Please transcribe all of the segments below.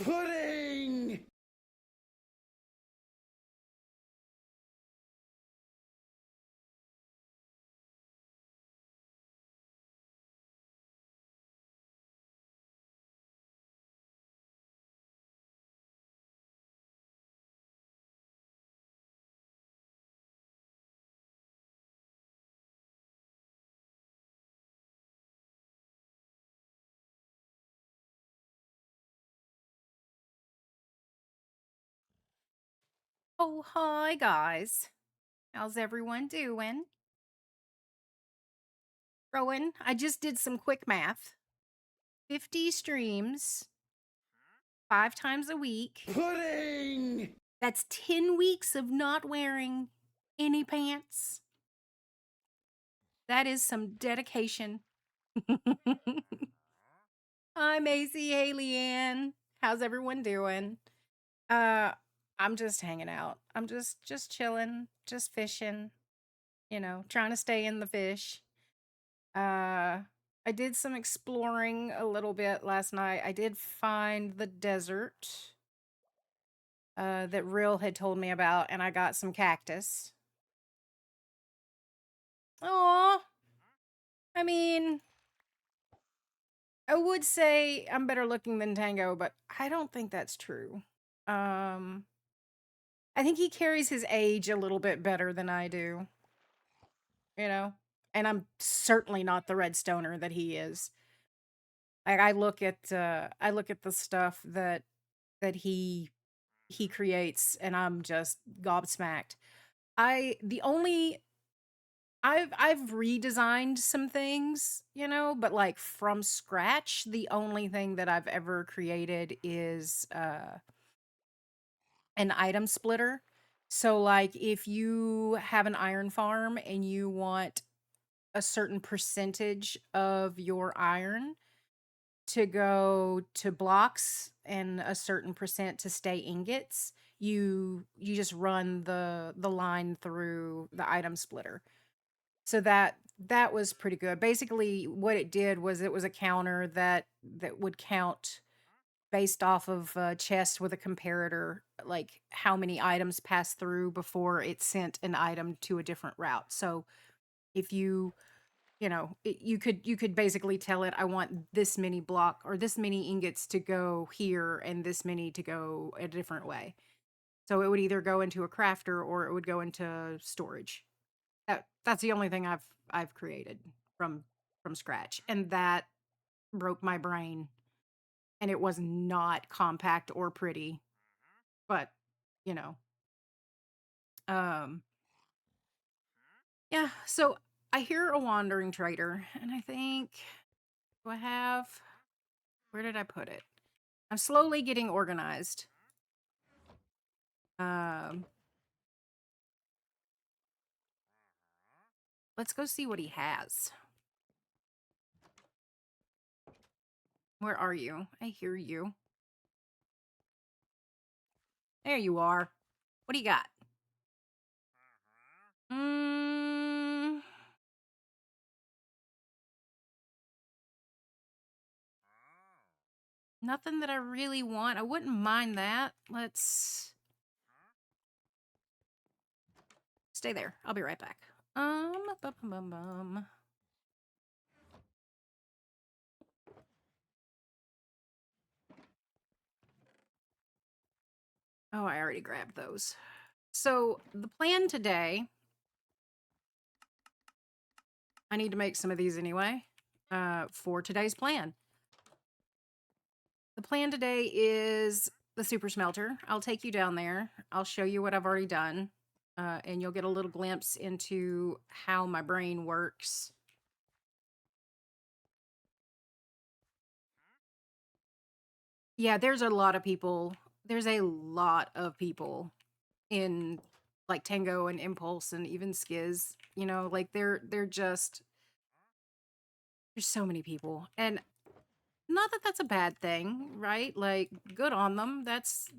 Pudding! Oh, hi guys. How's everyone doing? Rowan, I just did some quick math. 50 streams, 5 times a week. Pudding! That's 10 weeks of not wearing any pants. That is some dedication. Hi, Macy. Hey, Leanne. How's everyone doing? Uh, I'm just hanging out. I'm just chilling, just fishing, trying to stay in the fish. Uh, I did some exploring a little bit last night. I did find the desert that Rill had told me about, and I got some cactus. Oh, I mean, I would say I'm better looking than Tango, but I don't think that's true. Um, I think he carries his age a little bit better than I do, you know? And I'm certainly not the red stoner that he is. Like I look at the stuff that he creates and I'm just gobsmacked. I the only I've redesigned some things, but like from scratch, the only thing that I've ever created is an item splitter. So like if you have an iron farm and you want a certain percentage of your iron to go to blocks and a certain percent to stay ingots, you just run the line through the item splitter. So that was pretty good. Basically what it did was it was a counter that would count based off of a chest with a comparator, like how many items passed through before it sent an item to a different route. So if you could basically tell it, I want this many block or this many ingots to go here and this many to go a different way. So it would either go into a crafter or it would go into storage. That's the only thing I've created from from scratch, and that broke my brain. And it was not compact or pretty, but you know, um, yeah. So I hear a wandering trader, and I think, do I have? Where did I put it? I'm slowly getting organized. Um, let's go see what he has. Where are you? I hear you. There you are. What do you got? Mm, nothing that I really want. I wouldn't mind that. Let's stay there. I'll be right back. Bum, bum, bum, bum. Oh, I already grabbed those. So the plan today, I need to make some of these anyway, for today's plan. The plan today is the super smelter. I'll take you down there. I'll show you what I've already done, and you'll get a little glimpse into how my brain works. Yeah, there's a lot of people. There's a lot of people in like Tango and Impulse and even Skiz. Like they're just there's so many people, and not that that's a bad thing, right? Like good on them. That's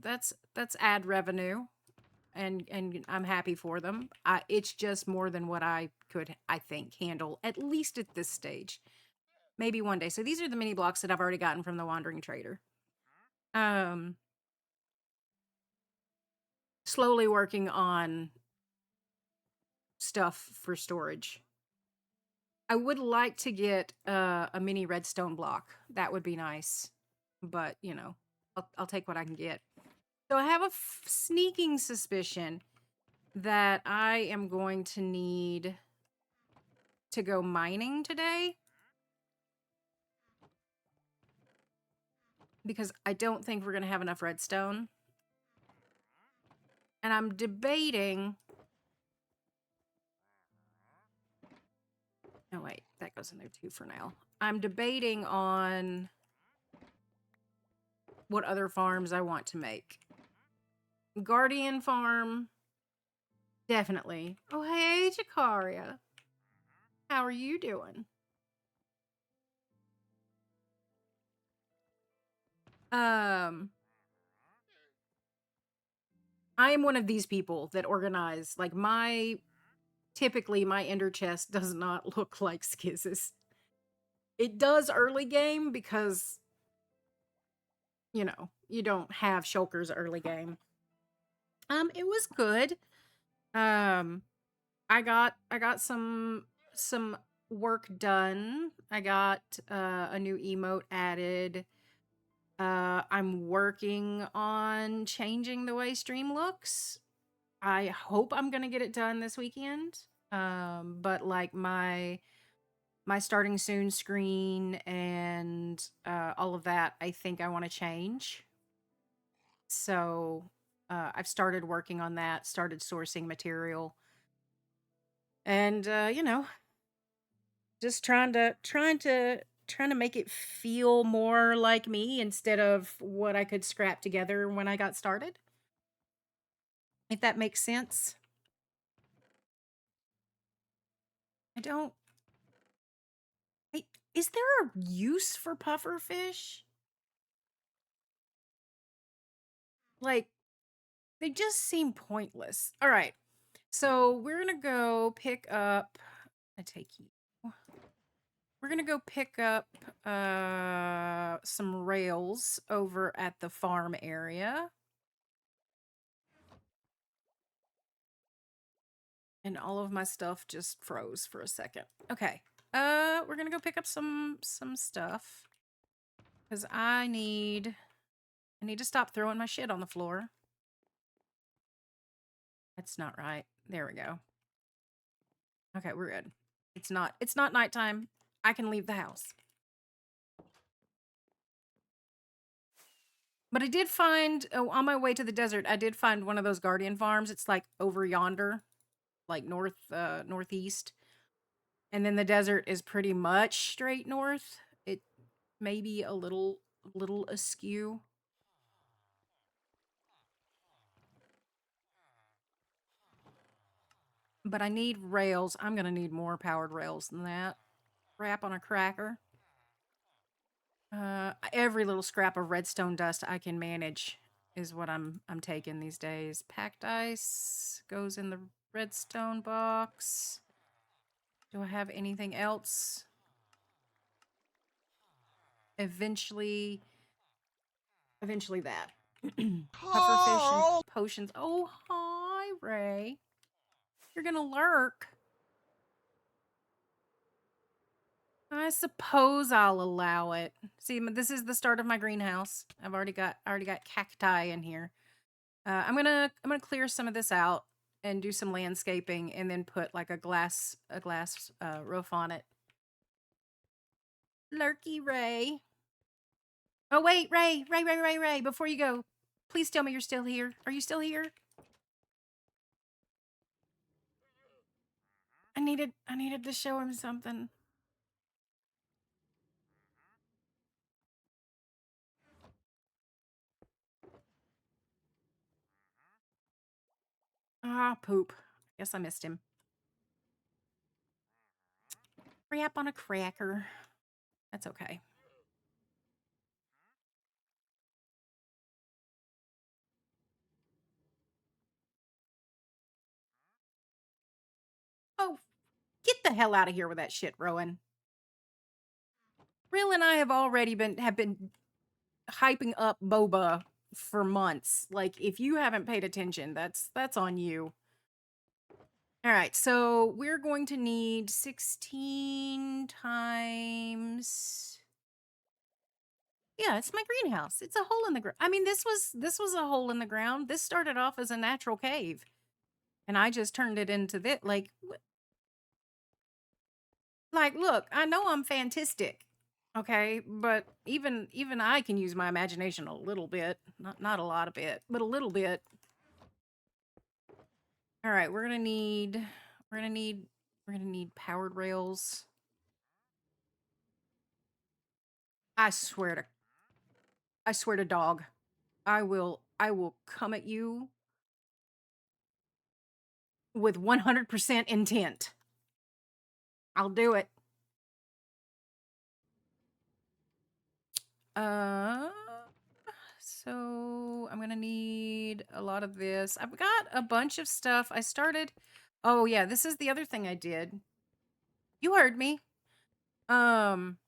ad revenue, and I'm happy for them. It's just more than what I could, I think, handle at least at this stage. Maybe one day. So these are the mini blocks that I've already gotten from the Wandering Trader. Um, Slowly working on stuff for storage. I would like to get a mini redstone block. That would be nice. But, you know, I'll take what I can get. So I have a sneaking suspicion that I am going to need to go mining today. Because I don't think we're going to have enough redstone. And I'm debating... Oh, wait. That goes in there too for now. I'm debating on what other farms I want to make. Guardian farm. Definitely. Oh, hey, Jakaria. How are you doing? I am one of these people that organize. Like, typically, my ender chest does not look like Skizz's. It does early game because, you know, you don't have shulkers early game. It was good. I got some work done. I got a new emote added. I'm working on changing the way stream looks. I hope I'm gonna get it done this weekend. But like my starting soon screen and all of that, I think I want to change. So I've started working on that, started sourcing material, and you know, just trying to make it feel more like me instead of what I could scrap together when I got started. If that makes sense. I don't... Is there a use for pufferfish? Like, they just seem pointless. All right. So we're going to go pick up... I take you. We're going to go pick up some rails over at the farm area. And all of my stuff just froze for a second. Okay. We're going to go pick up some stuff. Because I need to stop throwing my shit on the floor. That's not right. There we go. Okay, we're good. It's not nighttime. I can leave the house. But I did find, on my way to the desert, I did find one of those guardian farms. It's like over yonder, like northeast. And then the desert is pretty much straight north. It may be a little askew. But I need rails. I'm going to need more powered rails than that. Wrap on a cracker. Every little scrap of redstone dust I can manage is what I'm taking these days. Packed ice goes in the redstone box. Do I have anything else? Eventually that. Pufferfish and potions. Oh, hi, Ray. You're gonna lurk. I suppose I'll allow it. See, this is the start of my greenhouse. I've already got cacti in here. I'm gonna clear some of this out and do some landscaping, and then put like a glass roof on it. Lurky Ray. Oh wait, Ray! Before you go, please tell me you're still here. Are you still here? I needed to show him something. Ah, poop. Guess I missed him. Wrap on a cracker. That's okay. Oh, get the hell out of here with that shit, Rowan. Rill and I have already been hyping up boba for months. Like, if you haven't paid attention, that's on you. All right, so we're going to need 16 times. Yeah, it's my greenhouse. It's a hole in the ground. I mean, this was a hole in the ground. This started off as a natural cave, and I just turned it into this. Like, look, I know I'm fantastic, okay, but even I can use my imagination a little bit, not a lot of it, but a little bit. All right, we're gonna need we're gonna need powered rails. I swear to dog, I will come at you with 100% intent. I'll do it. Uh, so I'm gonna need a lot of this. I've got a bunch of stuff. I started. Oh yeah, this is the other thing I did. You heard me. Um,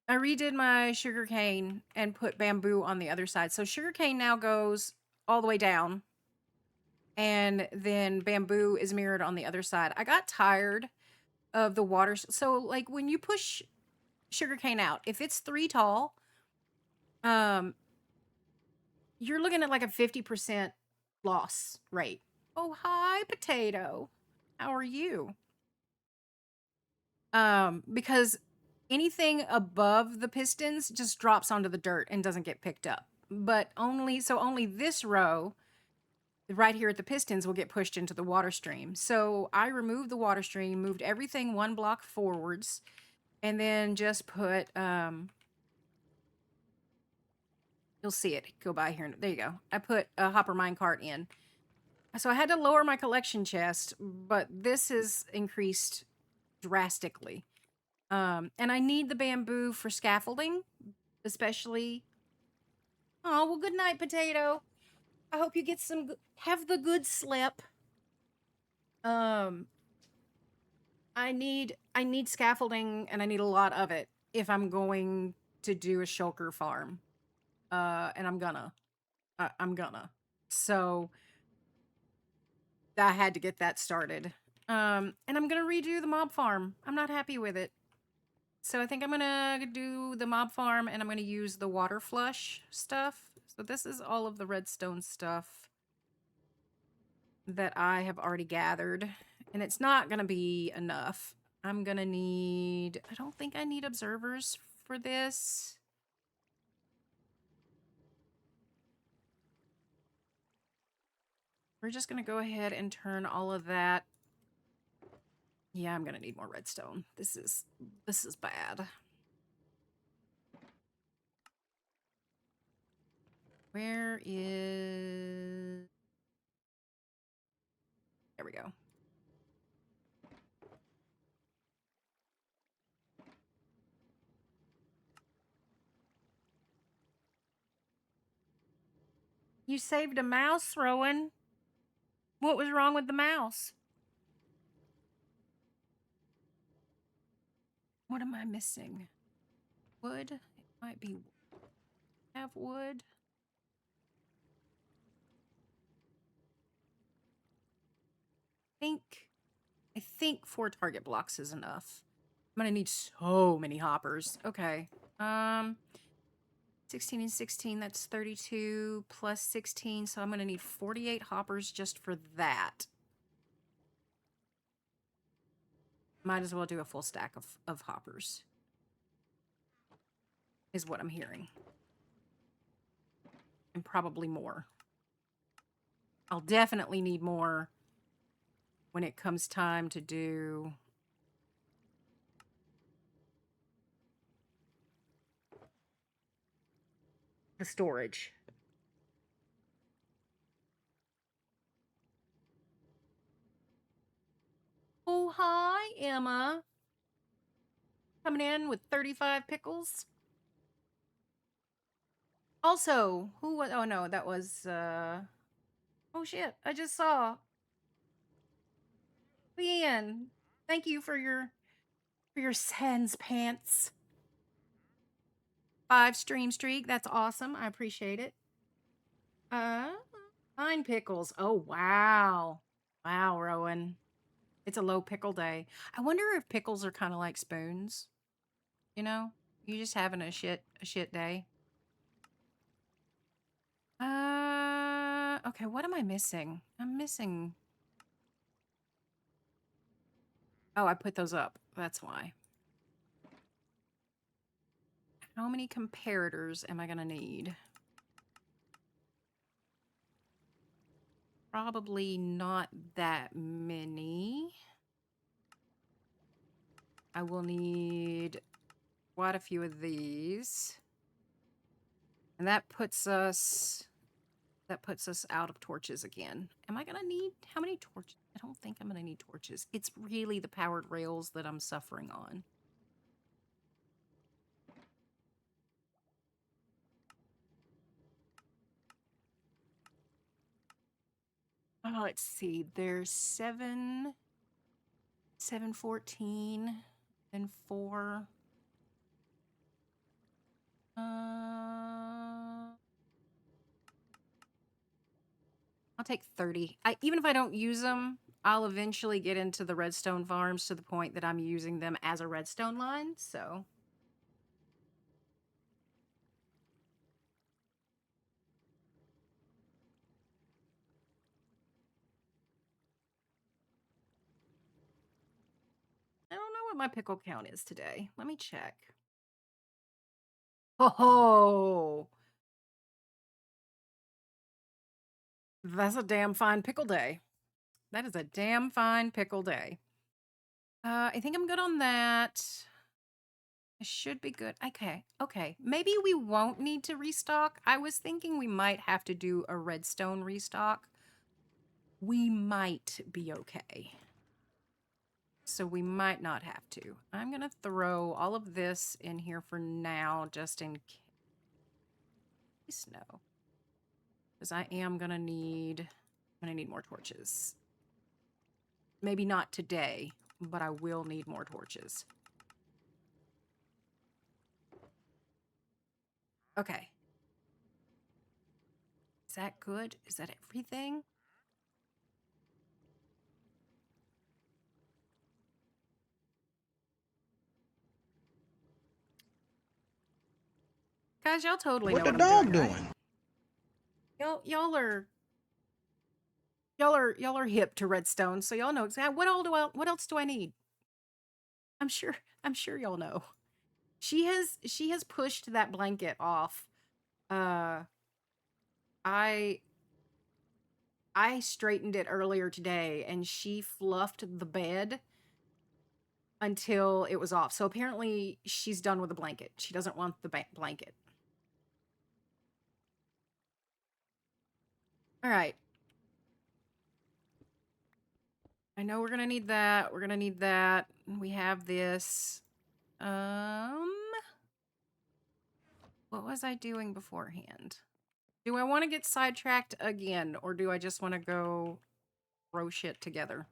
I redid my sugar cane and put bamboo on the other side. So sugar cane now goes all the way down, and then bamboo is mirrored on the other side. I got tired of the water. So like when you push sugar cane out, if it's 3 tall, um, you're looking at like a 50% loss rate. Oh, hi, potato. How are you? Because anything above the pistons just drops onto the dirt and doesn't get picked up. But only this row right here at the pistons will get pushed into the water stream. So I removed the water stream, moved everything 1 block forwards, and then just put you'll see it go by here. There you go. I put a hopper minecart in. So I had to lower my collection chest, but this has increased drastically. And I need the bamboo for scaffolding, especially. Oh, well, good night, potato. I hope you get have the good slip. Um, I need scaffolding, and I need a lot of it if I'm going to do a shulker farm. And I'm gonna. So I had to get that started. And I'm gonna redo the mob farm. I'm not happy with it. So I think I'm gonna do the mob farm, and I'm gonna use the water flush stuff. So this is all of the redstone stuff that I have already gathered, and it's not gonna be enough. I don't think I need observers for this. We're just gonna go ahead and turn all of that. Yeah, I'm gonna need more redstone. This is bad. Where is... There we go. You saved a mouse, Rowan. What was wrong with the mouse? What am I missing? Wood? It might be... Have wood? I think 4 target blocks is enough. I'm gonna need so many hoppers. Okay. 16 and 16, that's 32 plus 16, so I'm gonna need 48 hoppers just for that. Might as well do a full stack of hoppers, is what I'm hearing. And probably more. I'll definitely need more when it comes time to do the storage. Oh, hi, Emma. Coming in with 35 pickles. Also, who was... Oh, no, that was... Oh, shit. I just saw... Leanne, thank you for your sans pants. 5 stream streak. That's awesome. I appreciate it. Fine pickles. Oh, wow. Wow, Rowan. It's a low pickle day. I wonder if pickles are kind of like spoons. You know? You just having a shit day. Okay, what am I missing? I'm missing. Oh, I put those up. That's why. How many comparators am I going to need? Probably not that many. I will need quite a few of these. And that puts us out of torches again. Am I gonna need how many torches? I don't think I'm gonna need torches. It's really the powered rails that I'm suffering on. Oh, let's see. There's 714, and 4. I'll take 30. Even if I don't use them, I'll eventually get into the redstone farms to the point that I'm using them as a redstone line, so. I don't know what my pickle count is today. Let me check. Oh, that's a damn fine pickle day. That is a damn fine pickle day. I think I'm good on that. I should be good. Okay. Maybe we won't need to restock. I was thinking we might have to do a redstone restock. We might be okay. So we might not have to. I'm going to throw all of this in here for now, just in case. No. Because I am going to need more torches. Maybe not today, but I will need more torches. Okay. Is that good? Is that everything? Guys, y'all totally know what I'm doing. What the dog doing? Right? Y'all are hip to redstone, so y'all know exactly what else do I need? I'm sure y'all know. She has pushed that blanket off. I straightened it earlier today and she fluffed the bed until it was off. So apparently she's done with the blanket. She doesn't want the blanket. All right. I know we're going to need that. We're going to need that. We have this. What was I doing beforehand? Do I want to get sidetracked again, or do I just want to go throw shit together?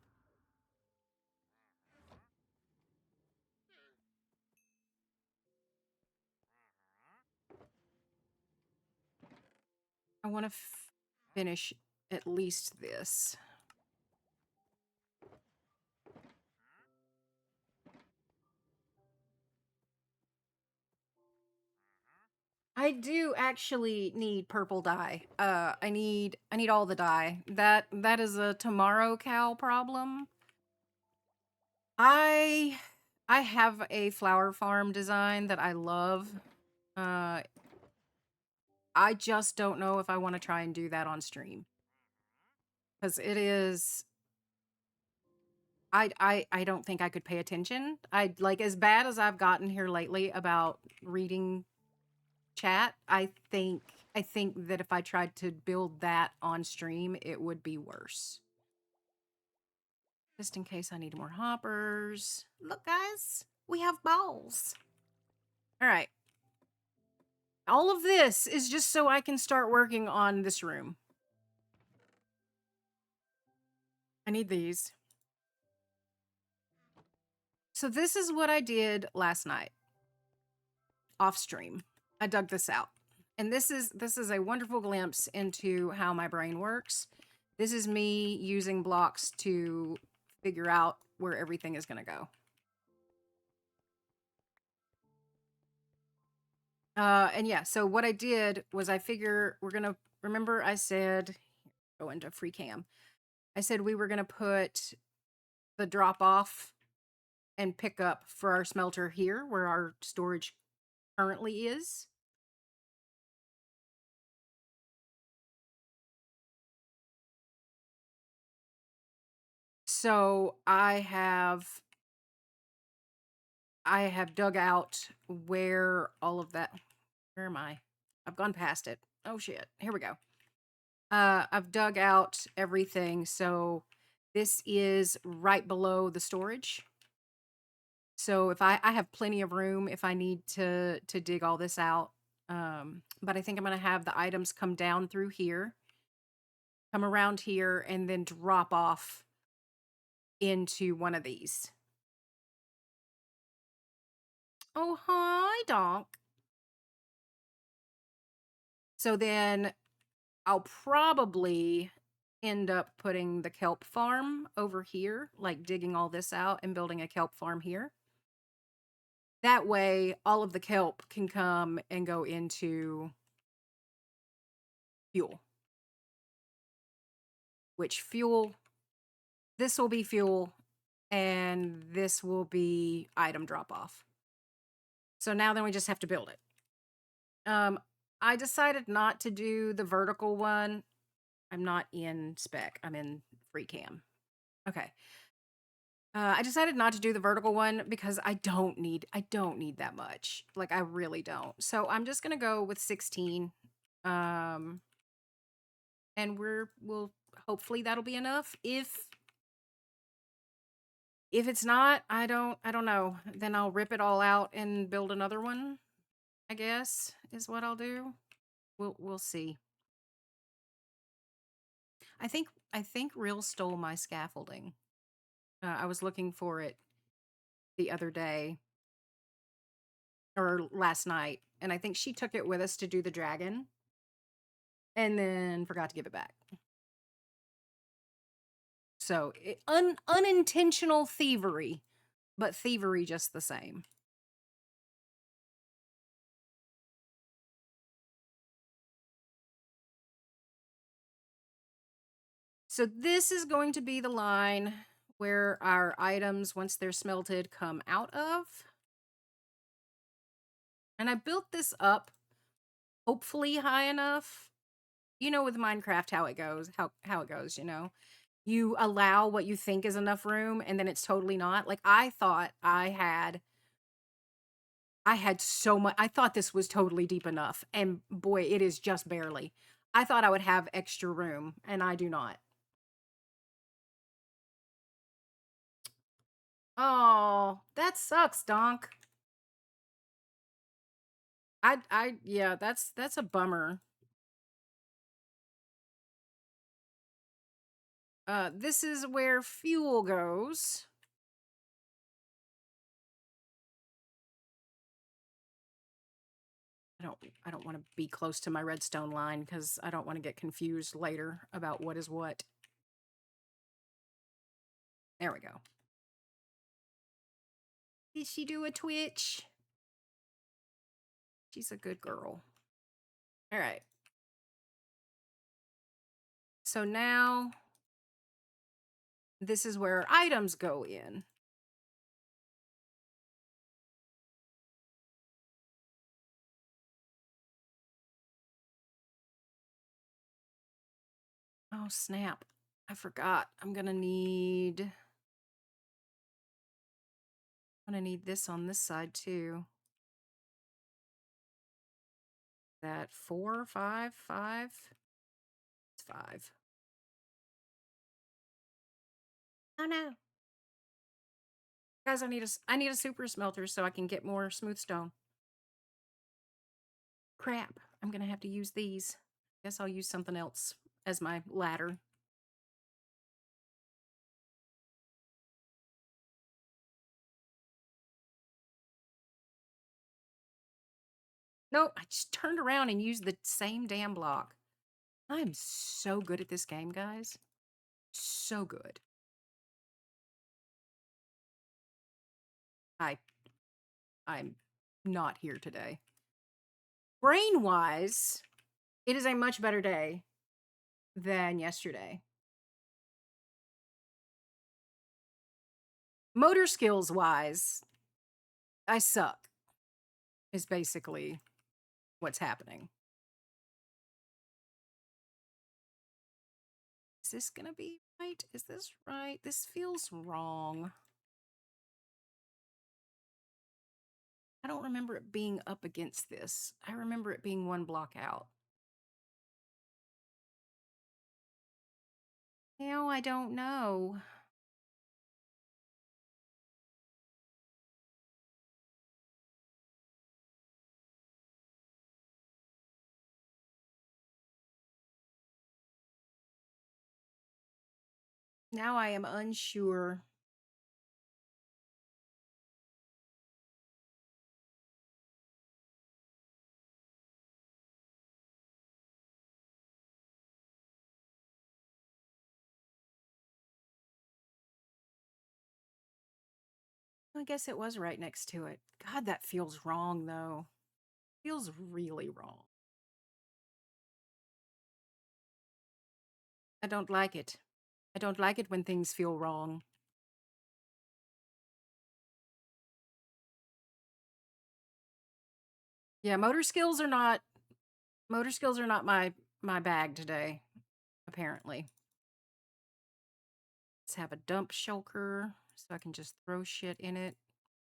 I want to finish at least this. I do actually need purple dye. I need all the dye. That is a tomorrow cow problem. I have a flower farm design that I love. I just don't know if I want to try and do that on stream. Cuz it is I don't think I could pay attention. I like, as bad as I've gotten here lately about reading chat, I think that if I tried to build that on stream, it would be worse. Just in case I need more hoppers. Look, guys, we have balls. All right. All of this is just so I can start working on this room. I need these. So this is what I did last night. Off stream. I dug this out. And this is a wonderful glimpse into how my brain works. This is me using blocks to figure out where everything is going to go. And yeah, so what I did was I figure we're going to remember I said go into free cam. I said we were going to put the drop off and pick up for our smelter here where our storage currently is. So I have dug out where all of that. Where am I? I've gone past it. Oh shit. Here we go. I've dug out everything. So this is right below the storage. So if I have plenty of room if I need to dig all this out. But I think I'm gonna have the items come down through here, come around here, and then drop off into one of these. Oh, hi, Donk. So then I'll probably end up putting the kelp farm over here, like digging all this out and building a kelp farm here. That way, all of the kelp can come and go into fuel, which fuel, this will be fuel, and this will be item drop off. So now then we just have to build it. I decided not to do the vertical one. I'm not in spec. I'm in free cam. Okay. I decided not to do the vertical one because I don't need that much. Like I really don't. So I'm just gonna go with 16. Um, and we'll hopefully that'll be enough. If it's not, I don't know. Then I'll rip it all out and build another one, I guess, is what I'll do. We'll see. I think Real stole my scaffolding. I was looking for it the other day or last night, and I think she took it with us to do the dragon and then forgot to give it back. So unintentional thievery, but thievery just the same. So this is going to be the line where our items, once they're smelted, come out of. And I built this up hopefully high enough. You know, with Minecraft, how it goes, how it goes, you know. You allow what you think is enough room and then it's totally not. Like I thought I had so much. I thought this was totally deep enough. And boy, it is just barely. I thought I would have extra room and I do not. Oh, that sucks, Donk. Yeah, that's a bummer. This is where fuel goes. I don't want to be close to my redstone line because I don't want to get confused later about what is what. There we go. Did she do a twitch? She's a good girl. All right. So now this is where items go in. Oh, snap. I forgot. I'm going to need this on this side too. That 4, 5, 5. It's 5. Oh no. Guys, I need a super smelter so I can get more smooth stone. Crap. I'm going to have to use these. Guess I'll use something else as my ladder. Nope, I just turned around and used the same damn block. I'm so good at this game, guys. So good. I I'm not here today. Brain-wise, it is a much better day than yesterday. Motor skills-wise, I suck, is basically what's happening. Is this gonna be right? Is this right? This feels wrong. I don't remember it being up against this. I remember it being one block out. Now I don't know. Now I am unsure. I guess it was right next to it. God, that feels wrong, though. Feels really wrong. I don't like it. I don't like it when things feel wrong. Yeah, motor skills are not my bag today, apparently. Let's have a dump shulker so I can just throw shit in it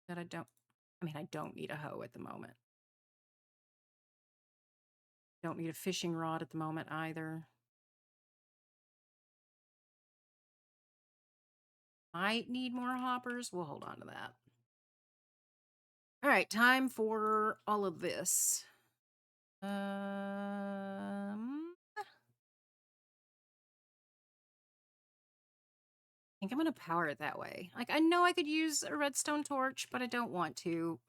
that I don't need a hoe at the moment. Don't need a fishing rod at the moment either. Might need more hoppers. We'll hold on to that. All right, time for all of this. I think I'm gonna power it that way. Like, I know I could use a redstone torch, but I don't want to.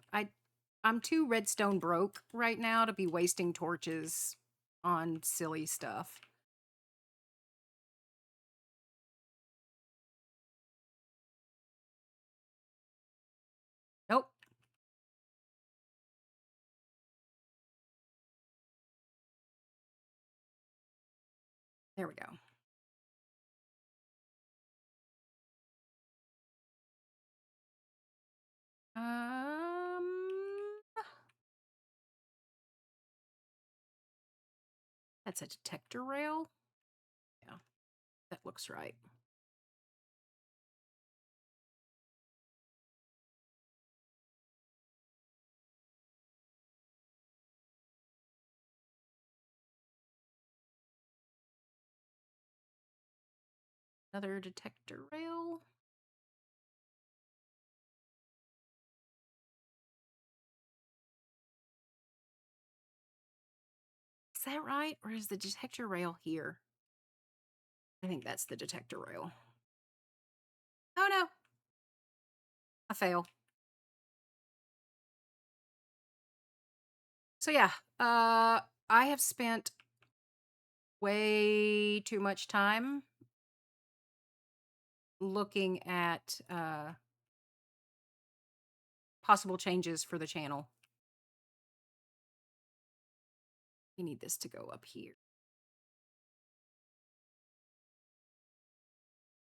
I'm too redstone broke right now to be wasting torches on silly stuff. Nope. There we go. That's a detector rail. Yeah, that looks right. Another detector rail. Is that right? Or is the detector rail here? I think that's the detector rail. Oh no. I fail. So yeah, I have spent way too much time looking at possible changes for the channel. We need this to go up here.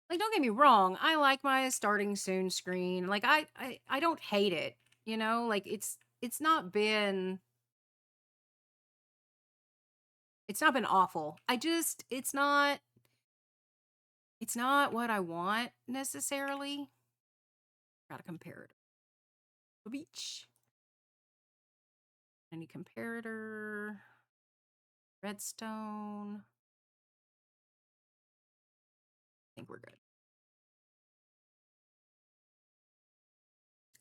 Like, don't get me wrong, I like my starting soon screen. Like, I don't hate it, you know? Like, it's not been awful. It's not what I want necessarily. Got a comparator. Beach. Any comparator. Redstone. I think we're good.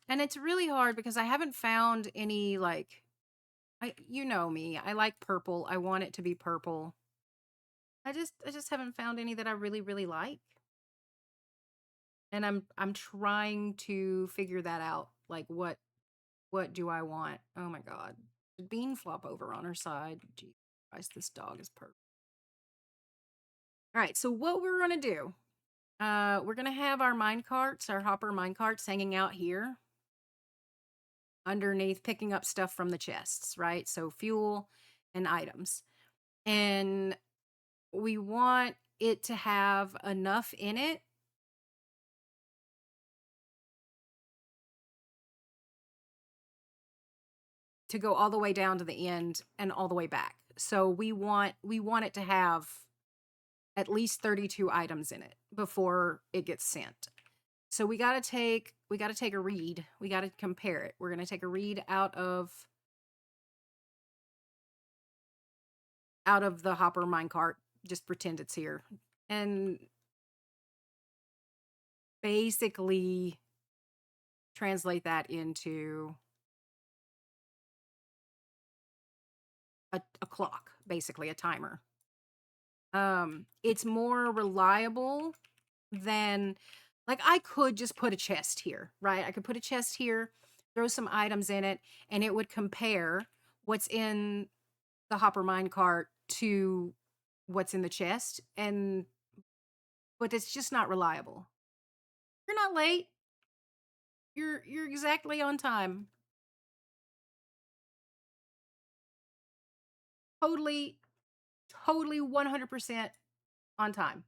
And it's really hard because I haven't found any, like, you know me. I like purple. I want it to be purple. I just haven't found any that I really, really like. And I'm trying to figure that out. Like, what do I want? Oh my God. Did Bean flop over on her side? Gee, Christ, this dog is perfect. All right, so what we're gonna do, we're gonna have our mine carts, our hopper mine carts hanging out here underneath, picking up stuff from the chests, right? So fuel and items. And we want it to have enough in it to go all the way down to the end and all the way back. So we want it to have at least 32 items in it before it gets sent. So we got to take a read. We got to compare it. We're going to take a read out of the hopper minecart. Just pretend it's here. And basically translate that into a clock, basically a timer. It's more reliable than, like, I could just put a chest here, right? I could put a chest here, throw some items in it, and it would compare what's in the hopper minecart to what's in the chest, but it's just not reliable. You're not late. You're exactly on time. Totally, totally 100% on time.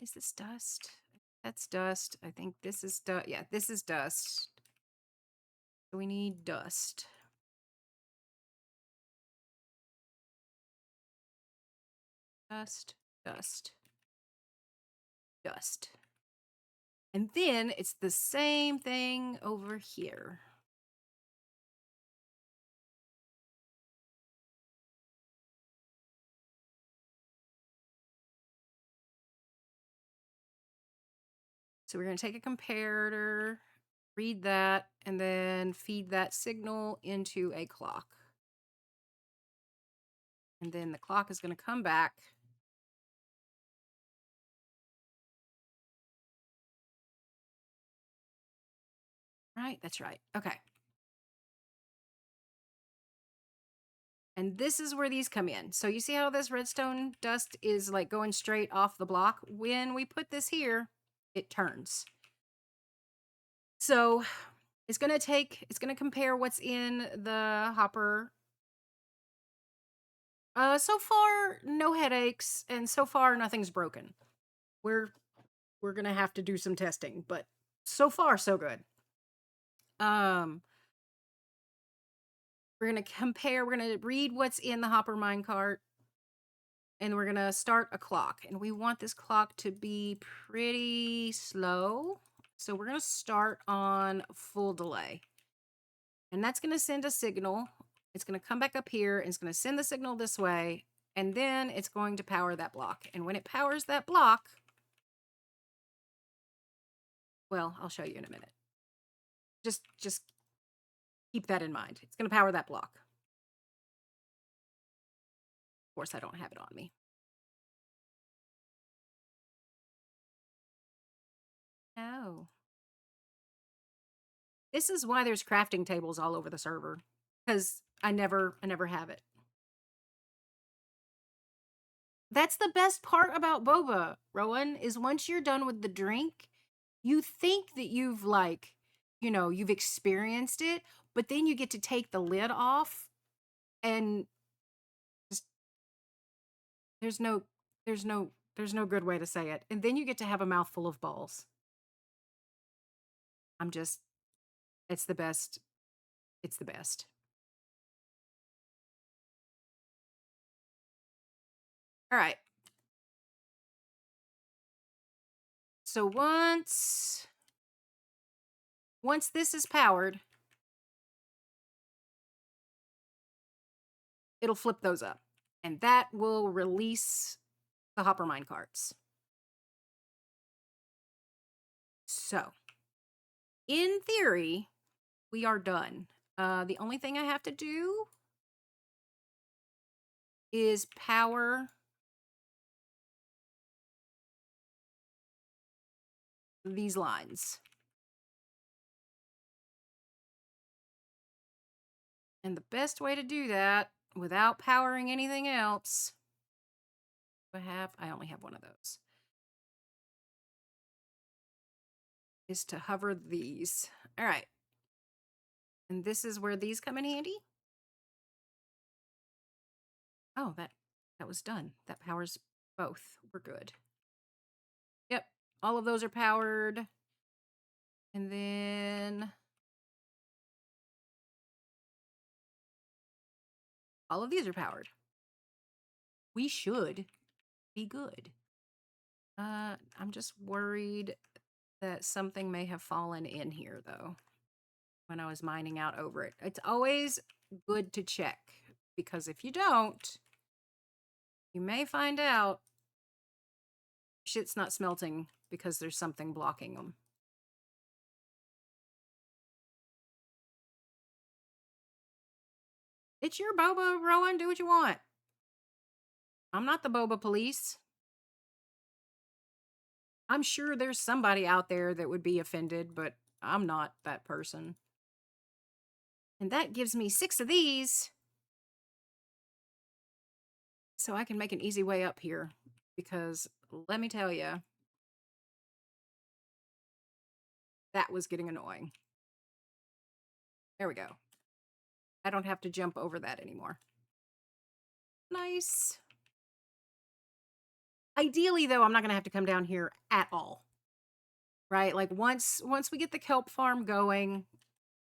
Is this dust? That's dust. I think this is dust. Yeah, this is dust. So we need dust. Dust, dust, dust. And then it's the same thing over here. So we're going to take a comparator, read that, and then feed that signal into a clock. And then the clock is going to come back. Right? That's right. Okay. And this is where these come in. So you see how this redstone dust is like going straight off the block? When we put this here, it turns. So it's going to compare what's in the hopper. So far, no headaches, and so far, nothing's broken. We're going to have to do some testing, but so far, so good. We're going to compare, we're going to read what's in the hopper minecart, and we're going to start a clock. And we want this clock to be pretty slow. So we're going to start on full delay. And that's going to send a signal. It's going to come back up here, and it's going to send the signal this way, and then it's going to power that block. And when it powers that block, well, I'll show you in a minute. Just keep that in mind. It's going to power that block. Of course, I don't have it on me. Oh. This is why there's crafting tables all over the server, because I never have it. That's the best part about boba, Rowan, is once you're done with the drink, you think that you've you've experienced it, but then you get to take the lid off and just, there's no good way to say it. And then you get to have a mouthful of balls. It's the best. It's the best. All right. So once this is powered, it'll flip those up, and that will release the hopper mine carts. So, in theory, we are done. The only thing I have to do is power these lines. And the best way to do that without powering anything else, I only have one of those, is to hover these. All right. And this is where these come in handy. Oh, that was done. That powers both. We're good. Yep. All of those are powered. And then all of these are powered. We should be good. I'm just worried that something may have fallen in here though when I was mining out over it. It's always good to check because if you don't, you may find out shit's not smelting because there's something blocking them. It's your boba, Rowan. Do what you want. I'm not the boba police. I'm sure there's somebody out there that would be offended, but I'm not that person. And that gives me 6 of these. So I can make an easy way up here. Because let me tell you, that was getting annoying. There we go. I don't have to jump over that anymore. Nice. Ideally, though, I'm not going to have to come down here at all. Right? Like once we get the kelp farm going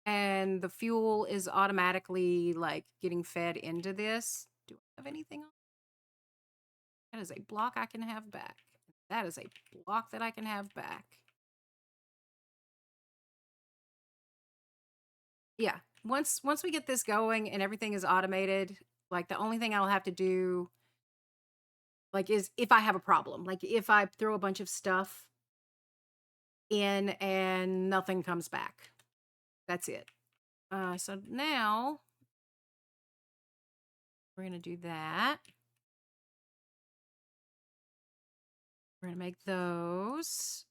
and the fuel is automatically like getting fed into this. Do I have anything on? That is a block I can have back. That is a block that I can have back. Yeah. Once we get this going and everything is automated, like the only thing I'll have to do like is if I have a problem. Like if I throw a bunch of stuff in and nothing comes back. That's it. So now we're going to do that. We're going to make those.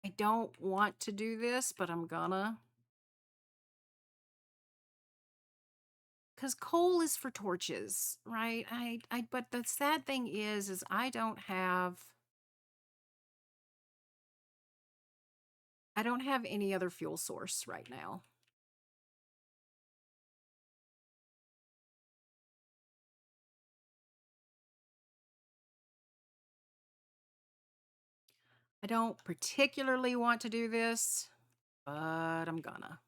I don't want to do this, but I'm gonna. Because coal is for torches, right? But the sad thing is I don't have any other fuel source right now. I don't particularly want to do this, but I'm gonna.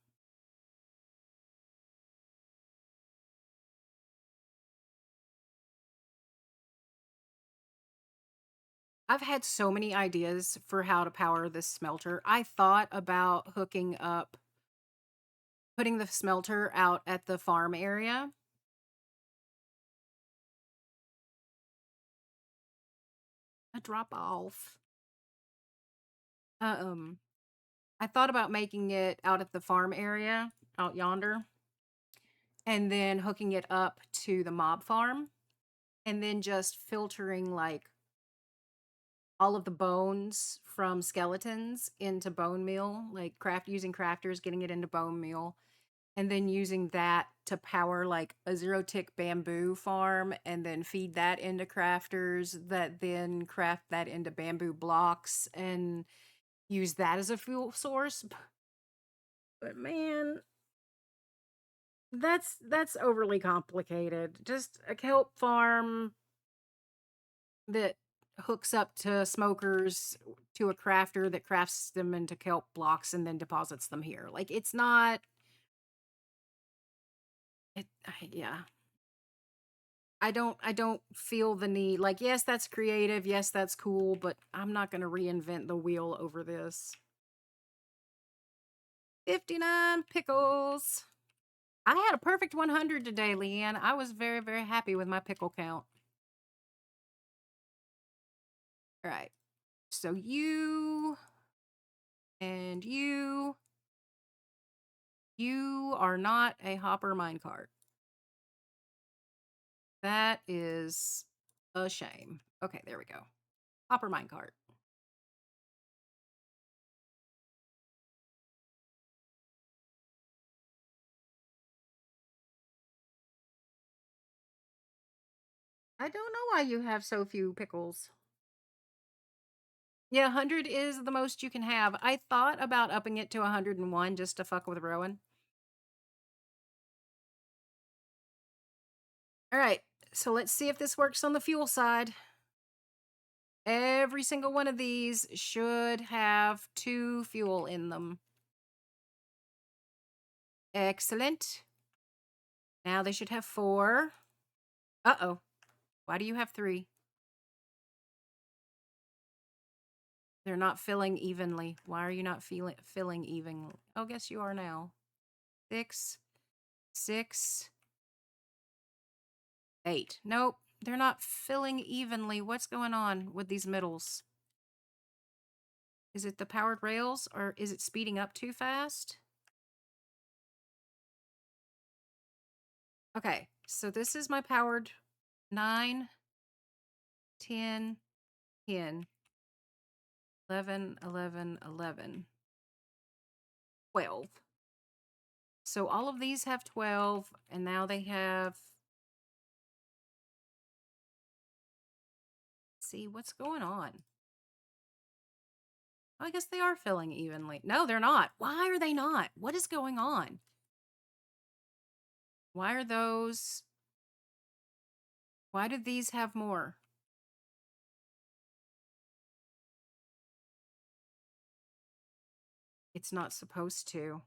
I've had so many ideas for how to power this smelter. I thought about hooking up, putting the smelter out at the farm area. A drop off. I thought about making it out at the farm area, out yonder, and then hooking it up to the mob farm, and then just filtering like all of the bones from skeletons into bone meal, like using crafters, getting it into bone meal, and then using that to power like a 0-tick bamboo farm, and then feed that into crafters that then craft that into bamboo blocks and use that as a fuel source. But man, that's overly complicated. Just a kelp farm that hooks up to smokers to a crafter that crafts them into kelp blocks and then deposits them here. Like it's not yeah. I don't feel the need. Like yes, that's creative. Yes, that's cool, but I'm not going to reinvent the wheel over this. 59 pickles. I had a perfect 100 today, Leanne. I was very, very happy with my pickle count. All right. So you and you You are not a hopper minecart. That is a shame. Okay, there we go. Hopper minecart. I don't know why you have so few pickles. Yeah, 100 is the most you can have. I thought about upping it to 101 just to fuck with Rowan. All right, so let's see if this works on the fuel side. Every single one of these should have 2 fuel in them. Excellent. Now they should have 4. Uh-oh. Why do you have 3? They're not filling evenly. Why are you not filling evenly? Oh, guess you are now. 6, 6, 8. Nope, they're not filling evenly. What's going on with these middles? Is it the powered rails or is it speeding up too fast? Okay, so this is my powered 9, 10, 10, 11, 11, 11, 12. So all of these have 12, and now they have... See, what's going on? I guess they are filling evenly. No, they're not. Why are they not? What is going on? Why are those... Why do these have more? It's not supposed to.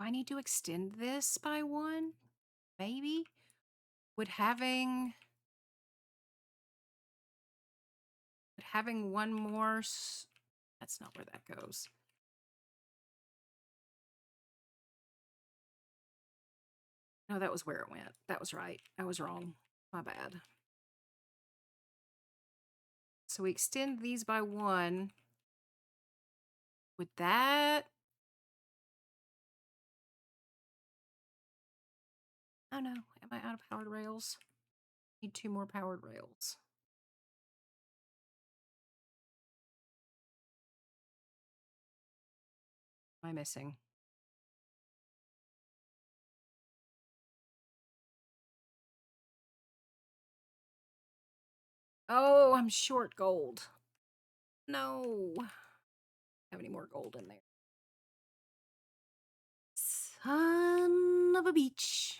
I need to extend this by 1? Maybe? Would having one more... That's not where that goes. No, that was where it went. That was right. I was wrong. My bad. So we extend these by 1. Would that... Oh no, am I out of powered rails? Need 2 more powered rails. What am I missing? Oh, I'm short gold. No. Have any more gold in there? Son of a beach.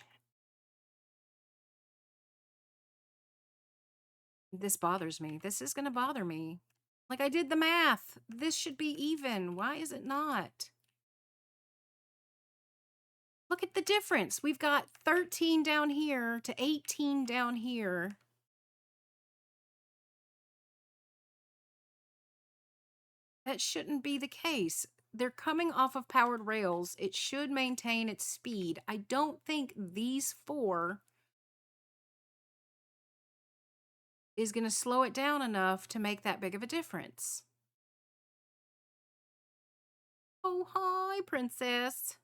This bothers me. This is going to bother me. Like, I did the math. This should be even. Why is it not? Look at the difference. We've got 13 down here to 18 down here. That shouldn't be the case. They're coming off of powered rails. It should maintain its speed. I don't think these 4 is going to slow it down enough to make that big of a difference. Oh, hi, princess.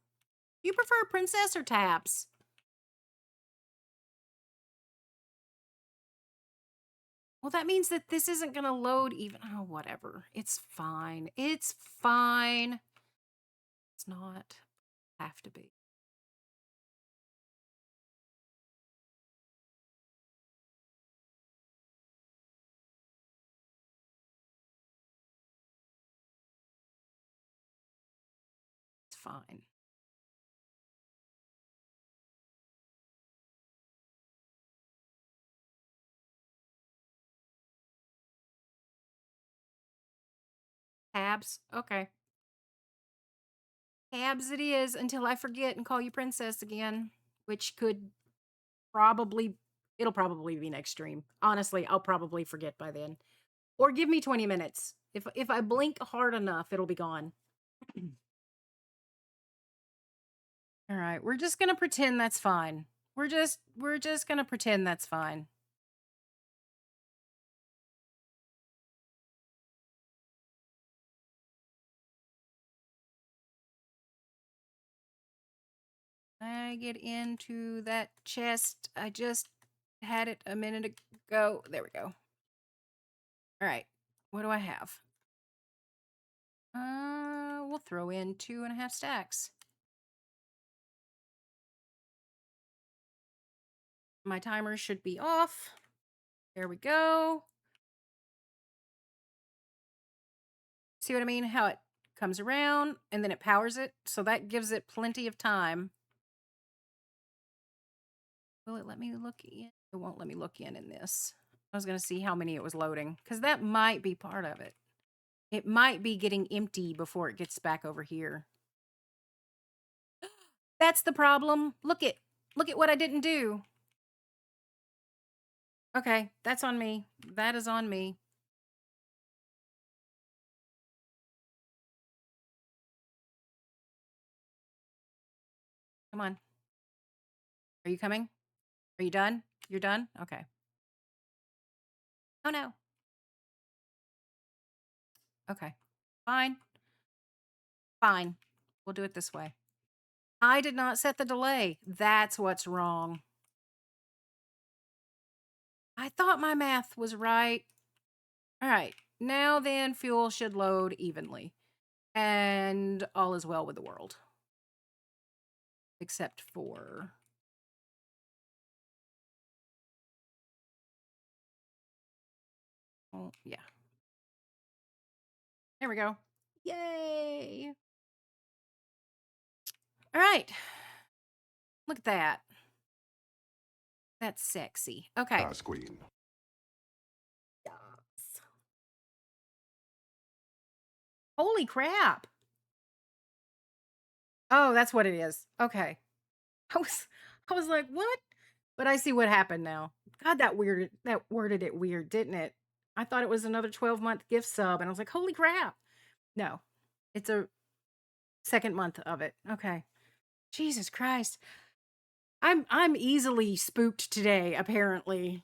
You prefer princess or tabs? Well, that means that this isn't going to load even. Oh, whatever. It's fine. It's fine. It's not have to be. It's fine. Tabs. Okay. Tabs it is until I forget and call you princess again, which could probably, it'll probably be next stream. Honestly, I'll probably forget by then. Or give me 20 minutes. If I blink hard enough, it'll be gone. All right, we're just going to pretend that's fine. We're just gonna pretend that's fine. I get into that chest. I just had it a minute ago. There we go. All right. What do I have? We'll throw in 2.5 stacks. My timer should be off. There we go. See what I mean? How it comes around and then it powers it. So that gives it plenty of time. Will it let me look in? It won't let me look in this. I was going to see how many it was loading because that might be part of it. It might be getting empty before it gets back over here. That's the problem. Look at what I didn't do. Okay, that's on me. That is on me. Come on. Are you coming? Are you done? You're done? Okay. Oh no. Okay. Fine. Fine. We'll do it this way. I did not set the delay. That's what's wrong. I thought my math was right. All right. Now then, fuel should load evenly. And all is well with the world. Except for... Oh, yeah. There we go. Yay. All right. Look at that. That's sexy. Okay. Queen. Yes. Holy crap. Oh, that's what it is. Okay. I was I was like, "What?" But I see what happened now. God, that worded it weird, didn't it? I thought it was another 12-month gift sub and I was like, "Holy crap." No. It's a second month of it. Okay. Jesus Christ. I'm easily spooked today, apparently.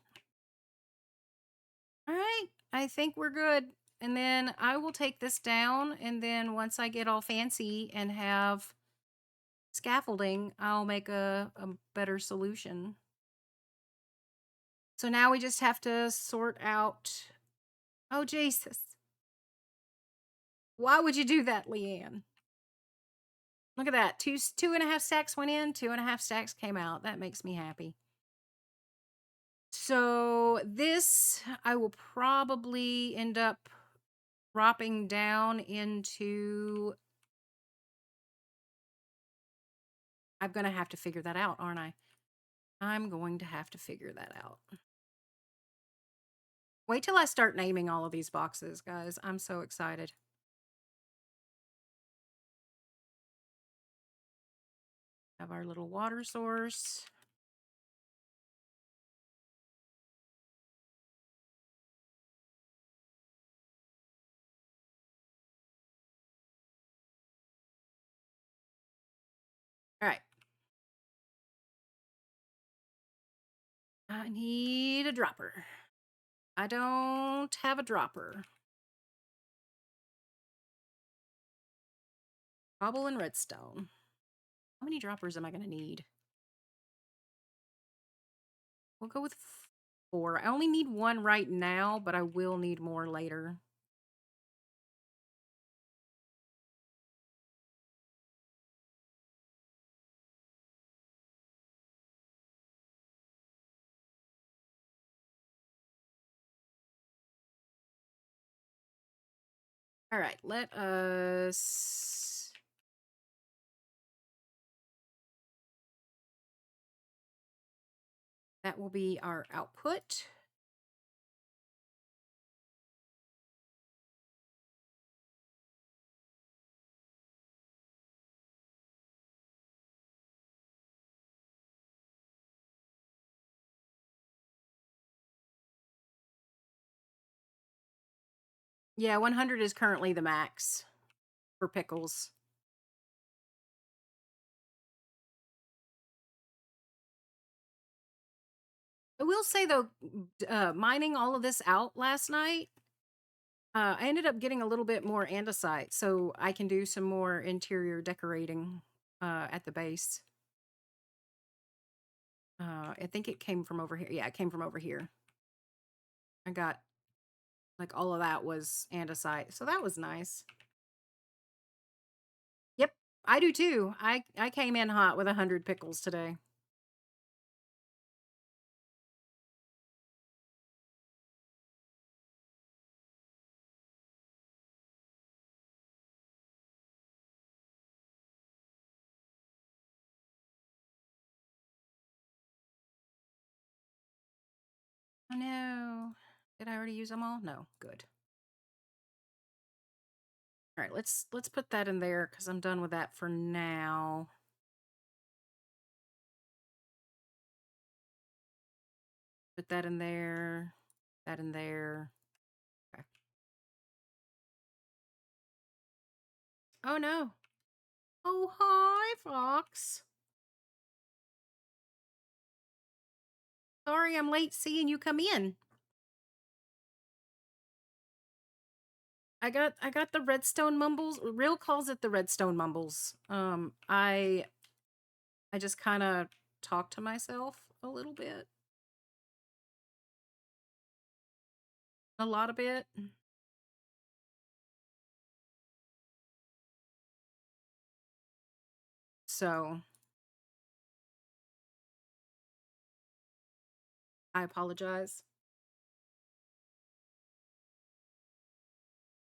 All right. I think we're good. And then I will take this down and then once I get all fancy and have scaffolding, I'll make a better solution. So now we just have to sort out. Oh, Jesus. Why would you do that, Leanne? Look at that. 2.5 stacks went in, 2.5 stacks came out. That makes me happy. So this, I will probably end up dropping down into... I'm going to have to figure that out, aren't I? I'm going to have to figure that out. Wait till I start naming all of these boxes, guys. I'm so excited. Have our little water source. All right. I need a dropper. I don't have a dropper. Cobble and redstone. How many droppers am I going to need? We'll go with 4. I only need 1 right now, but I will need more later. All right, let us... That will be our output. Yeah, 100 is currently the max for pickles. will say though, mining all of this out last night, I ended up getting a little bit more andesite, so I can do some more interior decorating at the base. I think it came from over here. Yeah, it came from over here. I got like all of that was andesite, so that was nice. Yep, I do too. I came in hot with 100 pickles today. Oh no. Did I already use them all? No. Good. All right, let's put that in there because I'm done with that for now. Put that in there. That in there. Okay. Oh no. Oh hi, Fox. Sorry I'm late seeing you come in. I got the redstone mumbles. Real calls it the redstone mumbles. I just kind of talk to myself a little bit. A lot of it. So, I apologize.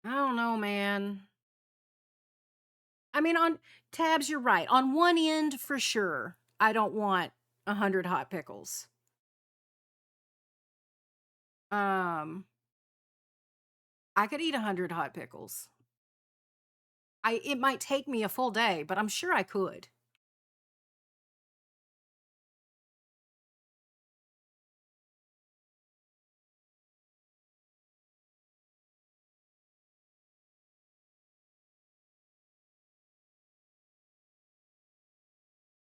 I don't know, man. I mean, on tabs, you're right. On one end, for sure, I don't want 100 hot pickles. Um, I could eat 100 hot pickles. It might take me a full day, but I'm sure I could.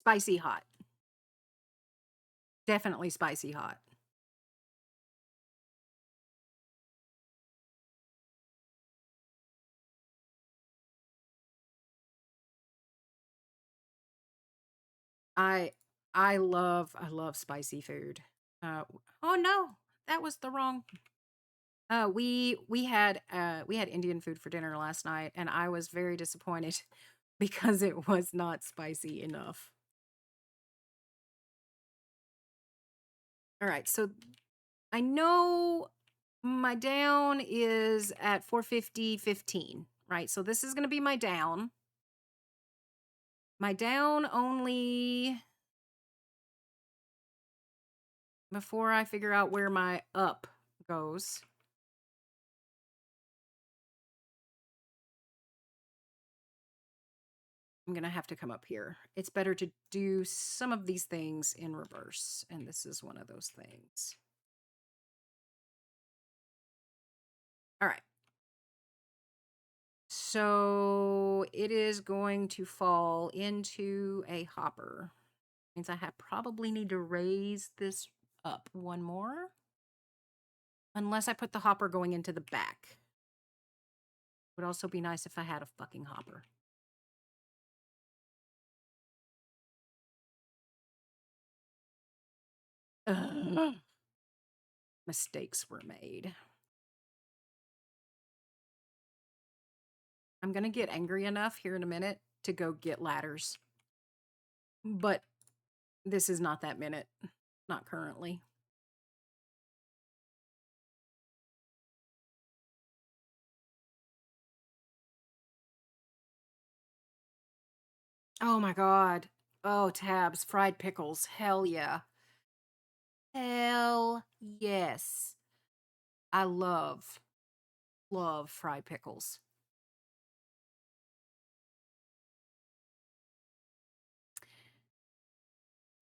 Spicy hot. Definitely spicy hot. I I love spicy food. Oh no, that was the wrong. We had Indian food for dinner last night, and I was very disappointed because it was not spicy enough. All right, so I know my down is at 450.15, right? So this is going to be my down. My down only before I figure out where my up goes. I'm going to have to come up here. It's better to do some of these things in reverse, and this is one of those things. All right. So it is going to fall into a hopper. Means I probably need to raise this up one more. Unless I put the hopper going into the back. Would also be nice if I had a fucking hopper. Ugh. Mistakes were made. I'm going to get angry enough here in a minute to go get ladders. But this is not that minute. Not currently. Oh my god. Oh, tabs, fried pickles. Hell yeah. Hell yes. I love fried pickles.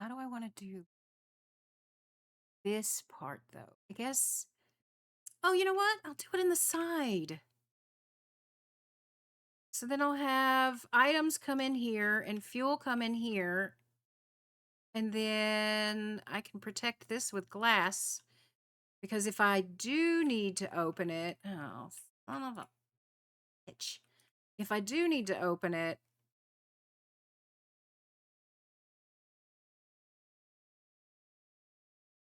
How do I want to do this part though? I guess. Oh, you know what? I'll do it in the side. So then I'll have items come in here and fuel come in here. And then I can protect this with glass because if I do need to open it, oh, son of a bitch. If I do need to open it,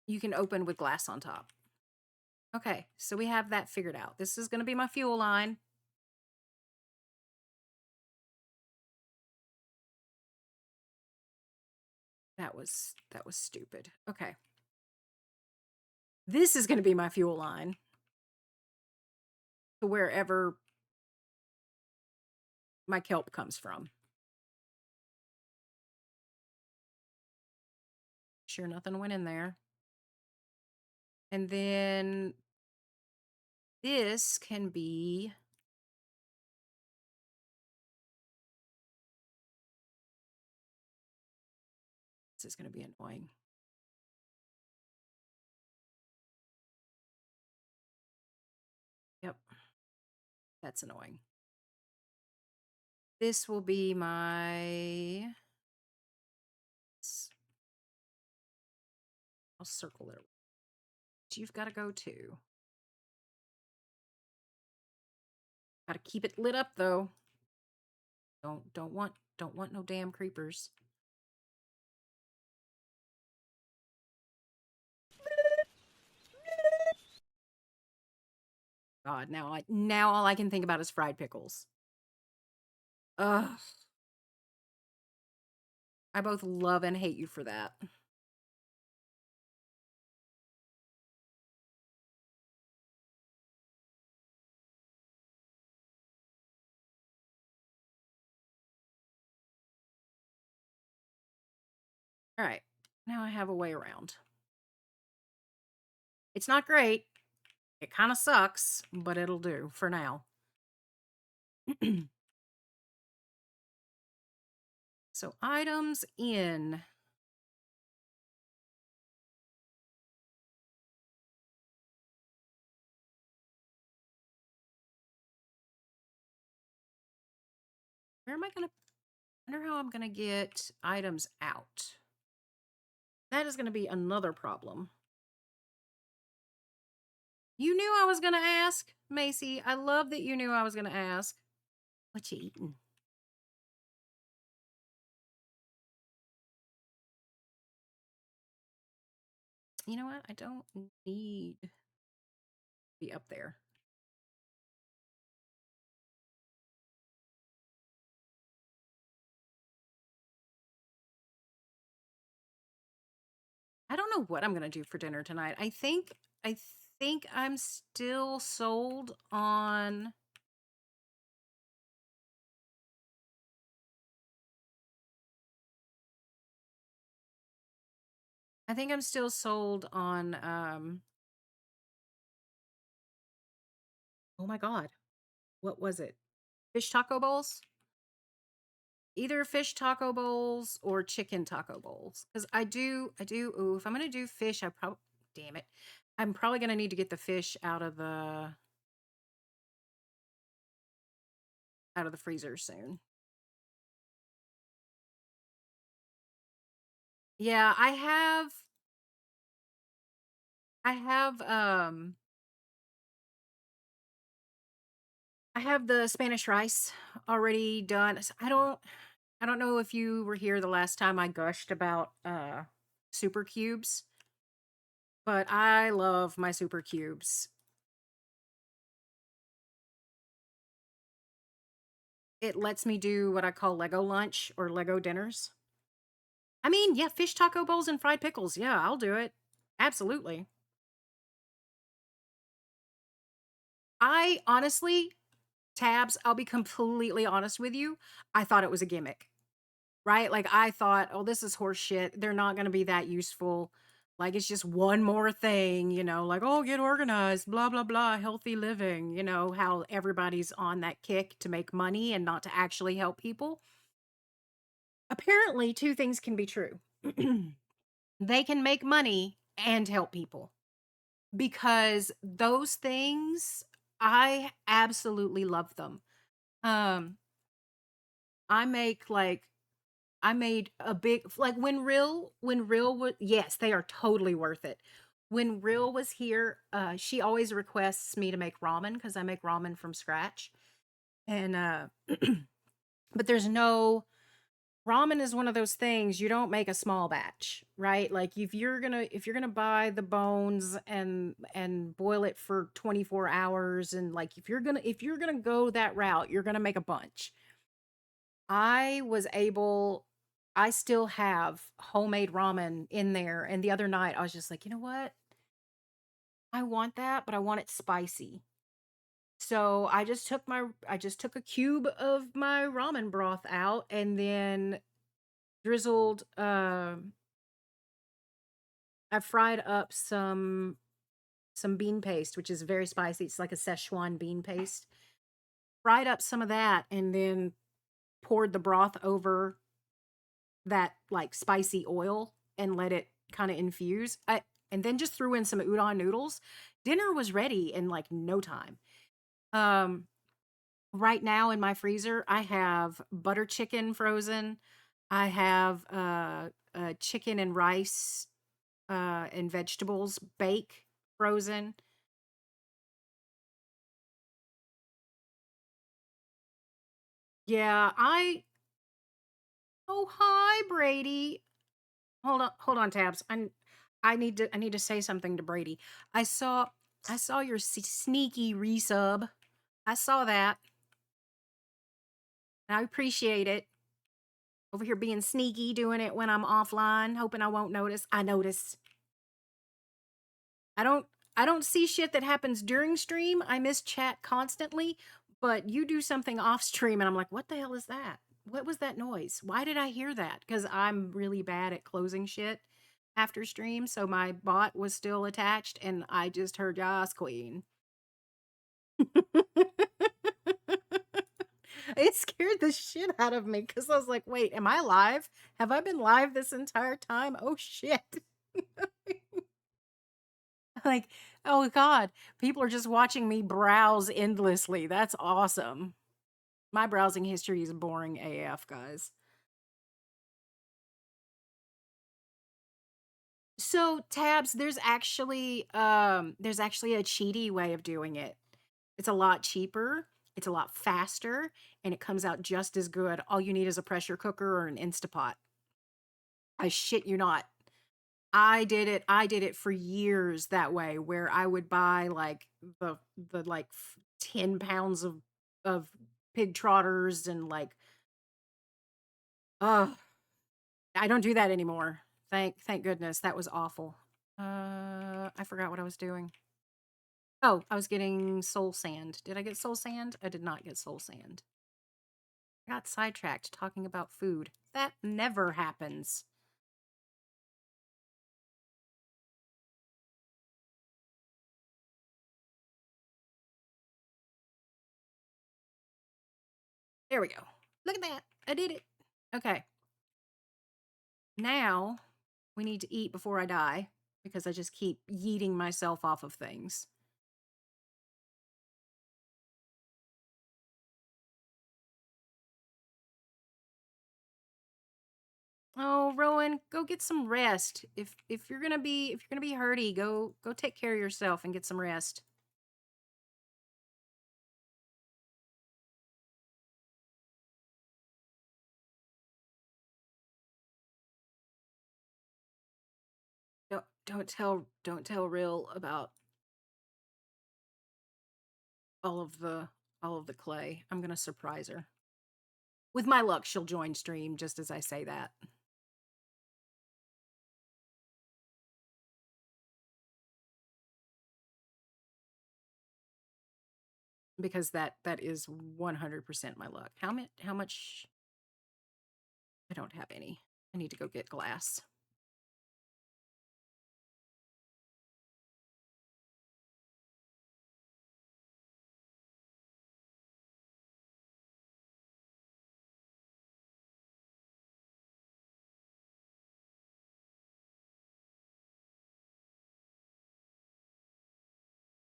you can open with glass on top. Okay, so we have that figured out. This is going to be my fuel line. That was stupid. Okay. This is going to be my fuel line to wherever my kelp comes from. Sure, nothing went in there. And then this can be this is going to be annoying. Yep. That's annoying. This will be my I'll circle it. You've got to go too. Got to keep it lit up though. Don't want no damn creepers. God, now all I can think about is fried pickles. Ugh. I both love and hate you for that. All right. Now I have a way around. It's not great. It kind of sucks, but it'll do for now. So items in. Where am I going to, I wonder how I'm going to get items out. That is going to be another problem. You knew I was going to ask, Macy. I love that you knew I was going to ask. What you eating? You know what? I don't need to be up there. I don't know what I'm going to do for dinner tonight. I think I'm still sold on I think I'm still sold on oh my god. What was it? Fish taco bowls? Either fish taco bowls or chicken taco bowls. Cuz ooh, if I'm going to do fish, damn it. I'm probably going to need to get the fish out of the freezer soon. Yeah, I have the Spanish rice already done. I don't know if you were here the last time I gushed about super cubes, but I love my super cubes. It lets me do what I call Lego lunch or Lego dinners. I mean, yeah, fish taco bowls and fried pickles. Yeah, I'll do it. Absolutely. I honestly, Tabs, I'll be completely honest with you. I thought it was a gimmick, right? Like I thought, oh, this is horse shit. They're not going to be that useful. Like it's just one more thing, like, oh, get organized, blah, blah, blah, healthy living, how everybody's on that kick to make money and not to actually help people. Apparently, two things can be true. They can make money and help people because those things, I absolutely love them. Um, I make like I made a big like when Real was yes, they are totally worth it. When Real was here, she always requests me to make ramen because I make ramen from scratch. And but there's no ramen is one of those things you don't make a small batch, right? Like if you're gonna buy the bones and boil it for 24 hours and like if you're gonna go that route, you're gonna make a bunch. I was able I still have homemade ramen in there, and the other night I was just like, "You know what? I want that, but I want it spicy." So I just took a cube of my ramen broth out and then drizzled I fried up some bean paste, which is very spicy. It's like a Szechuan bean paste. Fried up some of that and then poured the broth over that like spicy oil and let it kind of infuse. And then just threw in some udon noodles. Dinner was ready in like no time. Um, right now in my freezer, I have butter chicken frozen. I have chicken and rice and vegetables bake frozen. Yeah, oh hi Brady. Hold on, Tabs. I need to say something to Brady. I saw I saw your sneaky resub. I saw that. And I appreciate it. Over here being sneaky, doing it when I'm offline, hoping I won't notice. I notice. I don't I don't see shit that happens during stream. I miss chat constantly, but you do something off stream and I'm like, "What the hell is that? What was that noise? Why did I hear that?" Cuz I'm really bad at closing shit after stream, so my bot was still attached and I just heard Yas Queen. It scared the shit out of me because I was like, wait, am I live? Have I been live this entire time? Oh shit. Like, oh God, people are just watching me browse endlessly. That's awesome. My browsing history is boring AF, guys. So tabs, there's actually a cheaty way of doing it. It's a lot cheaper, it's a lot faster, and it comes out just as good. All you need is a pressure cooker or an Instapot. I shit you not. I did it for years that way where I would buy like the like 10 pounds of pig trotters and like oh, I don't do that anymore. Thank goodness. That was awful. I forgot what I was doing. Oh, I was getting soul sand. Did I get soul sand? I did not get soul sand. I got sidetracked talking about food. That never happens. There we go. Look at that. I did it. Okay. Now we need to eat before I die because I just keep yeeting myself off of things. Oh, Rowan, go get some rest. If you're gonna be hurty, go take care of yourself and get some rest. Don't tell Real about all of the all of the clay. I'm gonna surprise her. With my luck, she'll join stream just as I say that. Because that is 100% my luck. How much I don't have any. I need to go get glass.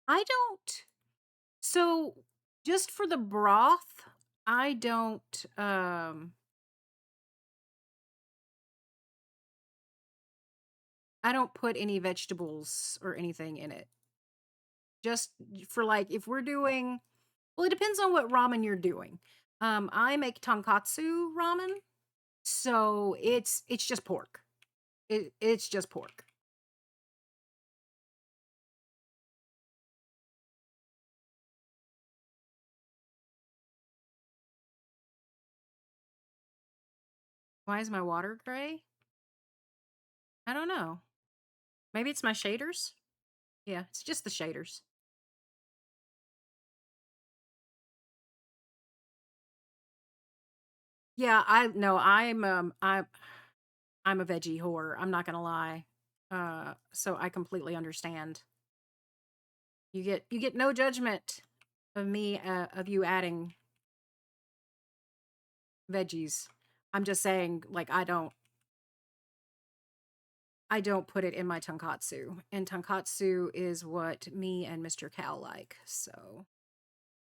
I don't so just for the broth, I don't I don't put any vegetables or anything in it. Just for like if we're doing, well, it depends on what ramen you're doing. I make tonkatsu ramen, so it's just pork. It's just pork. Why is my water gray? I don't know. Maybe it's my shaders? Yeah, it's just the shaders. Yeah, I no, I'm a veggie whore. I'm not gonna lie. So I completely understand. You get no judgment of me of you adding veggies. I'm just saying, like I don't put it in my tonkatsu, and tonkatsu is what me and Mr. Cow like. So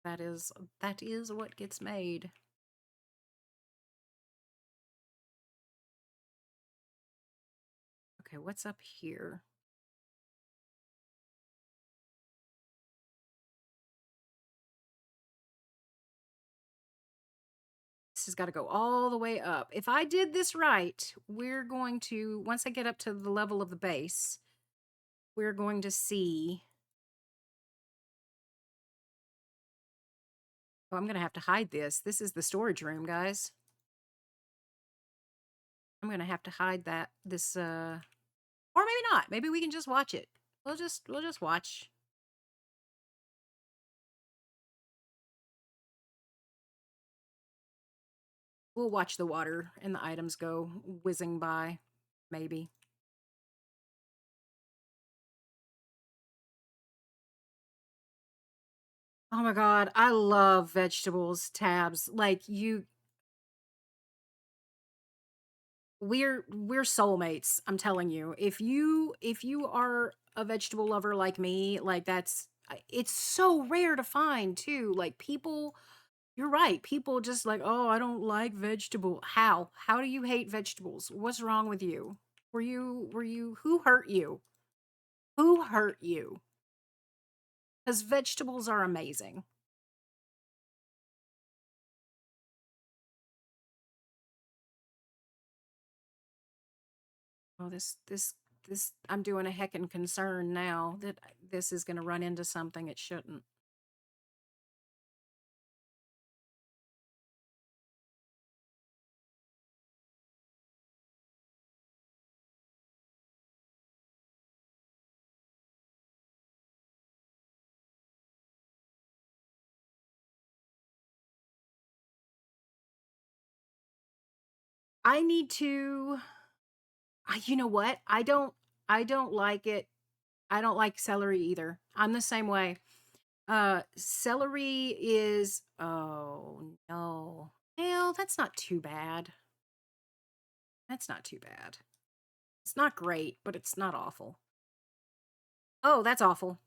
that is that is what gets made. Okay, what's up here? This has got to go all the way up. If I did this right, we're going to, once I get up to the level of the base, we're going to see. Oh, I'm going to have to hide this. This is the storage room, guys. I'm going to have to hide or maybe not. Maybe we can just watch it. We'll just watch. We'll watch the water and the items go whizzing by. Maybe. Oh my God, I love vegetables tabs. Like we're soulmates, I'm telling you. If you are a vegetable lover like me, like it's so rare to find too. Like people, you're right. People just like, "Oh, I don't like vegetable." How do you hate vegetables? What's wrong with you? Were you who hurt you? Who hurt you? Cuz vegetables are amazing. Oh, this I'm doing a heckin' concern now that this is going to run into something it shouldn't. I need to you know what? I don't like it. I don't like celery either. I'm the same way. Celery is oh no. Well, that's not too bad. That's not too bad. It's not great, but it's not awful. Oh, that's awful.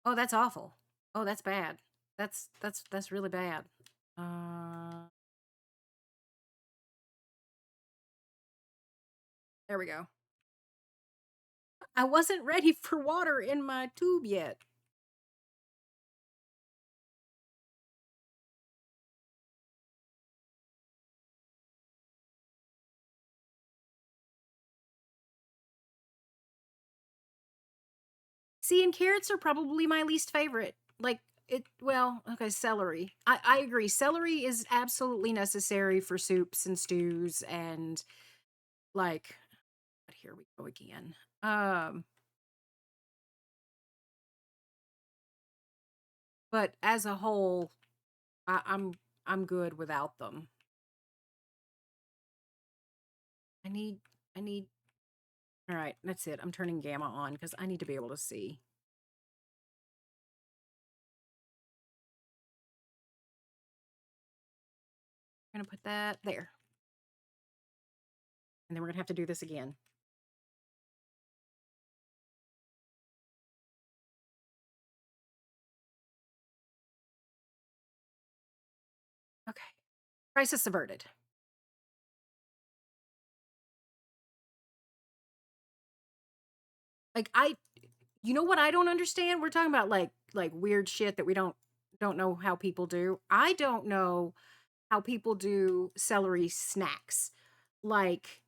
Oh, that's awful. Oh, that's bad. That's really bad. Uh there we go. I wasn't ready for water in my tube yet. See, and carrots are probably my least favorite. Like it well, okay, celery. I agree. Celery is absolutely necessary for soups and stews and like but here we go again. Um but as a whole, I'm good without them. I need I need all right, that's it. I'm turning gamma on because I need to be able to see. I'm gonna put that there. And then we're gonna have to do this again. Okay. Crisis averted. Like you know what I don't understand? We're talking about like weird shit that we don't know how people do. I don't know how people do celery snacks. Like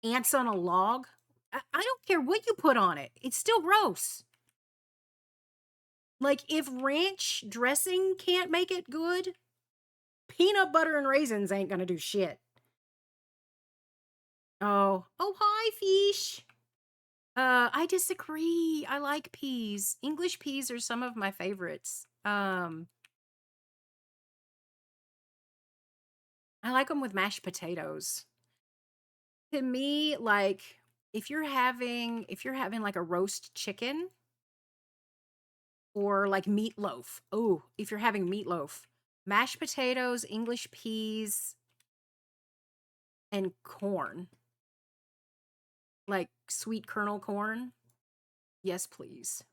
ants on a log. I don't care what you put on it. It's still gross. Like if ranch dressing can't make it good, peanut butter and raisins ain't gonna do shit. Oh, hi, fish. I disagree. I like peas. English peas are some of my favorites. I like them with mashed potatoes. To me, like if you're having like a roast chicken or like meatloaf. Oh, if you're having meatloaf, mashed potatoes, English peas, and corn, like sweet kernel corn. Yes, please.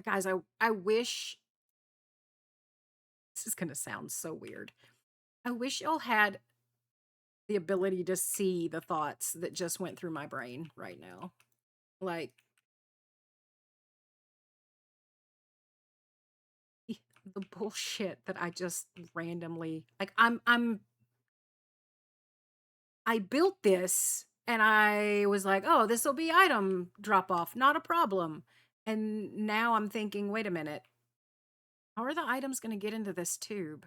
Guys, I wish this is going to sound so weird. I wish y'all had the ability to see the thoughts that just went through my brain right now. Like the bullshit that I just randomly like I built this and I was like, "Oh, this will be item drop off, not a problem." And now I'm thinking, "Wait a minute. How are the items going to get into this tube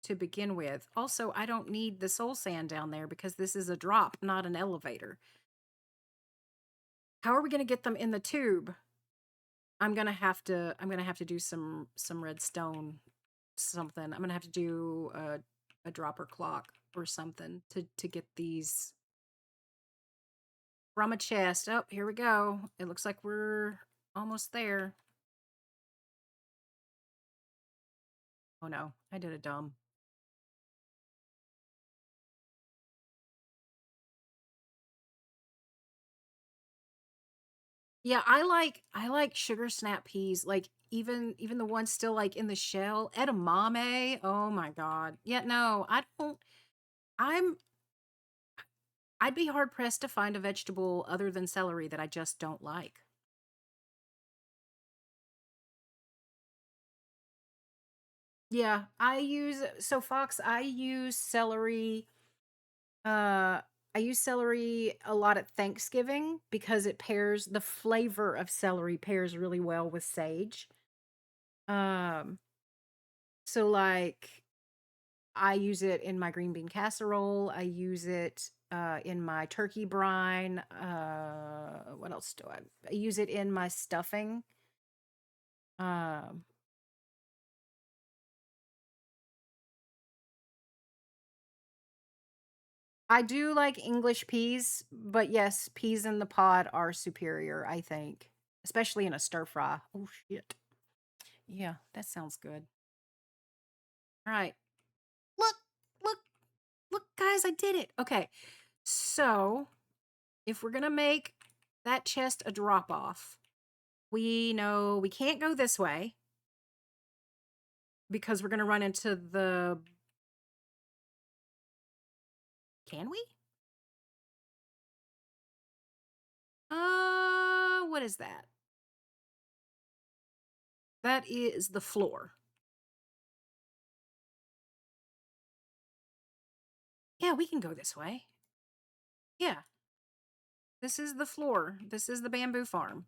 to begin with? Also, I don't need the soul sand down there because this is a drop, not an elevator. How are we going to get them in the tube?" I'm gonna have to do some redstone something. I'm gonna have to do a dropper clock or something to get these from a chest. Oh, here we go. It looks like we're almost there. Oh no, I did a dumb. Yeah, I like sugar snap peas, like even the ones still like in the shell. Edamame. Oh my God. Yeah, no, I don't. I'm I'd be hard pressed to find a vegetable other than celery that I just don't like. Yeah, Fox, uh I use celery a lot at Thanksgiving because the flavor of celery pairs really well with sage. Um so like I use it in my green bean casserole, I use it in my turkey brine. What else do I use it in my stuffing. Um I do like English peas, but yes, peas in the pod are superior, I think, especially in a stir fry. Oh shit. Yeah, that sounds good. All right. Look, look, look, guys, I did it. Okay. So, if we're going to make that chest a drop off, we know we can't go this way because we're going to run into the. Can we? What is that? That is the floor. Yeah, we can go this way. Yeah, this is the floor. This is the bamboo farm.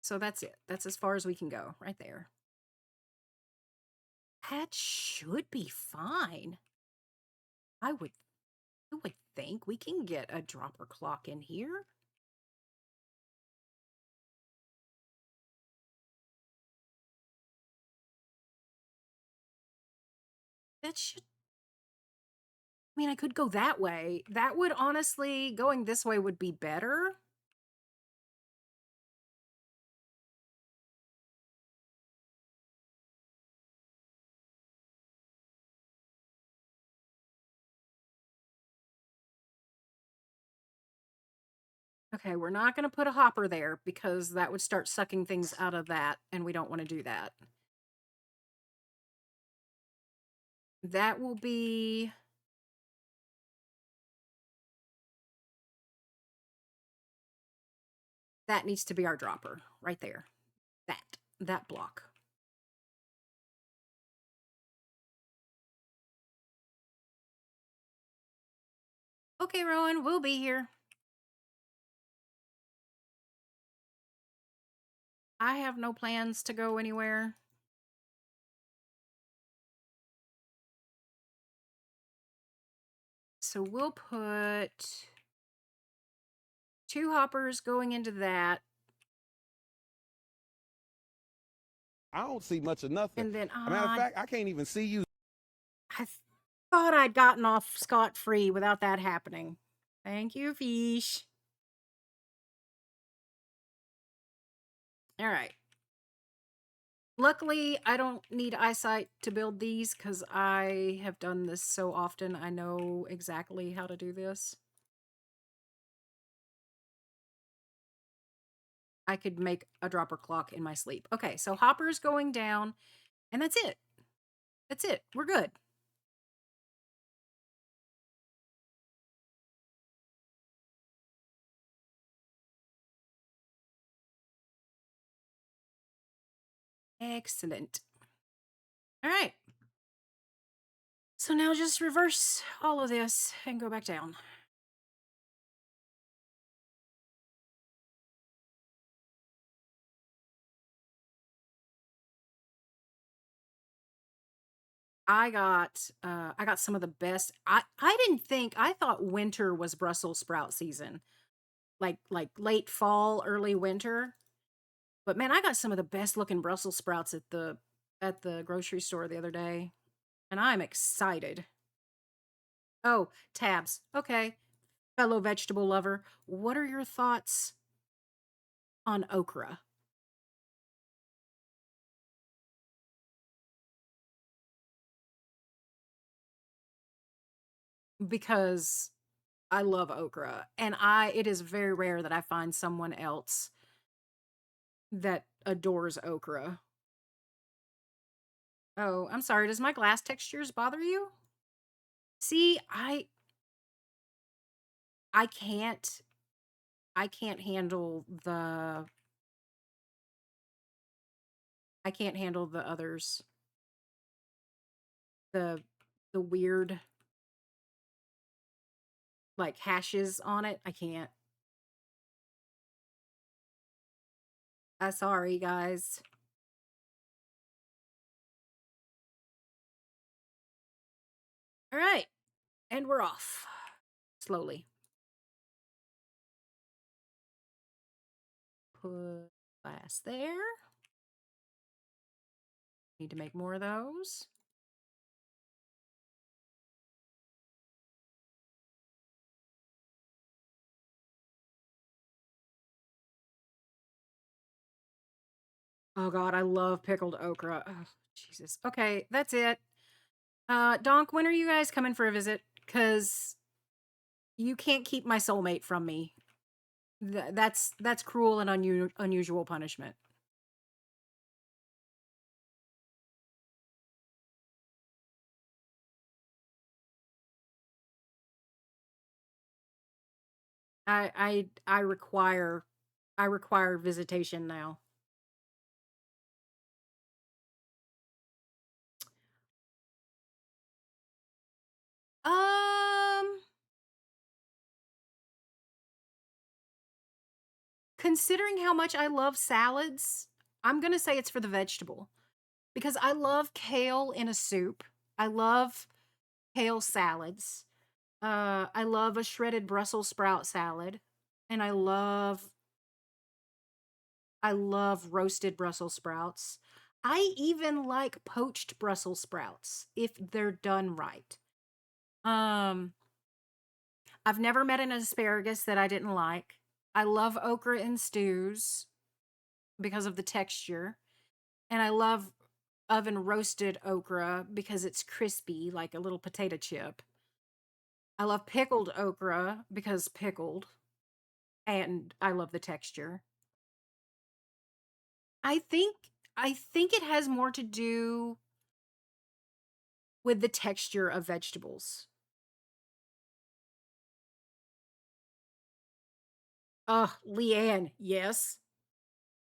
So that's it. That's as far as we can go right there. That should be fine. I would I would think we can get a dropper clock in here. That should I mean I could go that way. That would honestly going this way would be better. Okay, we're not going to put a hopper there because that would start sucking things out of that, and we don't want to do that. That will be... That needs to be our dropper right there. That block. Okay, Rowan, we'll be here. I have no plans to go anywhere. So we'll put 2 hoppers going into that. I don't see much of nothing. And then, As a matter of fact, I can't even see you. I thought I'd gotten off scot-free without that happening. Thank you, fish. All right. Luckily, I don't need eyesight to build these because I have done this so often. I know exactly how to do this. I could make a dropper clock in my sleep. Okay, so hopper's going down, and that's it. That's it. We're good. Excellent. All right. So now just reverse all of this and go back down. I got some of the best. I didn't think, I thought winter was Brussels sprout season. Like late fall, early winter. But man, I got some of the best looking Brussels sprouts at the grocery store the other day, and I'm excited. Oh, tabs. Okay. Fellow vegetable lover, what are your thoughts on okra? Because I love okra, and it is very rare that I find someone else that adores okra. Oh, I'm sorry. Does my glass textures bother you? See, I can't I can't handle the I can't handle the others. The the weird like hashes on it. I can't. Sorry, guys. All right. And we're off. Slowly. Put glass there. Need to make more of those. Oh God, I love pickled okra. Oh, Jesus. Okay, that's it. Donk, when are you guys coming for a visit? Because you can't keep my soulmate from me. That's cruel and unusual punishment. I require visitation now. Um, Considering how much I love salads, I'm gonna say it's for the vegetable because I love kale in a soup. I love kale salads. I love a shredded Brussels sprout salad, and I love roasted Brussels sprouts. I even like poached Brussels sprouts if they're done right. Um, I've never met an asparagus that I didn't like. I love okra in stews because of the texture, and I love oven roasted okra because it's crispy like a little potato chip. I love pickled okra because pickled. and I love the texture. I think I think it has more to do with the texture of vegetables. Leanne, yes.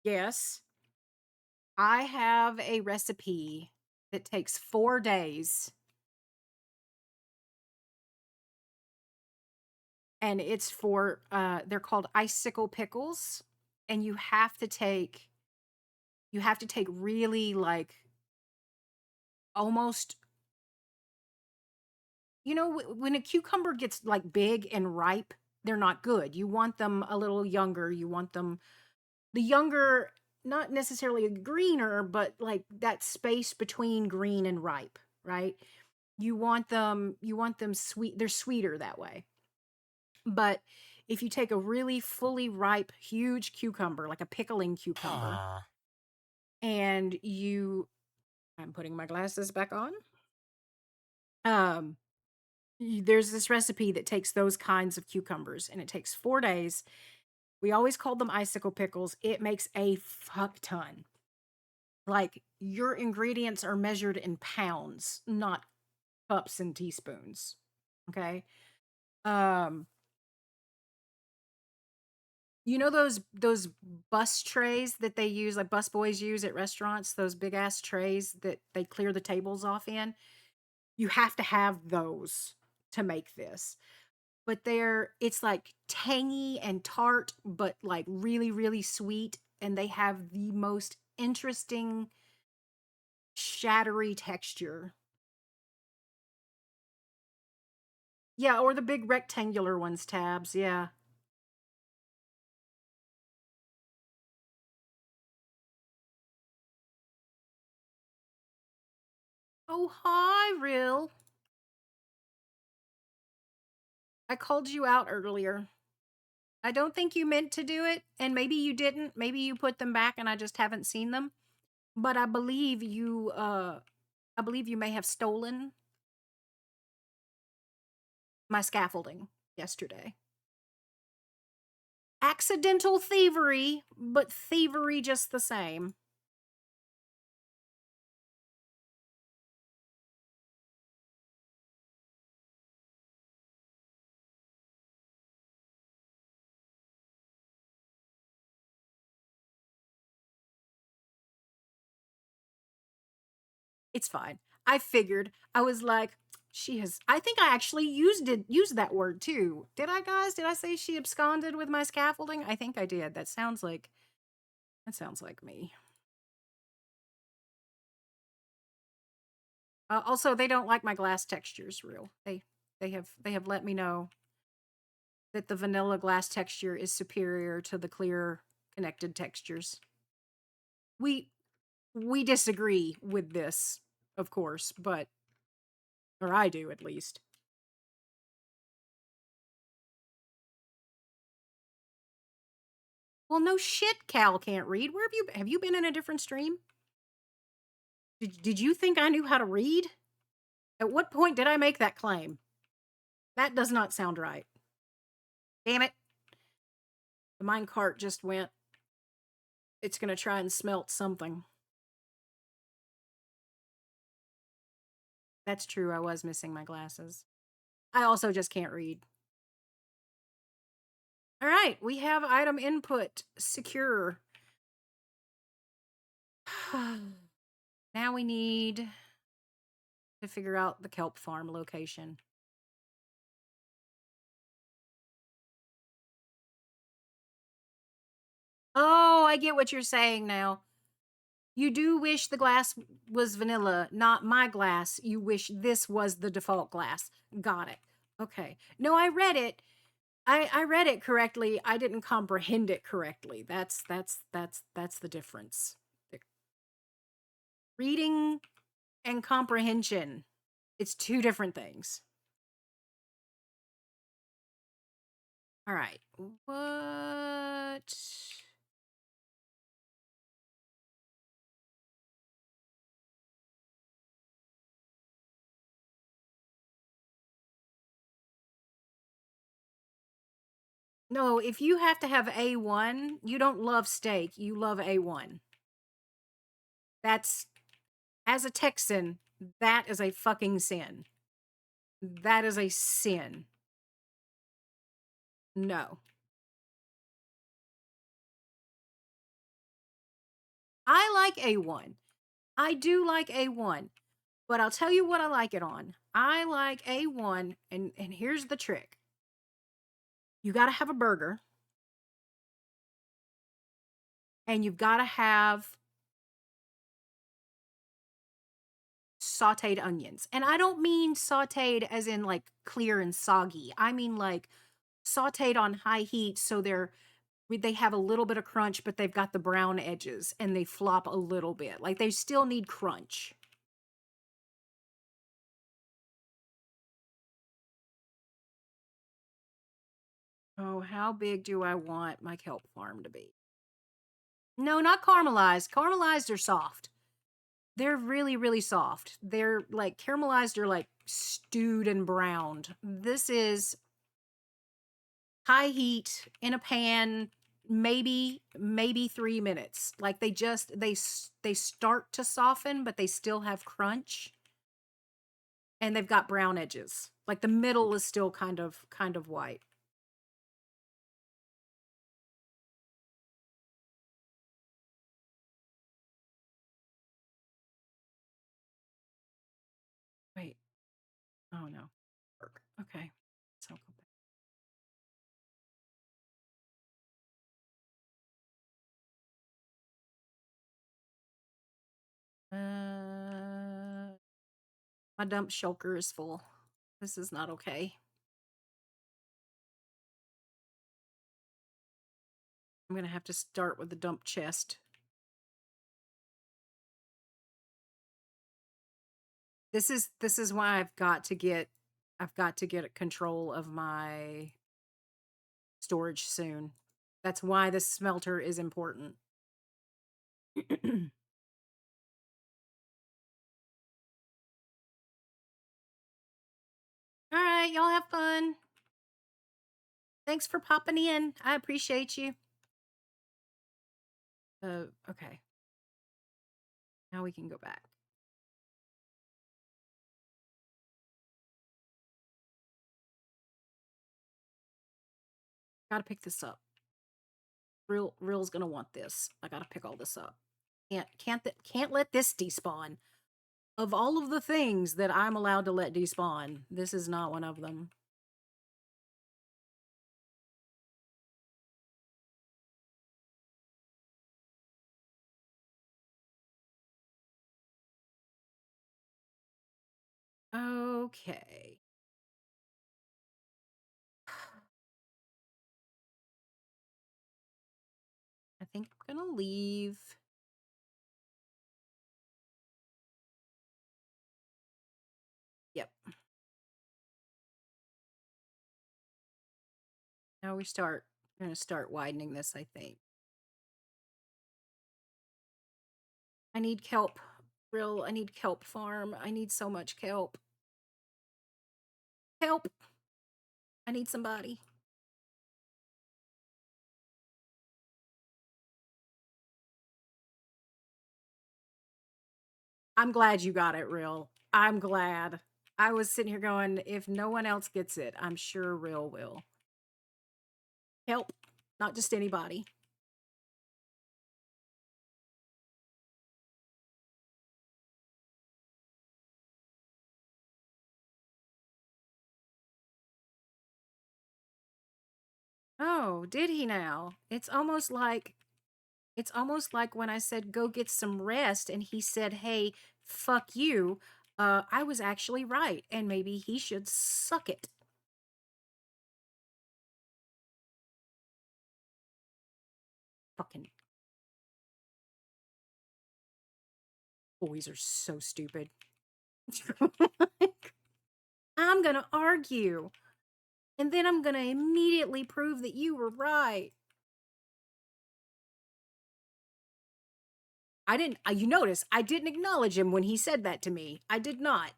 Yes. I have a recipe that takes 4 days, and it's for, they're called icicle pickles, and you have to take really, like, almost when a cucumber gets, like, big and ripe, they're not good. You want them a little younger, you want them the younger, not necessarily greener, but, like, that space between green and ripe, right? You want them sweet, they're sweeter that way. But if you take a really fully ripe, huge cucumber, like a pickling cucumber, and I'm putting my glasses back on. Um, there's this recipe that takes those kinds of cucumbers, and it takes 4 days. We always called them icicle pickles. It makes a fuck ton. Like, your ingredients are measured in pounds, not cups and teaspoons. Okay. Um, those bus trays that they use, like bus boys use at restaurants, those big ass trays that they clear the tables off in. You have to have those to make this. But it's like tangy and tart, but like really, really sweet. And they have the most interesting, shattery texture. Yeah, or the big rectangular ones, tabs. Yeah. Oh, hi, Rill. I called you out earlier. I don't think you meant to do it, and maybe you didn't. Maybe you put them back and I just haven't seen them. But I believe you may have stolen my scaffolding yesterday. Accidental thievery, but thievery just the same. It's fine. I figured. I was like, I think I actually used that word too. Did I, guys? Did I say she absconded with my scaffolding? I think I did. That sounds like me. Also, they don't like my glass textures. Real. They have let me know that the vanilla glass texture is superior to the clear connected textures. We we disagree with this, of course, but or I do at least. Well, no shit, Cal can't read. Where have you been in a different stream? Did you think I knew how to read? At what point did I make that claim? That does not sound right. Damn it. The mine cart just went. It's going to try and smelt something. That's true. I was missing my glasses. I also just can't read. All right. We have item input secure. Now we need to figure out the kelp farm location. Oh, I get what you're saying now. You do wish the glass was vanilla, not my glass. You wish this was the default glass. Got it. Okay. No, I read it. I read it correctly. I didn't comprehend it correctly. That's the difference. Reading and comprehension. It's two different things. All right. What? No, if you have to have A1, you don't love steak. You love A1. That's, as a Texan, that is a fucking sin. That is a sin. No. I like A1. I do like A1. But I'll tell you what I like it on. I like A1, and here's the trick. You got to have a burger, and you've got to have sauteed onions. And I don't mean sauteed as in like clear and soggy. I mean like sauteed on high heat so they have a little bit of crunch, but they've got the brown edges and they flop a little bit. Like they still need crunch. Oh, how big do I want my kelp farm to be? No, not caramelized. Caramelized are soft. They're really, really soft. They're like caramelized or like stewed and browned. This is high heat in a pan, maybe 3 minutes. Like they start to soften, but they still have crunch, and they've got brown edges. Like the middle is still kind of white. Wait. Oh no. Work. Okay. So go back. My dump shulker is full. This is not okay. I'm gonna have to start with the dump chest. This is why I've got to get control of my storage soon. That's why the smelter is important. All right, y'all have fun. Thanks for popping in. I appreciate you. Okay. Now we can go back. Gotta pick this up. Real's gonna want this. I gotta pick all this up. Can't let this despawn. Of all of the things that I'm allowed to let despawn, this is not one of them. Okay. I think I'm gonna leave. Yep. Now we're gonna start widening this, I think. I need kelp. I need kelp farm. I need so much kelp. Help. I need somebody. I'm glad you got it, Real. I'm glad. I was sitting here going, if no one else gets it, I'm sure Real will. Help. Not just anybody. Oh, did he now? It's almost like when I said go get some rest and he said, "Hey, fuck you." I was actually right, and maybe he should suck it. Fucking boys are so stupid. I'm going to argue, and then I'm going to immediately prove that you were right. I didn't, you notice, I didn't acknowledge him when he said that to me. I did not.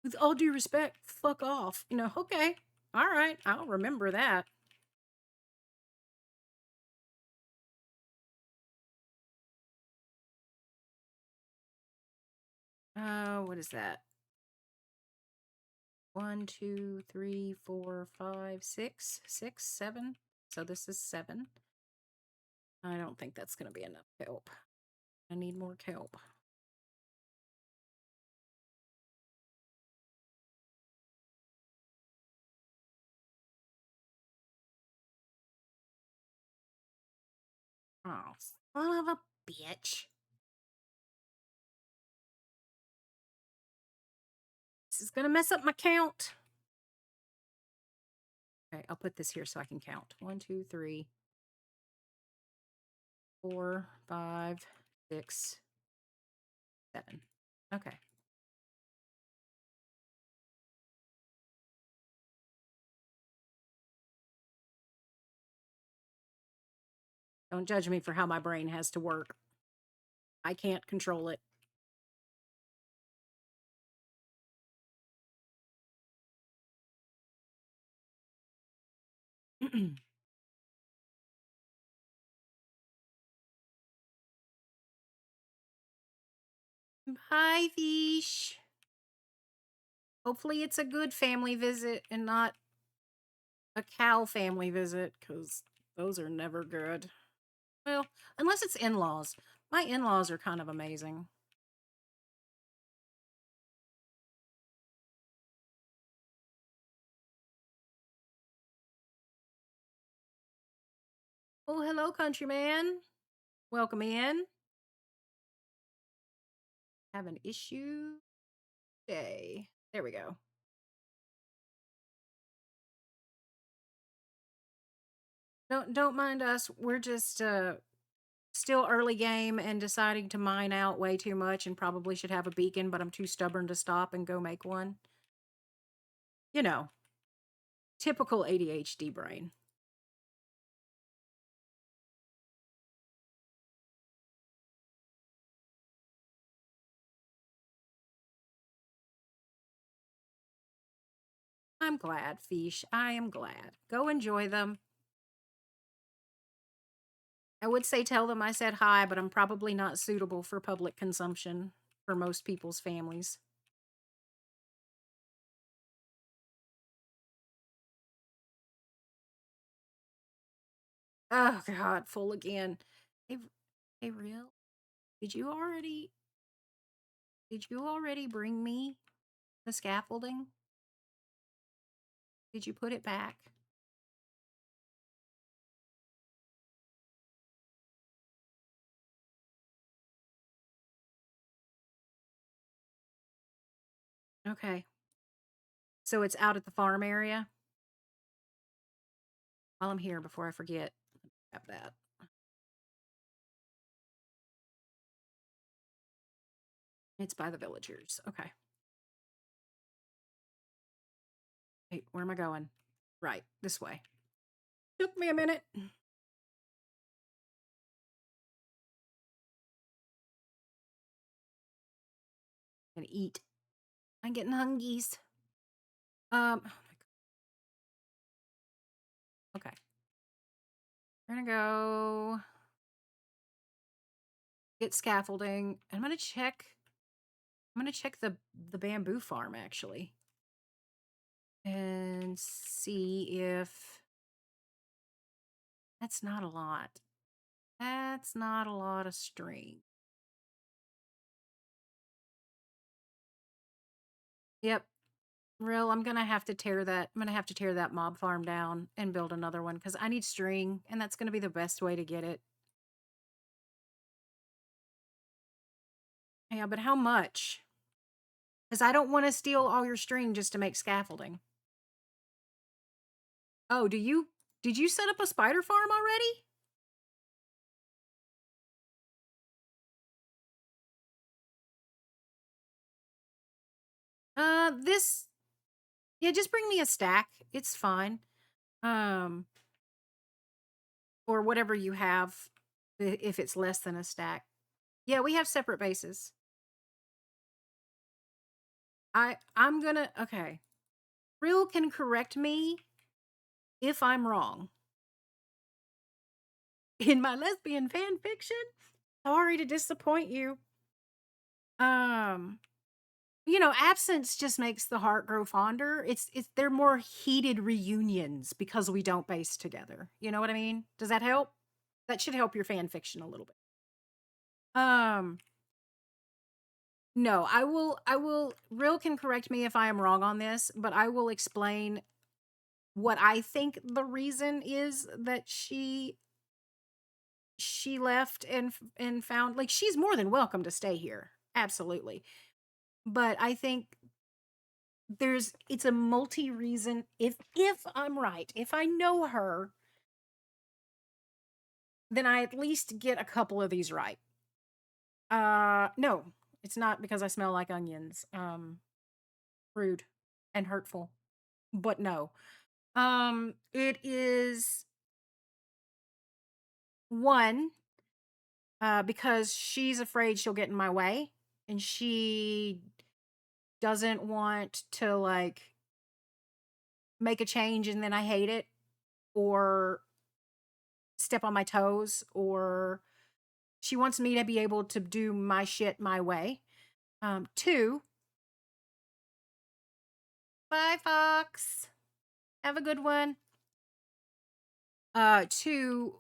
With all due respect, fuck off. Okay. All right. I'll remember that. What is that? 1, 2, 3, 4, 5, 6, 6, 7. So this is 7. I don't think that's going to be enough kelp. I need more kelp. Oh, son of a bitch. This is going to mess up my count. Okay, I'll put this here so I can count. 1, 2, 3, 4, 5, 6, 7. Okay. Don't judge me for how my brain has to work. I can't control it. Hi, Vish. Hopefully it's a good family visit and not a cow family visit, because those are never good. Well, unless it's in-laws. My in-laws are kind of amazing. Oh, hello, countryman. Welcome in. Have an issue day. There we go. Don't mind us. We're just still early game and deciding to mine out way too much and probably should have a beacon, but I'm too stubborn to stop and go make one. You know, typical ADHD brain. I'm glad, Fish. I am glad. Go enjoy them. I would say tell them I said hi, but I'm probably not suitable for public consumption for most people's families. Oh God, full again. Hey, hey, real? Did you already? Did you already bring me the scaffolding? Did you put it back? Okay. So it's out at the farm area? While I'm here, before I forget, grab that. It's by the villagers. Okay. Wait, where am I going? Right, this way. Took me a minute. Gonna eat. I'm getting hungies. Oh my God. Okay. We're gonna go get scaffolding. I'm gonna check. I'm gonna check the bamboo farm actually, and see if that's not a lot. That's not a lot of string. Yep. Real, I'm gonna have to tear that. I'm gonna have to tear that mob farm down and build another one because I need string, and that's gonna be the best way to get it. Yeah, but how much? Because I don't want to steal all your string just to make scaffolding. Oh, did you set up a spider farm already? This, yeah, just bring me a stack. It's fine. Um, or whatever you have, if it's less than a stack. Yeah, we have separate bases. I'm gonna, okay. Real can correct me if I'm wrong. In my lesbian fan fiction, sorry to disappoint you. Um, absence just makes the heart grow fonder. They're more heated reunions because we don't base together. You know what I mean? Does that help? That should help your fan fiction a little bit. Um, no, I will Real can correct me if I am wrong on this, but I will explain what I think the reason is that she left and found, like, she's more than welcome to stay here. Absolutely. But I think it's a multi reason. If I'm right, if I know her, then I at least get a couple of these right. No, it's not because I smell like onions. Rude and hurtful. But no. It is one, because she's afraid she'll get in my way and she doesn't want to, like, make a change and then I hate it, or step on my toes, or she wants me to be able to do my shit my way. Two, bye, Fox. Have a good one. Two,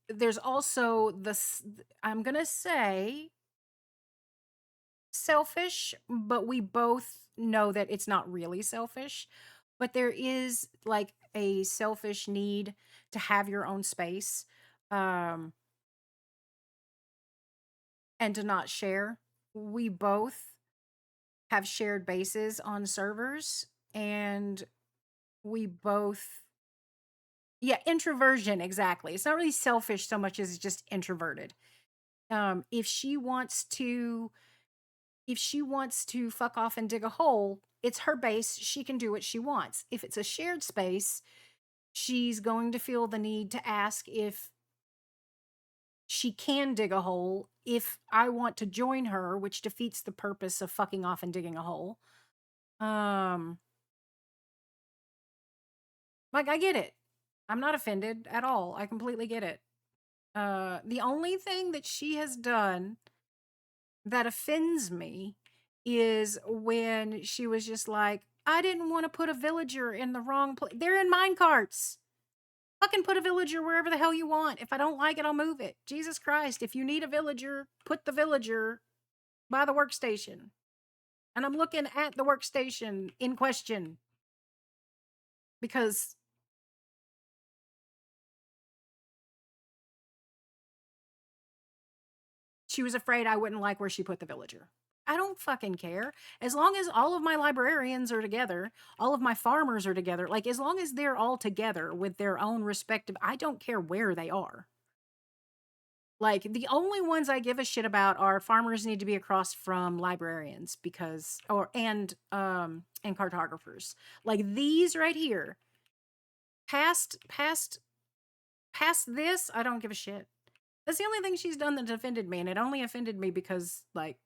there's also I'm gonna say selfish, but we both know that it's not really selfish. But there is, like, a selfish need to have your own space, um, and to not share. We both have shared bases on servers, and we both, yeah, introversion, exactly. It's not really selfish so much as it's just introverted. Um, if she wants to if she wants to fuck off and dig a hole, it's her base. She can do what she wants. If it's a shared space, she's going to feel the need to ask if she can dig a hole if I want to join her, which defeats the purpose of fucking off and digging a hole. Um, like, I get it. I'm not offended at all. I completely get it. The only thing that she has done that offends me is when she was just like, I didn't want to put a villager in the wrong place. They're in mine carts. Fucking put a villager wherever the hell you want. If I don't like it, I'll move it. Jesus Christ. If you need a villager, put the villager by the workstation. And I'm looking at the workstation in question because she was afraid I wouldn't like where she put the villager. I don't fucking care. As long as all of my librarians are together, all of my farmers are together, like, as long as they're all together with their own respective, I don't care where they are. Like, the only ones I give a shit about are farmers need to be across from librarians because, and cartographers. Like, these right here, past this, I don't give a shit. That's the only thing she's done that offended me, and it only offended me because, like,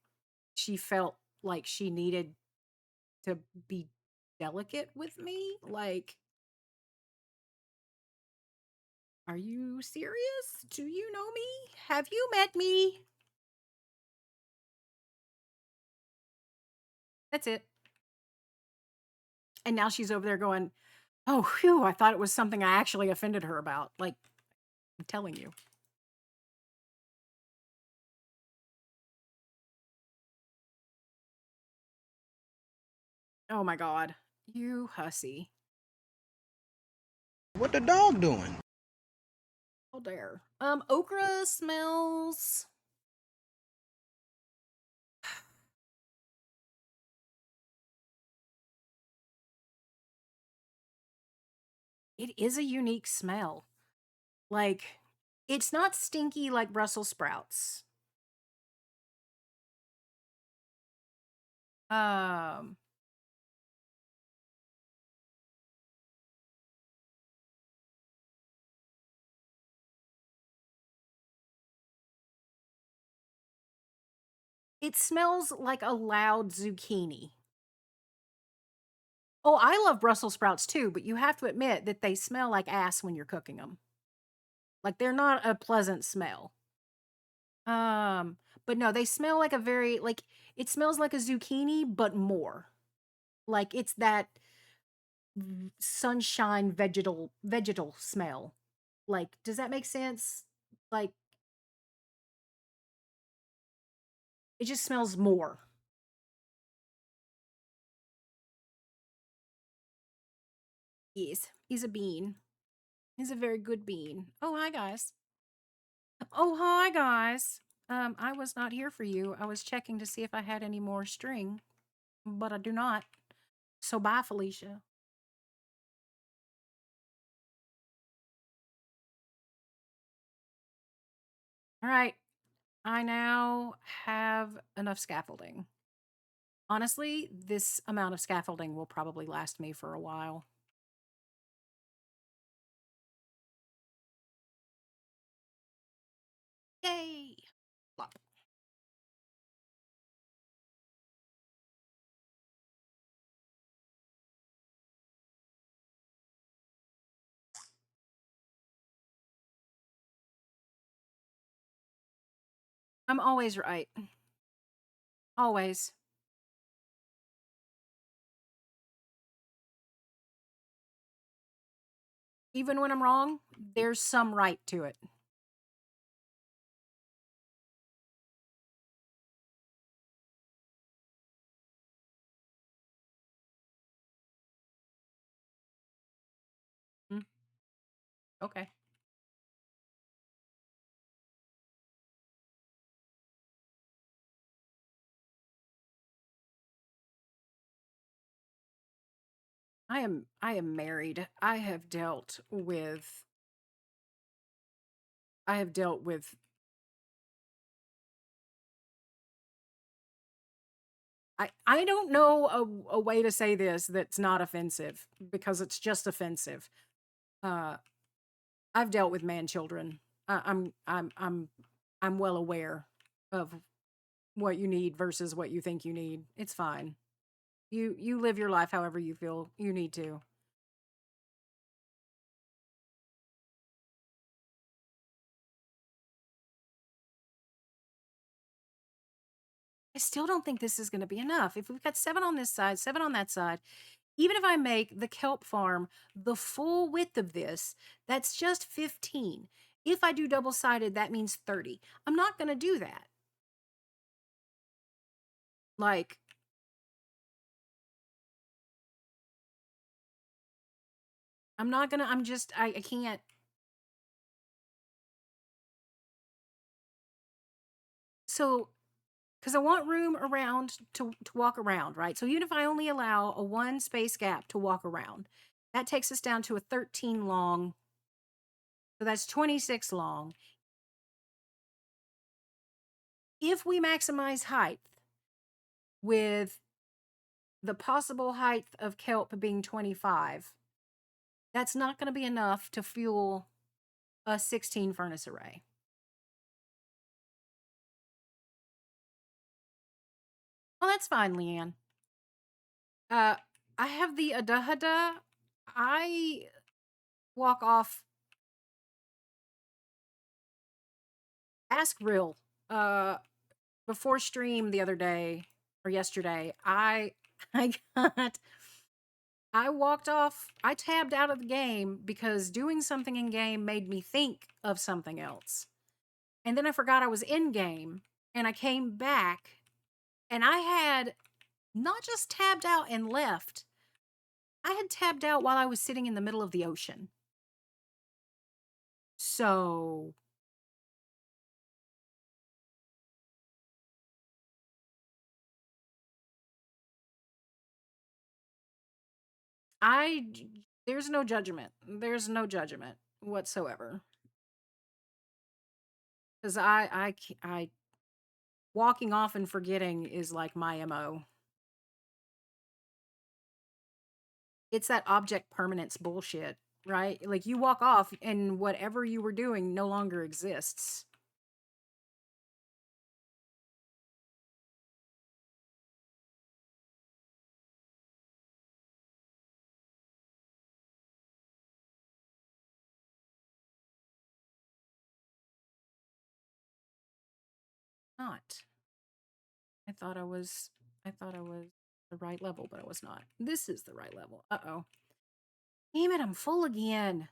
she felt like she needed to be delicate with me. Like, are you serious? Do you know me? Have you met me? That's it. And now she's over there going, oh, phew, I thought it was something I actually offended her about. Like, I'm telling you. Oh my God. You hussy. What the dog doing? How dare. Okra smells. It is a unique smell. Like, it's not stinky like Brussels sprouts. Um, it smells like a loud zucchini. Oh, I love Brussels sprouts too, but you have to admit that they smell like ass when you're cooking them. Like, they're not a pleasant smell. Um, But no, they smell like a very like it smells like a zucchini, but more. Like it's that sunshine vegetal smell. Like, does that make sense? Like it just smells more. Yes, he's a bean. He's a very good bean. Oh, hi guys. Oh, hi guys. I was not here for you. I was checking to see if I had any more string, but I do not. So bye, Felicia. All right. I now have enough scaffolding. Honestly, this amount of scaffolding will probably last me for a while. Yay! Plop. I'm always right. Always. Even when I'm wrong, there's some right to it. Hmm, okay. I am married. I have dealt with I don't know a way to say this that's not offensive because it's just offensive. Uh I've dealt with man children. I'm well aware of what you need versus what you think you need. It's fine. You live your life however you feel you need to. I still don't think this is going to be enough. If we've got 7 on this side, 7 on that side, even if I make the kelp farm the full width of this, that's just 15. If I do double-sided, that means 30. I'm not going to do that. Like, I'm not going to, I'm just, I can't. So, because I want room around to walk around, right? So even if I only allow a 1 space gap to walk around, that takes us down to a 13 long. So that's 26 long. If we maximize height with the possible height of kelp being 25, that's not going to be enough to fuel a 16 furnace array. Well, that's fine, Leanne. Uh, I have the Adahada. I walk off. Ask Real. Uh, Before stream the other day or yesterday, I got I walked off. I tabbed out of the game because doing something in game made me think of something else. And then I forgot I was in game and I came back and I had not just tabbed out and left. I had tabbed out while I was sitting in the middle of the ocean. So I there's no judgment. There's no judgment whatsoever. Cuz I walking off and forgetting is like my MO. It's that object permanence bullshit, right? Like you walk off and whatever you were doing no longer exists. Not. I thought I was the right level, but I was not. This is the right level. Uh-oh. Damn it, I'm full again.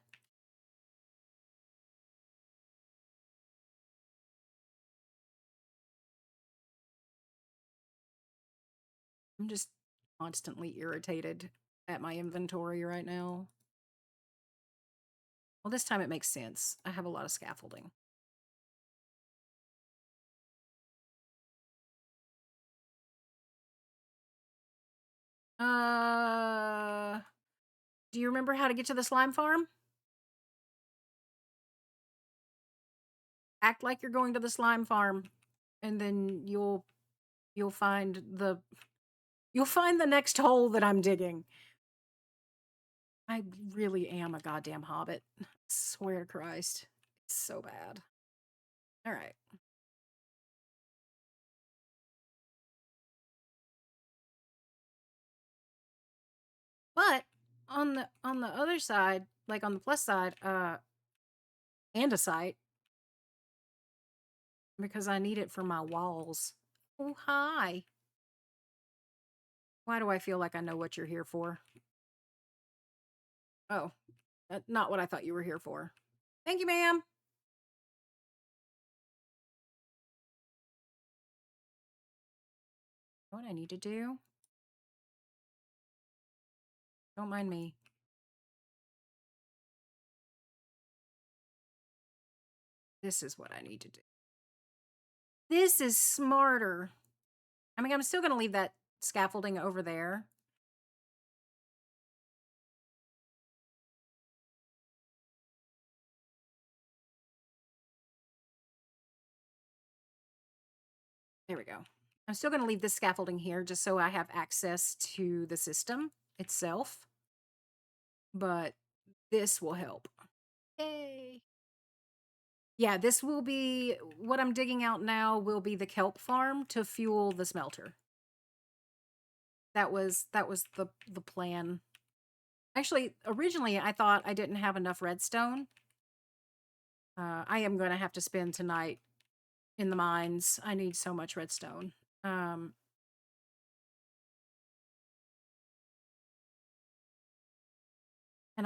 I'm just constantly irritated at my inventory right now. Well, this time it makes sense. I have a lot of scaffolding. Do you remember how to get to the slime farm? Act like you're going to the slime farm, and then you'll find the next hole that I'm digging. I really am a goddamn hobbit. Swear to Christ. It's so bad. All right. But on the other side, like on the plus side, andesite, because I need it for my walls. Oh, hi. Why do I feel like I know what you're here for? Oh, not what I thought you were here for. Thank you, ma'am. What I need to do? Don't mind me. This is what I need to do. This is smarter. I mean, I'm still going to leave that scaffolding over there. There we go. I'm still going to leave this scaffolding here just so I have access to the system itself. But this will help. Yay. Yeah, this will be what I'm digging out now will be the kelp farm to fuel the smelter. That was the plan. Actually, originally I thought I didn't have enough redstone. I am going to have to spend tonight in the mines. I need so much redstone. And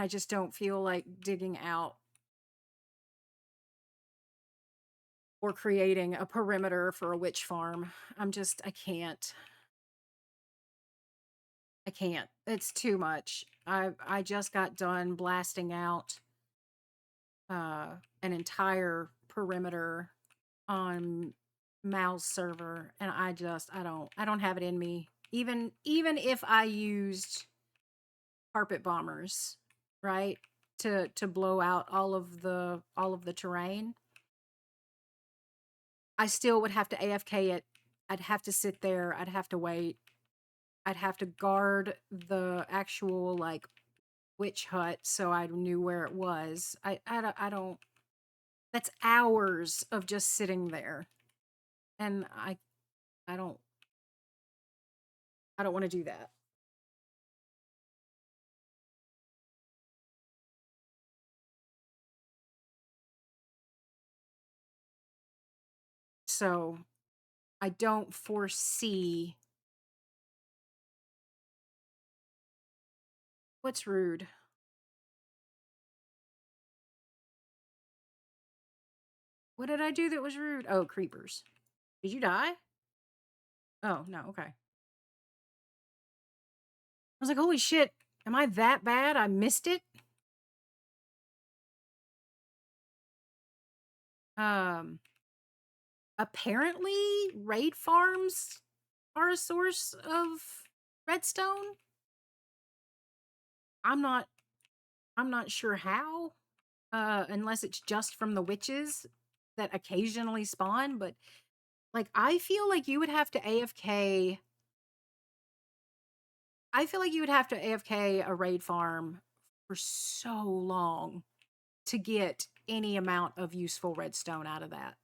I just don't feel like digging out or creating a perimeter for a witch farm. I can't. I can't. It's too much. I just got done blasting out an entire perimeter on Mal's server, and I don't have it in me. Even if I used carpet bombers, right, to blow out all of the terrain, I still would have to AFK it. I'd have to sit there. I'd have to wait. I'd have to guard the actual like witch hut so I knew where it was. I don't. That's hours of just sitting there, and I don't want to do that. So I don't foresee. What's rude? What did I do that was rude? Oh, creepers. Did you die? Oh, no, okay. I was like, holy shit, am I that bad? I missed it? Apparently raid farms are a source of redstone. I'm not sure how, unless it's just from the witches that occasionally spawn, but like I feel like you would have to AFK. I feel like you would have to AFK a raid farm for so long to get any amount of useful redstone out of that.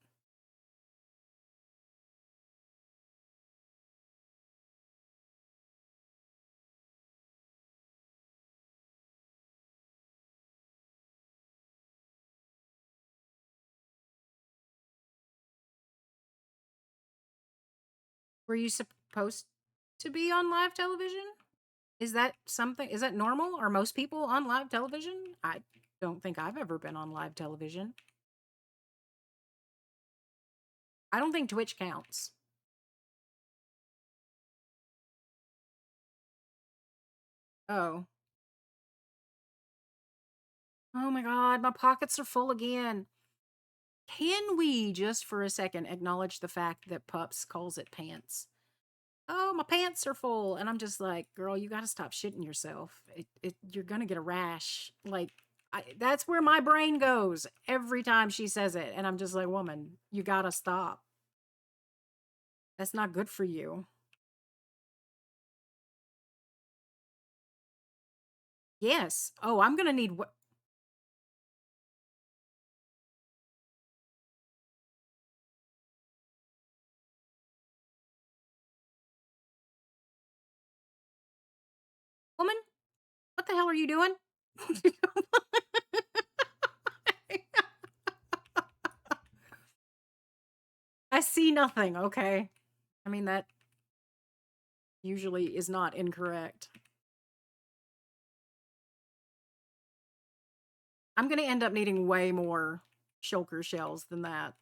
Were you supposed to be on live television? Is that something? Is that normal? Are most people on live television? I don't think I've ever been on live television. I don't think Twitch counts. Oh. Oh my God, my pockets are full again. Can we just for a second acknowledge the fact that Pups calls it pants? Oh, my pants are full. And I'm just like, girl, you got to stop shitting yourself. You're going to get a rash. Like, that's where my brain goes every time she says it. And I'm just like, woman, you got to stop. That's not good for you. Yes. Oh, I'm going to need what? Woman, what the hell are you doing? I see nothing. Okay. I mean, that usually is not incorrect. I'm going to end up needing way more shulker shells than that.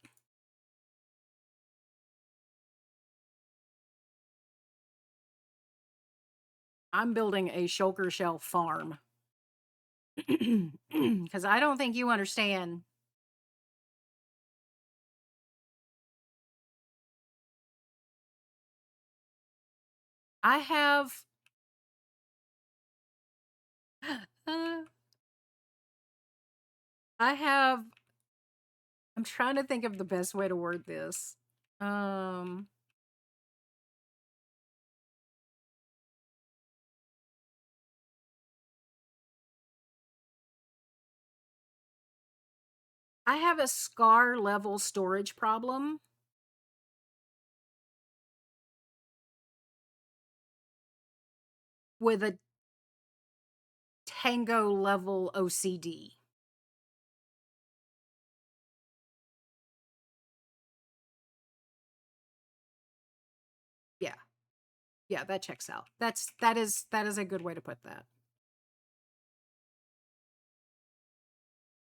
I'm building a shulker shell farm. Because I don't think you understand. I have. Uh, I have. I'm trying to think of the best way to word this. Um. I have a scar level storage problem with a tango level OCD. Yeah. Yeah, that checks out. That is a good way to put that.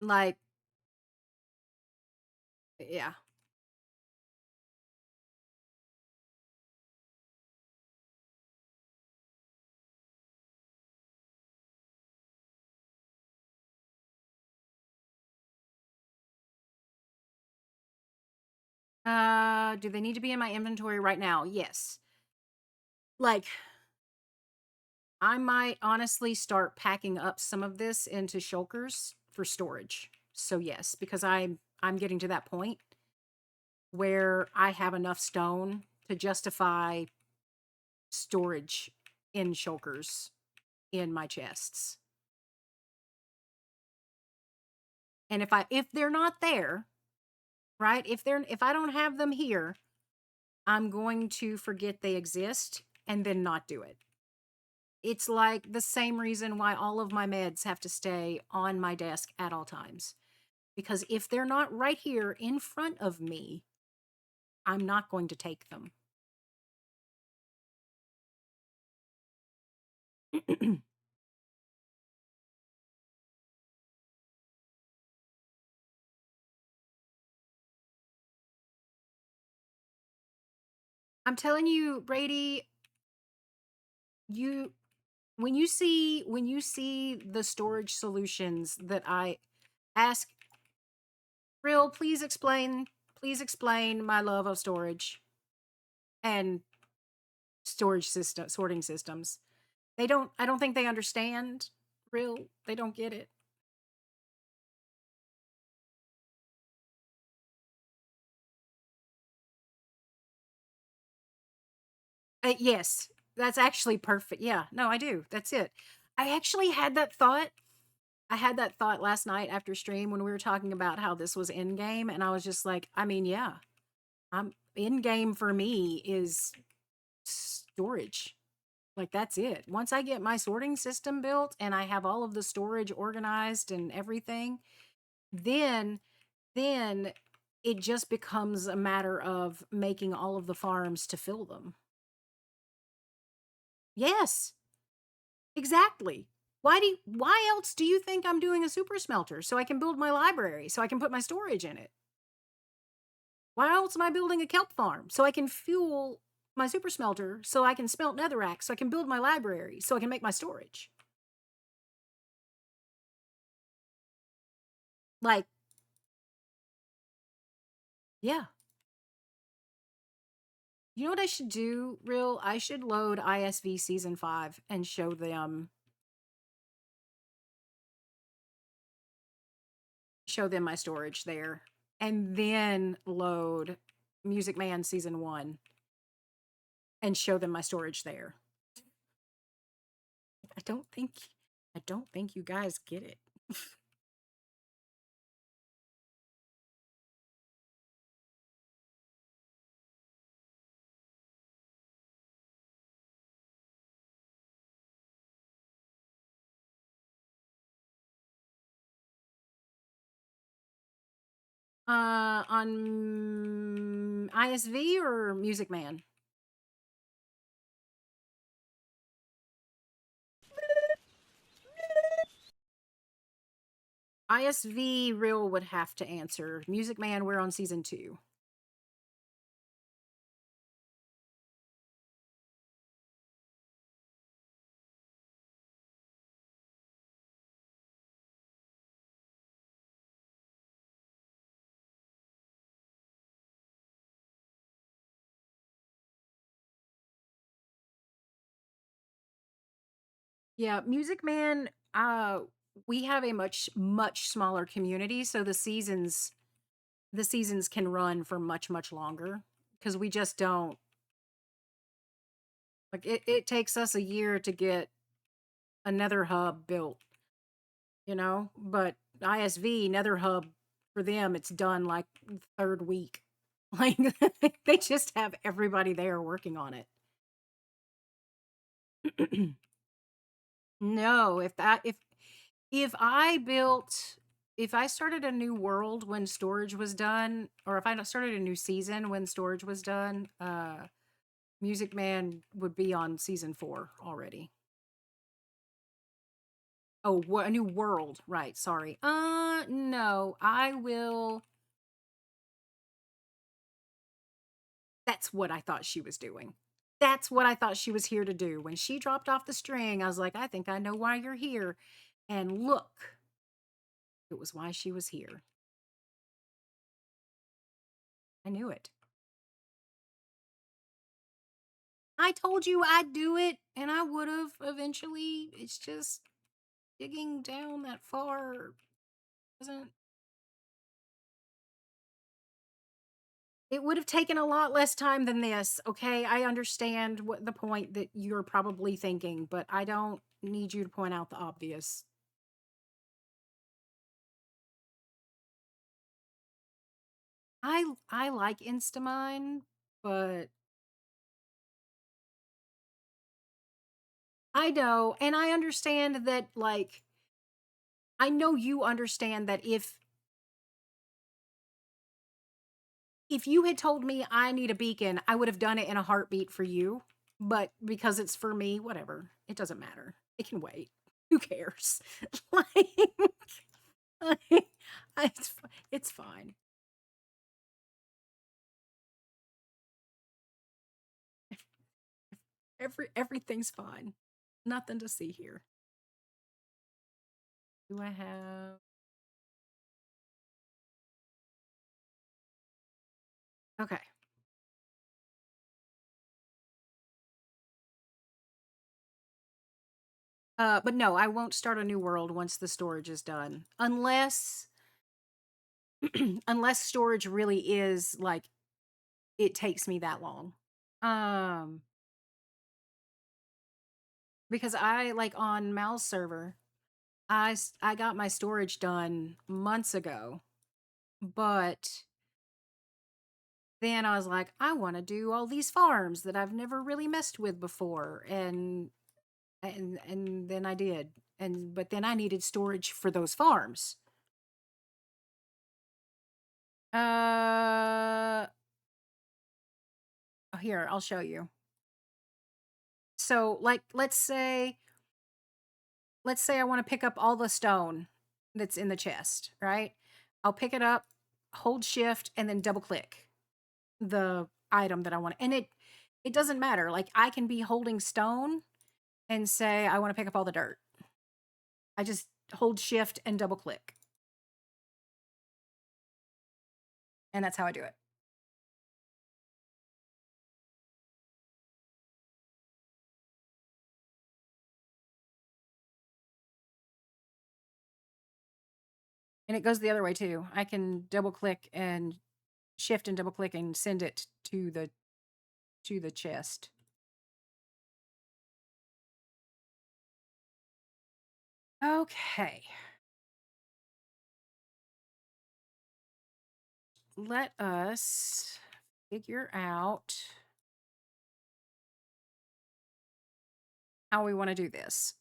Like, yeah. Do they need to be in my inventory right now? Yes. Like, I might honestly start packing up some of this into shulkers for storage. So yes, because I'm getting to that point where I have enough stone to justify storage in shulkers in my chests. And if they're not there, right? If I don't have them here, I'm going to forget they exist and then not do it. It's like the same reason why all of my meds have to stay on my desk at all times. Because if they're not right here in front of me, I'm not going to take them. I'm telling you, Brady, you when you see the storage solutions that I ask, real, please explain my love of storage and storage system sorting systems. I don't think they understand. Real, they don't get it. Yes, that's actually perfect. Yeah, no, I do. That's it. I actually had that thought. I had that thought last night after stream when we were talking about how this was in game, and I was just like, I mean, yeah, I'm in game for me is storage. Like that's it. Once I get my sorting system built and I have all of the storage organized and everything, then then it just becomes a matter of making all of the farms to fill them. Yes, exactly. Why else do you think I'm doing a super smelter? So I can build my library, so I can put my storage in it. Why else am I building a kelp farm? So I can fuel my super smelter, so I can smelt netherrack, so I can build my library, so I can make my storage. Like, yeah. You know what I should do, real? I should load ISV season 5 and show them my storage there. And then load Music Man season 1 and show them my storage there. I don't think I don't think you guys get it. On ISV or Music Man? ISV real would have to answer. Music Man, we're on season 2. Yeah, Music Man, we have a much smaller community, so the seasons can run for much longer because we just don't like it takes us a year to get another hub built, but ISV nether hub for them it's done like third week. Like they just have everybody there working on it. No, if I started a new world when storage was done, or if I started a new season when storage was done, Music Man would be on season 4 already. Oh, what a new world, right? Sorry. No, I will. That's what I thought she was doing. That's what I thought she was here to do. When she dropped off the string, I was like, I think I know why you're here. And look, it was why she was here. I knew it. I told you I'd do it, and I would have eventually. It's just digging down that far doesn't. It would have taken a lot less time than this. Okay, I understand what the point that you're probably thinking, but I don't need you to point out the obvious. I like Instamine, but I know, and I understand that like I know you understand that if you had told me I need a beacon, I would have done it in a heartbeat for you. But because it's for me, whatever. It doesn't matter. It can wait. Who cares? like, like, it's fine. Everything's fine. Nothing to see here. Do I have Okay. But no, I won't start a new world once the storage is done. Unless unless storage really is like it takes me that long. Um because I like on Mal's server, I got my storage done months ago, but then I was like, I want to do all these farms that I've never really messed with before, and then I did, and but then I needed storage for those farms. Here, I'll show you. So, like, let's say I want to pick up all the stone that's in the chest, right? I'll pick it up, hold shift, and then double click the item that I want. And it doesn't matter. Like I can be holding stone and say I want to pick up all the dirt. I just hold shift and double click. And that's how I do it. And it goes the other way too. I can double click and shift and double click and send it to the chest. Okay. Let us figure out how we want to do this.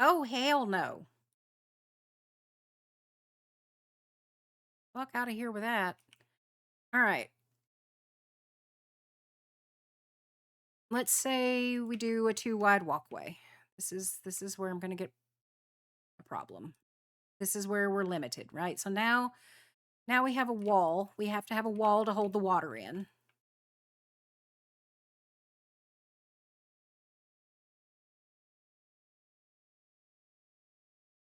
Oh, hell no. Fuck out of here with that. All right. Let's say we do a 2 wide walkway. This is where I'm going to get a problem. This is where we're limited, right? So now we have a wall. We have to have a wall to hold the water in.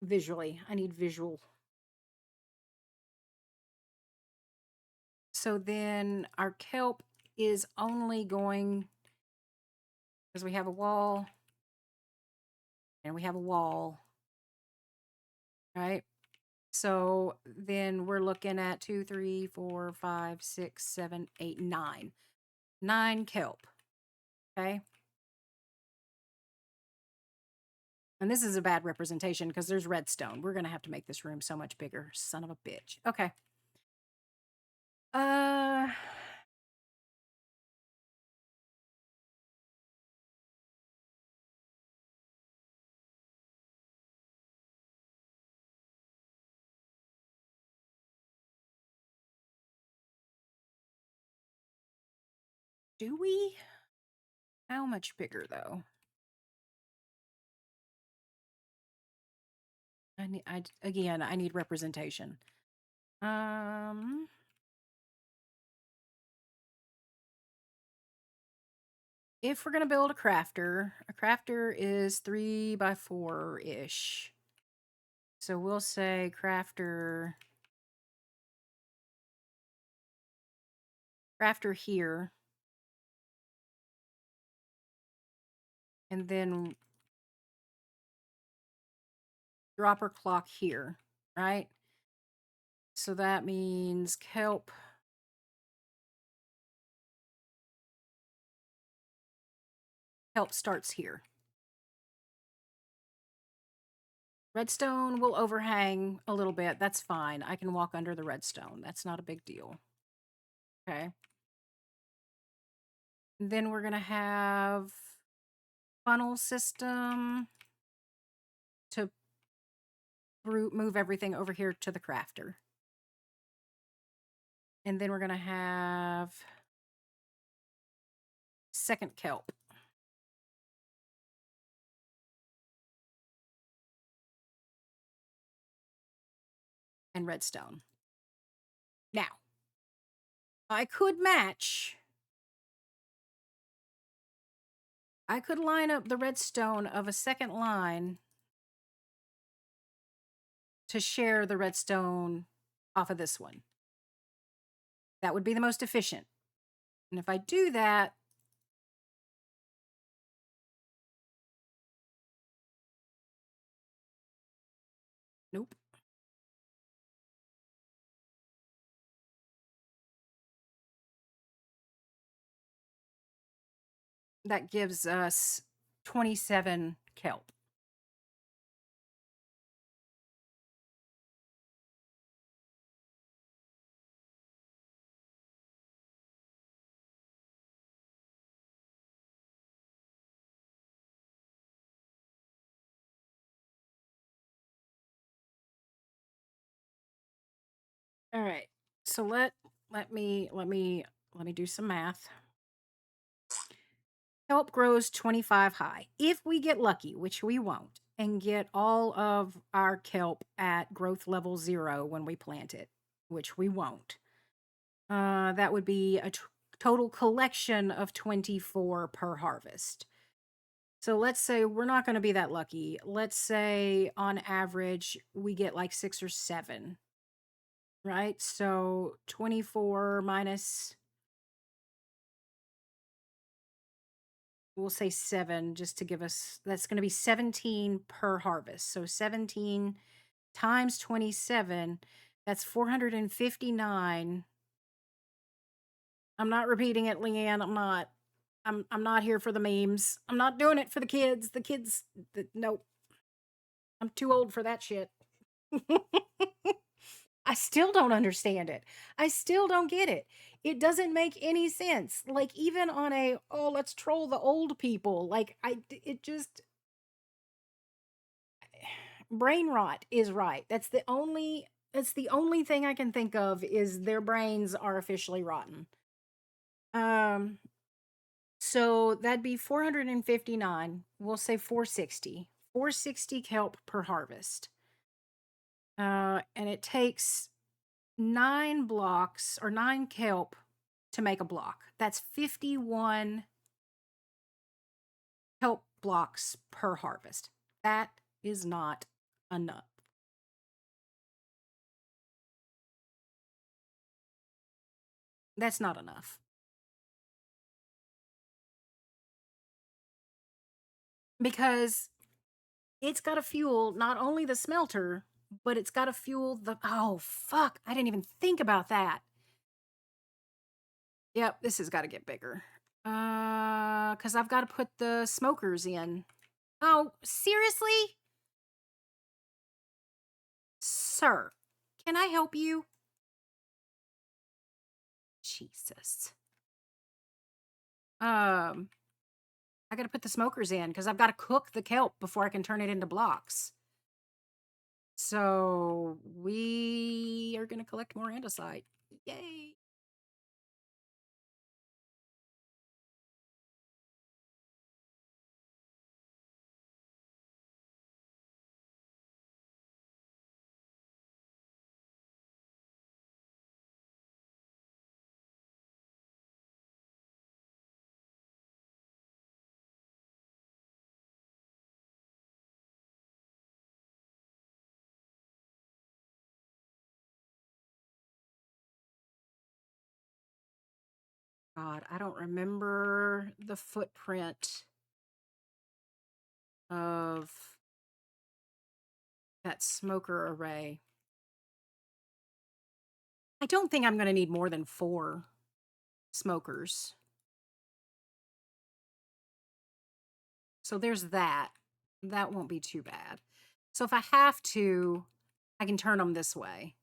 Visually, I need visual. So then our kelp is only going, because we have a wall and we have a wall, right? So then we're looking at 2, 3, 4, 5, 6, 7, 8, 9. 9 kelp. Okay. And this is a bad representation because there's redstone. We're going to have to make this room so much bigger. Son of a bitch. Okay. Uh, do we? How much bigger though? I need representation. If we're gonna build a crafter is 3 by 4-ish. So we'll say crafter here. And then dropper clock here, right? So that means kelp starts here. Redstone will overhang a little bit. That's fine. I can walk under the redstone. That's not a big deal. Okay. And then we're going to have funnel system to move everything over here to the crafter. And then we're going to have second kelp. And redstone. Now, I could match. I could line up the redstone of a second line to share the redstone off of this one. That would be the most efficient. And if I do that, nope. That gives us 27 kelp. All right. So let me do some math. kelp grows 25 high. If we get lucky, which we won't, and get all of our kelp at growth level 0 when we plant it, which we won't, that would be a total collection of 24 per harvest. So let's say we're not going to be that lucky. Let's say on average we get like 6 or 7, right? So 24 minus, we'll say 7 just to give us, that's going to be 17 per harvest. So 17 times 27, that's 459. I'm not repeating it, Leanne. I'm not. I'm not here for the memes. I'm not doing it for the kids. The kids, nope. I'm too old for that shit. I still don't understand it. I still don't get it. It doesn't make any sense. Like even on a, oh, let's troll the old people. Like it just, brain rot is right. That's the only thing I can think of is their brains are officially rotten. Um so that'd be 459. We'll say 460. 460 kelp per harvest. And it takes 9 blocks or 9 kelp to make a block. That's 51 kelp blocks per harvest. That is not enough. That's not enough. Because it's got to fuel not only the smelter, but it's got to fuel the, oh, fuck. I didn't even think about that. Yep, this has got to get bigger. Because I've got to put the smokers in. Oh, seriously? Sir, can I help you? Jesus. I got to put the smokers in because I've got to cook the kelp before I can turn it into blocks. So we are going to collect more andesite. Yay. God, I don't remember the footprint of that smoker array. I don't think I'm going to need more than 4 smokers. So there's that. That won't be too bad. So if I have to, I can turn them this way.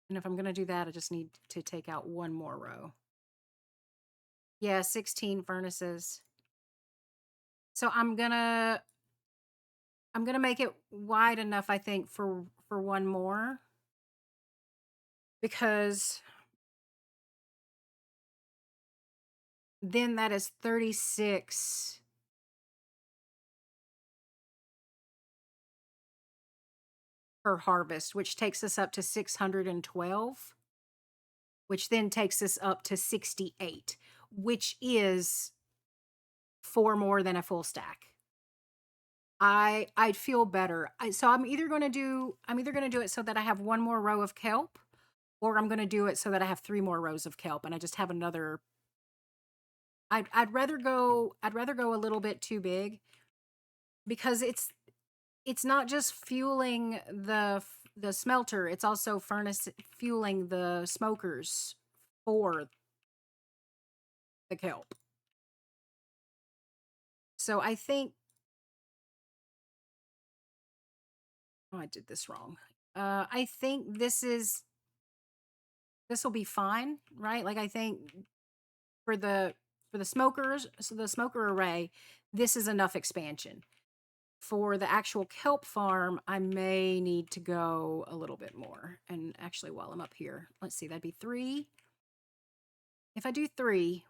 And if I'm going to do that, I just need to take out 1 more row. Yeah, 16 furnaces. So I'm going to make it wide enough, I think, for 1 more. Because then that is 36 per harvest, which takes us up to 612, which then takes us up to 68, which is 4 more than a full stack. I'd feel better. So I'm either going to do it so that I have 1 more row of kelp, or I'm going to do it so that I have 3 more rows of kelp and I just have another. I'd rather go a little bit too big because it's not just fueling the smelter, it's also fueling the smokers for the kelp. So I think, oh, I did this wrong. I think this will be fine, right? Like I think for the smokers, so the smoker array, this is enough expansion. For the actual kelp farm, I may need to go a little bit more. And actually, while I'm up here, let's see, that'd be 3. If I do 3,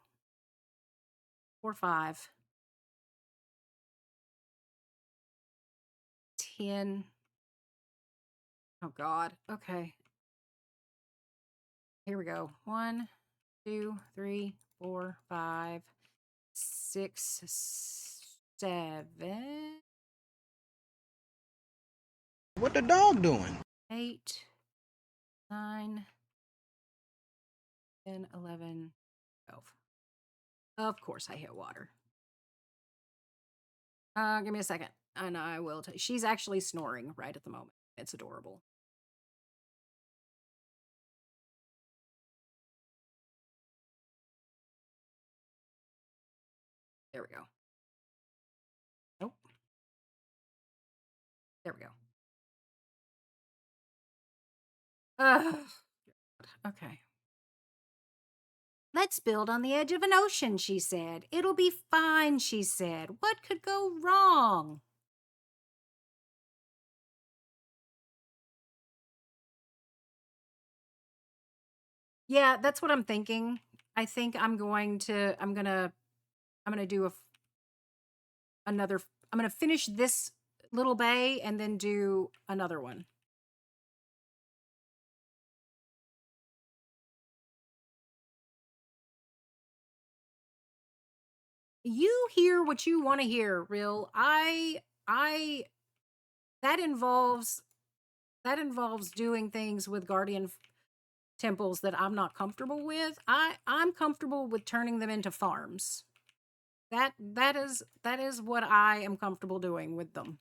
4, 5, 10. Oh, God. Okay. Here we go. 1, 2, 3, 4, 5, 6, 7, What the dog doing? 8, 9, 10, 11, 12. Of course, I hit water. Give me a second, and I will tell you. She's actually snoring right at the moment. It's adorable. There we go. Nope. There we go. Okay. Let's build on the edge of an ocean, she said. It'll be fine, she said. What could go wrong? Yeah, that's what I'm thinking. I think I'm gonna do another, I'm gonna finish this little bay and then do another one. You hear what you want to hear, Real. I that involves doing things with guardian temples that I'm not comfortable with. I'm comfortable with turning them into farms. That is what I am comfortable doing with them.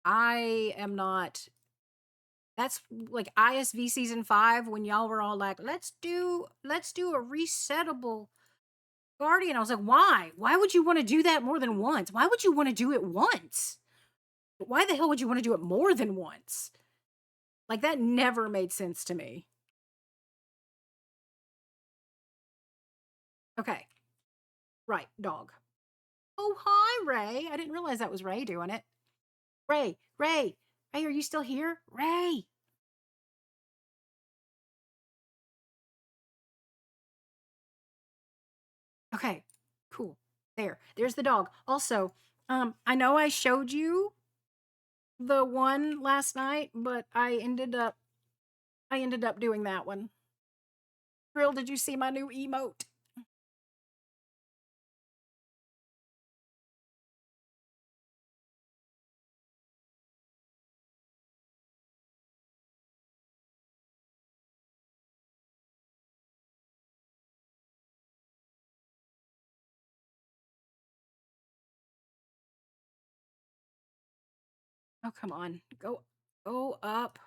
I am not. That's like ISV season 5 when y'all were all like, let's do a resettable guardian. I was like, why? Why would you want to do that more than once? Why would you want to do it once? But why the hell would you want to do it more than once? Like, that never made sense to me. Okay. Right, dog. Oh, hi, Ray. I didn't realize that was Ray doing it. Ray, are you still here? Ray. Okay, cool. There's the dog. Also, I know I showed you the one last night, but I ended up doing that one. Real, did you see my new emote? Oh, come on. Go up.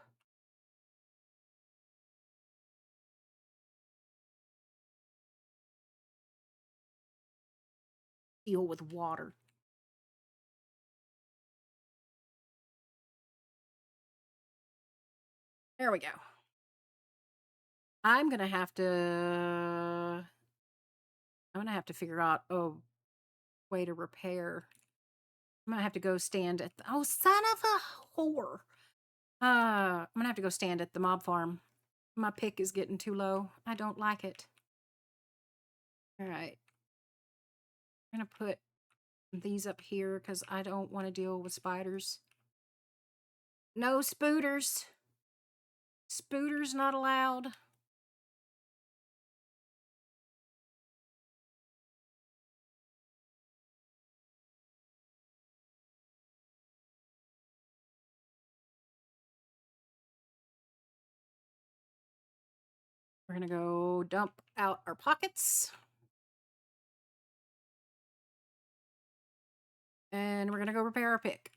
Deal with water. There we go. I'm gonna have to figure out a way to repair. I'm gonna have to go stand at the, oh, son of a whore. I'm gonna have to go stand at the mob farm. My pick is getting too low. I don't like it. All right. I'm gonna put these up here because I don't want to deal with spiders. No spooters. Spooters not allowed. We're gonna go dump out our pockets. And we're gonna go repair our pick.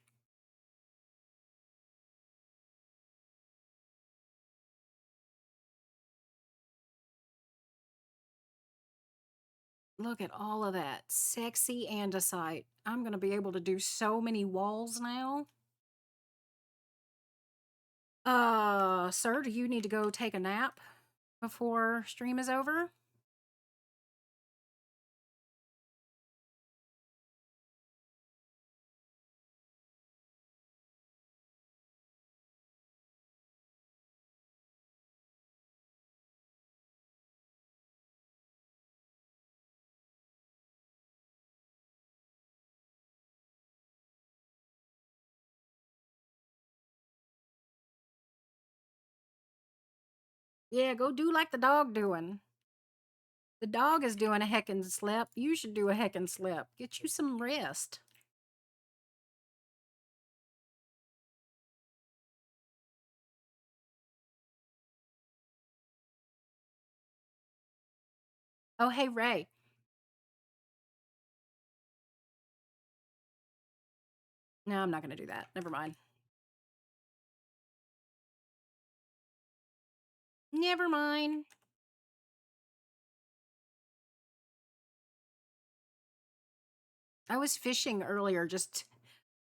Look at all of that. Sexy andesite. I'm gonna be able to do so many walls now. Sir, do you need to go take a nap before stream is over? Yeah, go do like the dog doing. The dog is doing a heckin' slip. You should do a heckin' slip. Get you some rest. Oh, hey, Ray. No, I'm not going to do that. Never mind. Never mind. I was fishing earlier, just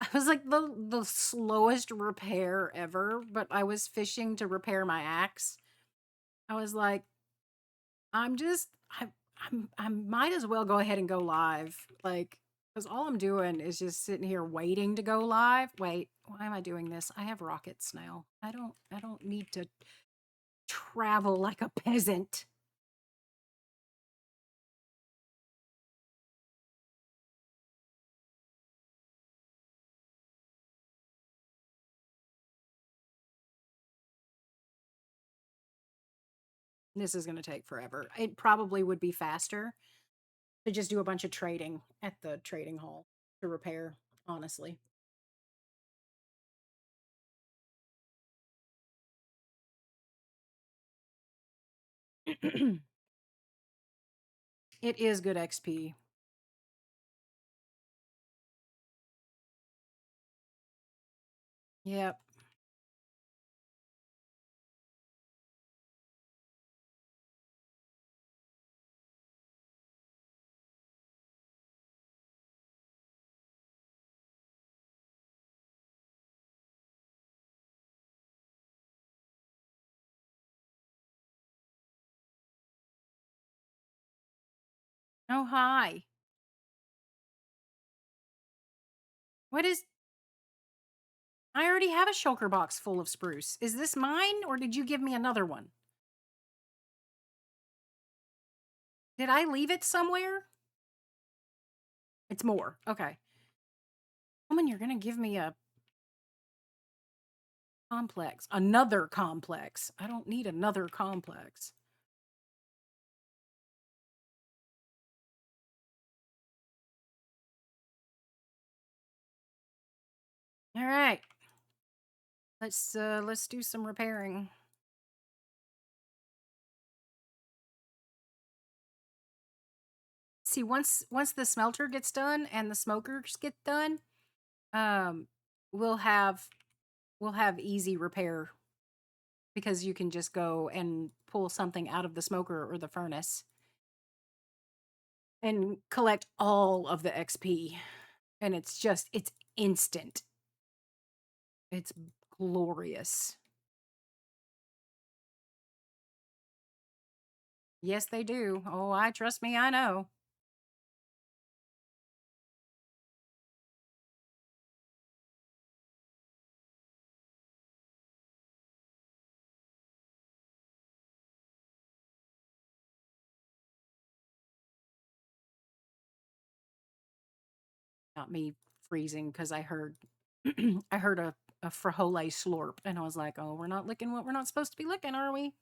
I was like the slowest repair ever, but I was fishing to repair my axe. I was like, I'm just I might as well go ahead and go live. Like, because all I'm doing is just sitting here waiting to go live. Wait, why am I doing this? I have rockets now. I don't need to travel like a peasant. This is going to take forever. It probably would be faster to just do a bunch of trading at the trading hall to repair, honestly. It is good XP. Yep. Oh, hi. What is. I already have a shulker box full of spruce. Is this mine or did you give me another one? Did I leave it somewhere? It's more. Okay. Woman, you're going to give me a complex. Another complex. I don't need another complex. All right. Let's do some repairing. See, once the smelter gets done and the smokers get done, um we'll have easy repair because you can just go and pull something out of the smoker or the furnace and collect all of the XP. And it's instant. It's glorious. Yes, they do. Oh, I trust me, I know. Not me freezing because I heard I heard a frijole slurp and I was like, oh, we're not licking what we're not supposed to be licking, are we?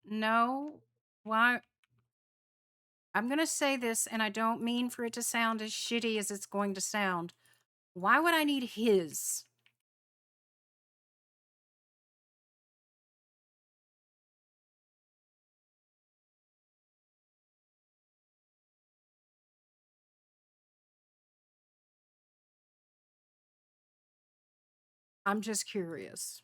No. Why? I'm going to say this, and I don't mean for it to sound as shitty as it's going to sound. Why would I need his? I'm just curious.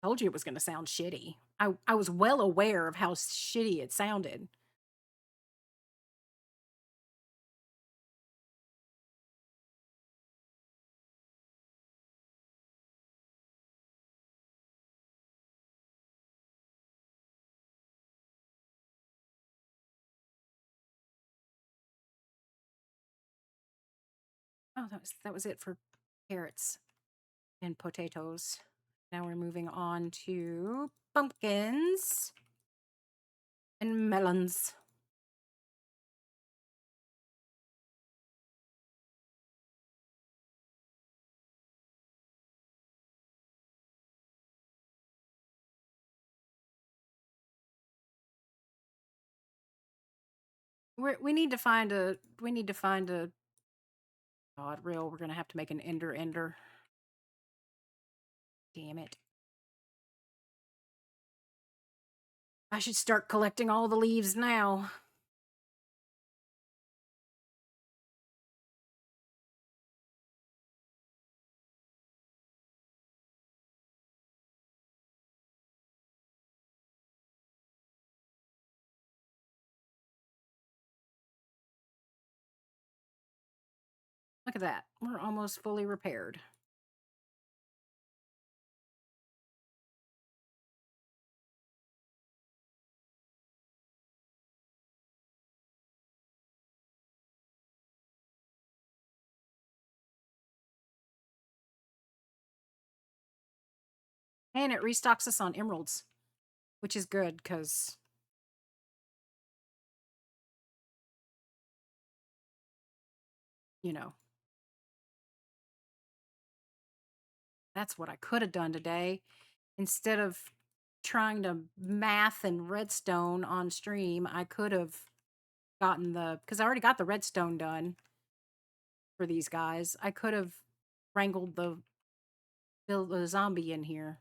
Told you it was going to sound shitty. I was well aware of how shitty it sounded. Oh, that was it for carrots and potatoes. Now we're moving on to pumpkins and melons. We need to find a God real. We're gonna have to make an ender. Damn it. I should start collecting all the leaves now. Look at that. We're almost fully repaired. And it restocks us on emeralds, which is good because, you know, that's what I could have done today. Instead of trying to math and redstone on stream, I could have gotten because I already got the redstone done for these guys. I could have wrangled the zombie in here.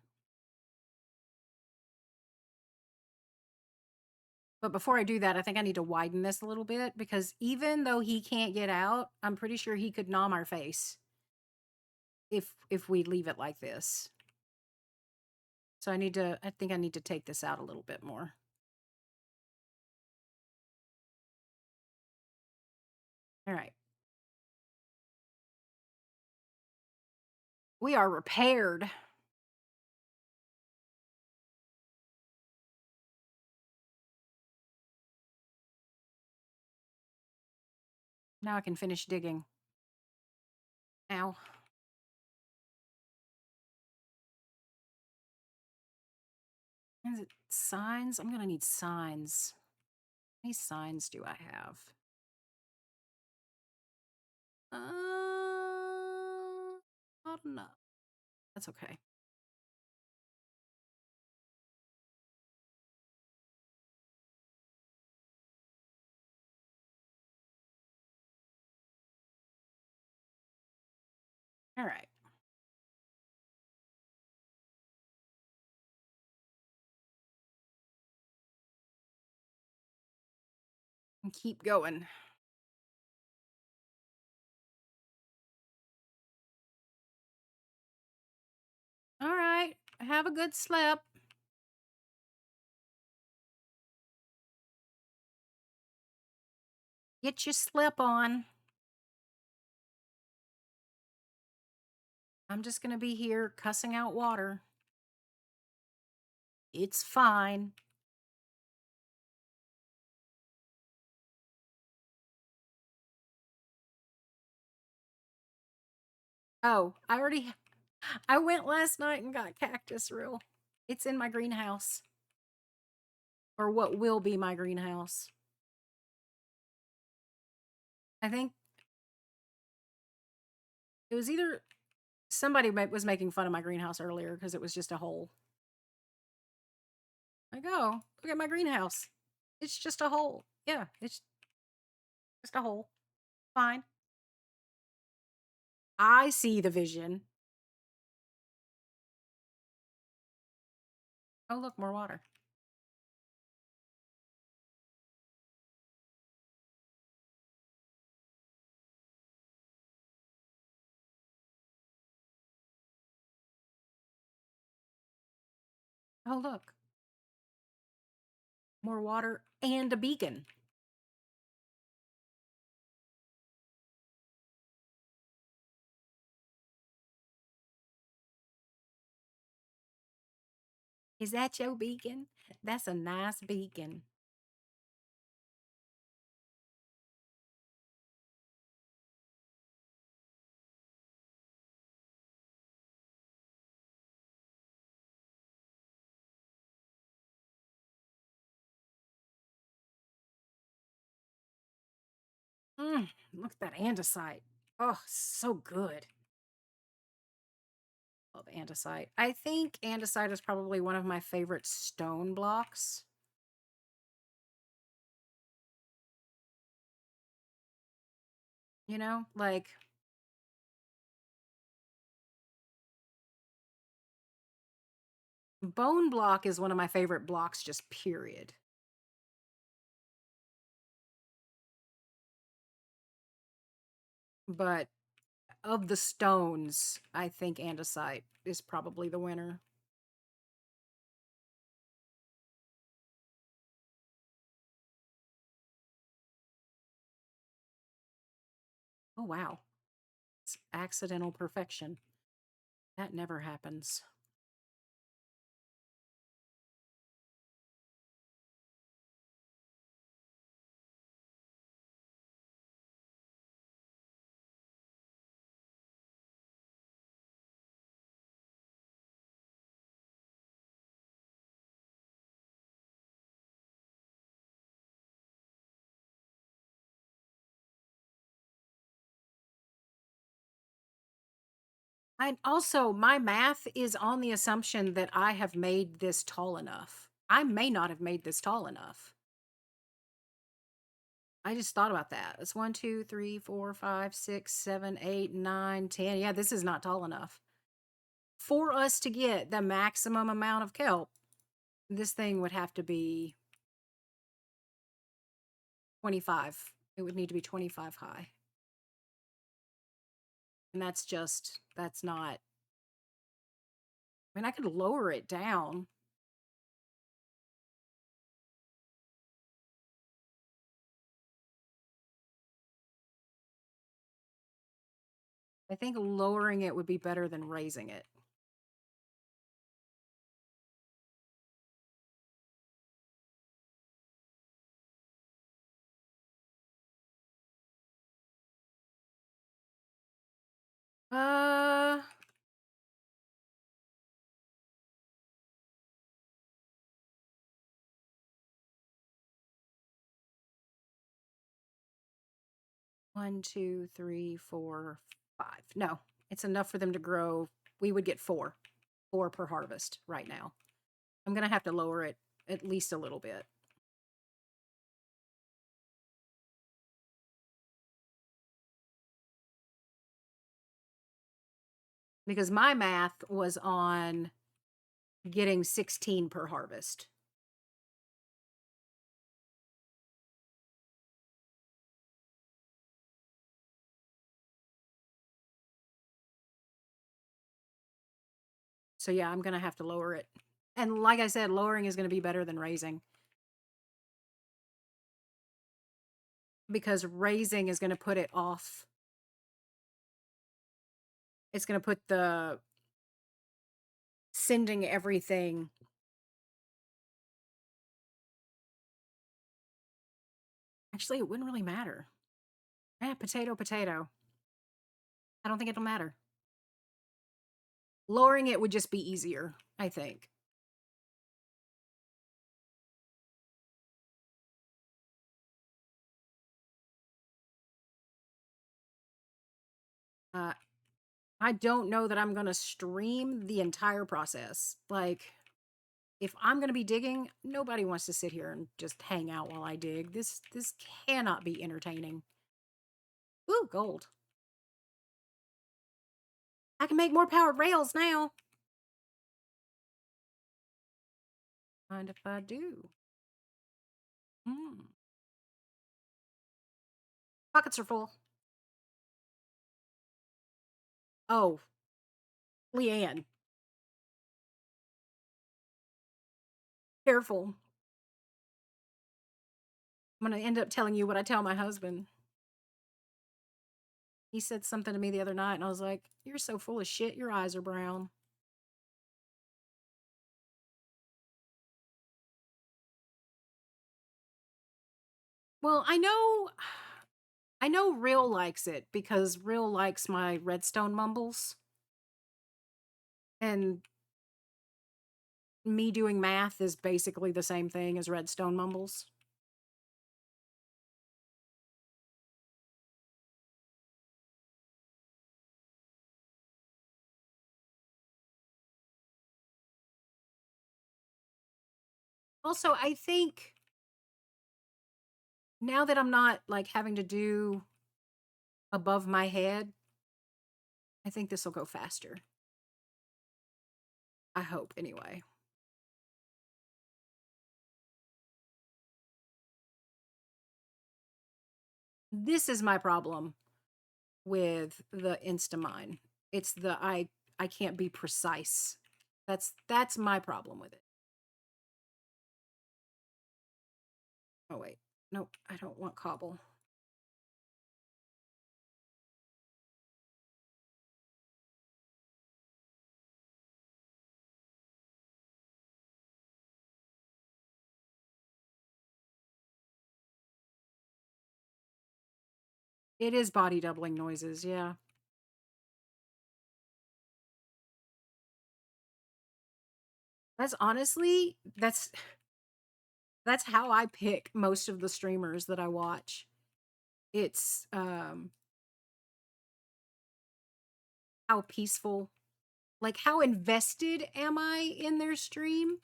But before I do that, I think I need to widen this a little bit because even though he can't get out, I'm pretty sure he could nom our face if we leave it like this. So I think I need to take this out a little bit more. All right. We are repaired. Now I can finish digging. Ow. Is it signs? I'm going to need signs. How many signs do I have? Not enough. That's okay. All right. And keep going. All right. Have a good sleep. Get your slip on. I'm just going to be here cussing out water. It's fine. Oh, I went last night and got cactus reel. It's in my greenhouse. Or what will be my greenhouse. I think it was either somebody was making fun of my greenhouse earlier because it was just a hole. I go, look at my greenhouse. It's just a hole. Yeah, it's just a hole. Fine. I see the vision. Oh, look, more water. Oh, look. More water and a beacon. Is that your beacon? That's a nice beacon. Look at that andesite. Oh, so good. Love andesite. I think andesite is probably one of my favorite stone blocks. You know, like bone block is one of my favorite blocks, just period. But of the stones, I think andesite is probably the winner. Oh, wow. It's accidental perfection. That never happens. I also, my math is on the assumption that I have made this tall enough. I may not have made this tall enough. I just thought about that. It's 1, 2, 3, 4, 5, 6, 7, 8, 9, 10. Yeah, this is not tall enough. For us to get the maximum amount of kelp, this thing would have to be 25. It would need to be 25 high. And that's not, I mean, I could lower it down. I think lowering it would be better than raising it. Uh, 1, 2, 3, 4, 5. No, it's enough for them to grow. We would get 4 per harvest right now. I'm going to have to lower it at least a little bit. Because my math was on getting 16 per harvest. So yeah, I'm going to have to lower it. And like I said, lowering is going to be better than raising. Because raising is going to put it off. It's going to put the sending everything. Actually, it wouldn't really matter. Yeah, potato, potato. I don't think it'll matter. Lowering it would just be easier, I think. Uh, I don't know that I'm going to stream the entire process. Like, if I'm going to be digging, nobody wants to sit here and just hang out while I dig. This cannot be entertaining. Ooh, gold. I can make more powered rails now. Mind if I do? Pockets are full. Oh, Leanne. Careful. I'm going to end up telling you what I tell my husband. He said something to me the other night, and I was like, "You're so full of shit. Your eyes are brown." Well, I know Real likes it because Real likes my redstone mumbles. And me doing math is basically the same thing as redstone mumbles. Also, I think now that I'm not like having to do above my head, I think this will go faster. I hope anyway. This is my problem with the Instamine. It's the I can't be precise. That's my problem with it. Oh wait. Nope, I don't want cobble. It is body doubling noises, yeah. That's honestly, that's how I pick most of the streamers that I watch. It's how peaceful, like how invested am I in their stream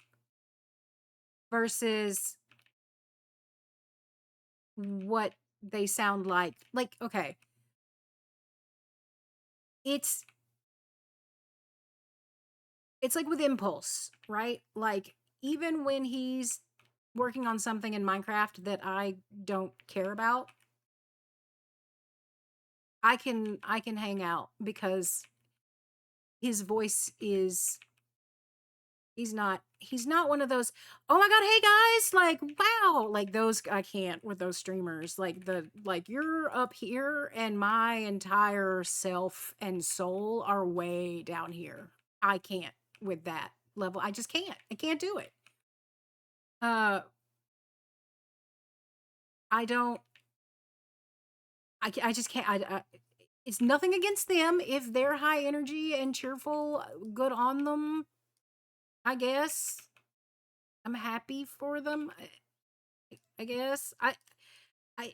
versus what they sound like. Like, okay, it's like with Impulse, right? Like even when he's working on something in Minecraft that I don't care about, I can hang out because his voice is he's not one of those, oh my god, hey guys, like wow, like those. I can't with those streamers, like the like you're up here and my entire self and soul are way down here. I can't with that level. I just can't. I can't do it. uh I don't. I just can't. It's nothing against them if they're high energy and cheerful. Good on them, I guess. I'm happy for them. I guess.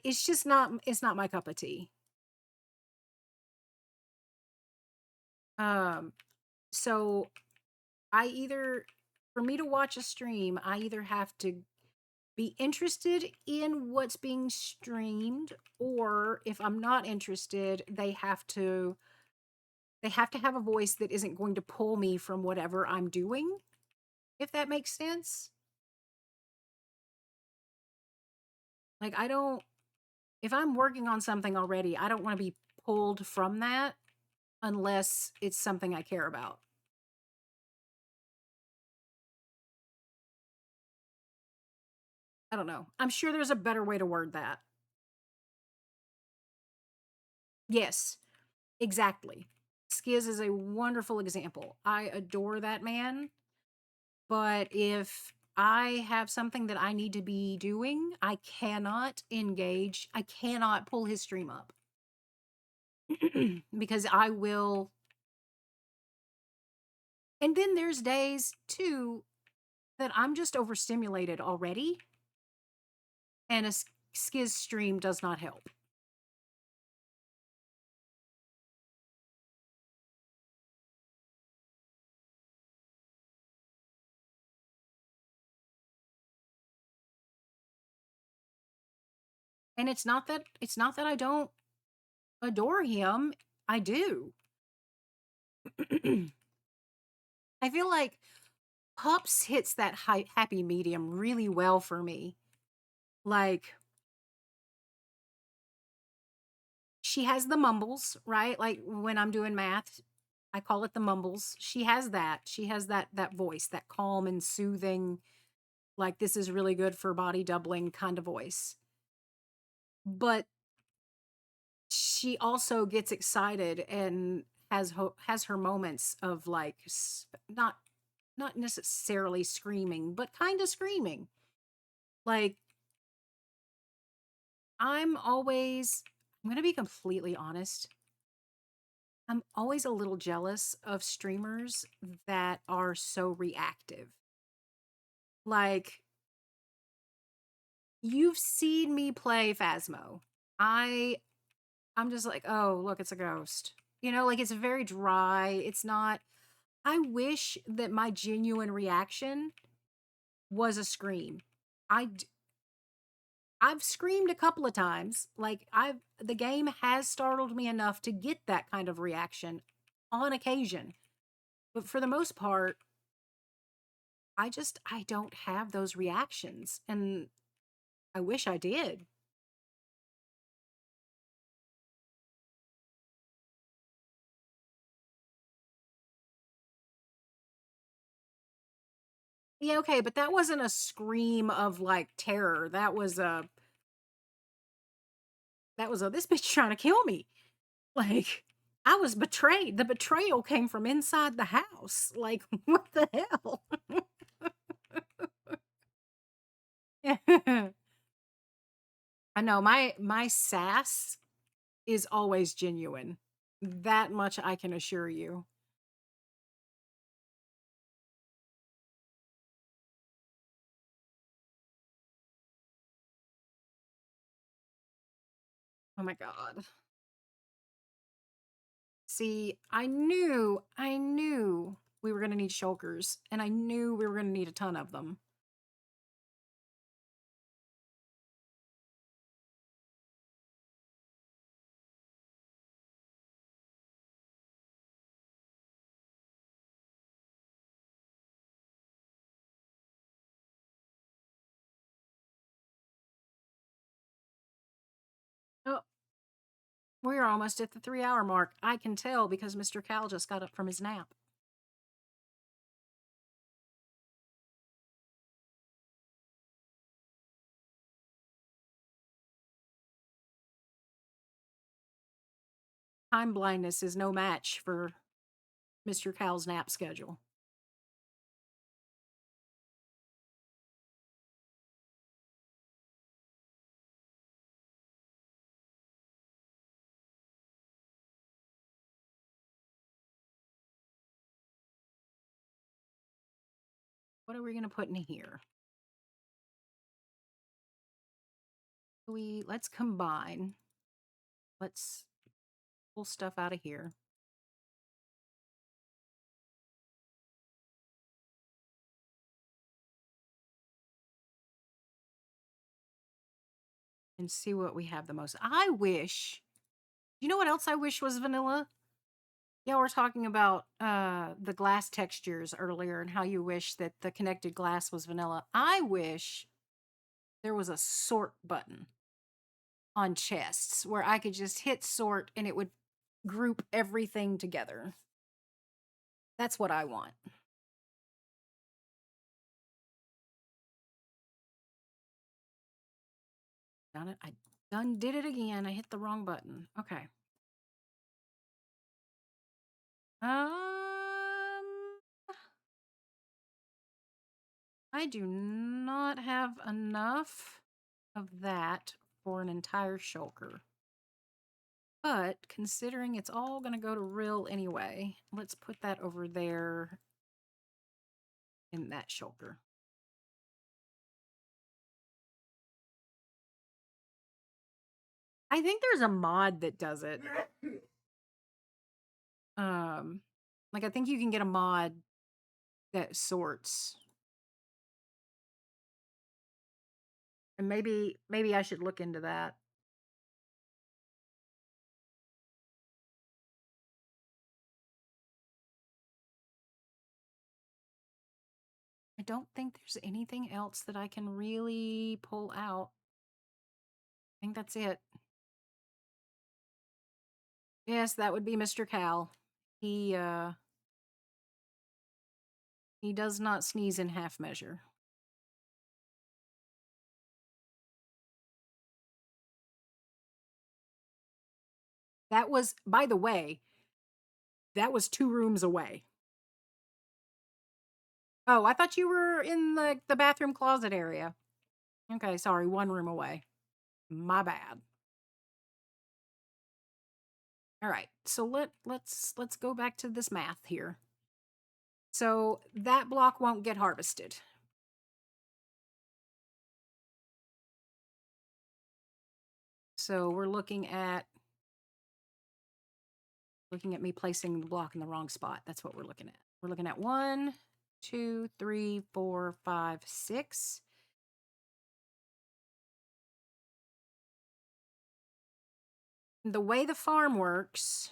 It's just not. It's not my cup of tea. Um. So I either, for me to watch a stream, I either have to be interested in what's being streamed, or if I'm not interested, they have to have a voice that isn't going to pull me from whatever I'm doing, if that makes sense. Like I don't, if I'm working on something already, I don't want to be pulled from that unless it's something I care about. I don't know. I'm sure there's a better way to word that. Yes, exactly. Skiz is a wonderful example. I adore that man, but if I have something that I need to be doing, I cannot engage. I cannot pull his stream up because I will. And then there's days too that I'm just overstimulated already, and a Skiz stream does not help. And it's not that I don't adore him. I do. I feel like Pups hits that happy medium really well for me. Like she has the mumbles, right? Like when I'm doing math, I call it the mumbles. She has that. She has that voice, that calm and soothing, like this is really good for body doubling kind of voice. But she also gets excited and has her moments of like not necessarily screaming, but kind of screaming. Like I'm going to be completely honest. I'm always a little jealous of streamers that are so reactive. Like you've seen me play Phasmo. I'm just like, "Oh, look, it's a ghost." Like it's very dry. It's not. I wish that my genuine reaction was a scream. I've screamed a couple of times. Like the game has startled me enough to get that kind of reaction on occasion. But for the most part, I don't have those reactions, and I wish I did. Yeah, okay, but that wasn't a scream of like terror. That was a this bitch trying to kill me. Like I was betrayed. The betrayal came from inside the house. Like what the hell? I know my sass is always genuine. That much I can assure you. Oh my god. See, I knew we were going to need shulkers, and I knew we were going to need a ton of them. Oh, we're almost at the 3-hour mark. I can tell because Mr. Cal just got up from his nap. Time blindness is no match for Mr. Cal's nap schedule. What are we going to put in here? Let's combine. Let's pull stuff out of here. And see what we have the most. I wish, you know what else I wish was vanilla? Yeah, we're talking about the glass textures earlier and how you wish that the connected glass was vanilla. I wish there was a sort button on chests where I could just hit sort and it would group everything together. That's what I want. Done it. I done did it again. I hit the wrong button. Okay. I do not have enough of that for an entire shulker. But considering it's all going to go to Rill anyway, let's put that over there in that shulker. I think there's a mod that does it. Like I think you can get a mod that sorts. And maybe I should look into that. I don't think there's anything else that I can really pull out. I think that's it. Yes, that would be Mr. Cal. He does not sneeze in half measure. That was, by the way, that was 2 rooms away. Oh, I thought you were in the bathroom closet area. Okay, sorry, 1 room away. My bad. All right, so let's go back to this math here. So that block won't get harvested. So we're looking at me placing the block in the wrong spot. That's what we're looking at. We're looking at 1, 2, 3, 4, 5, 6. The way the farm works,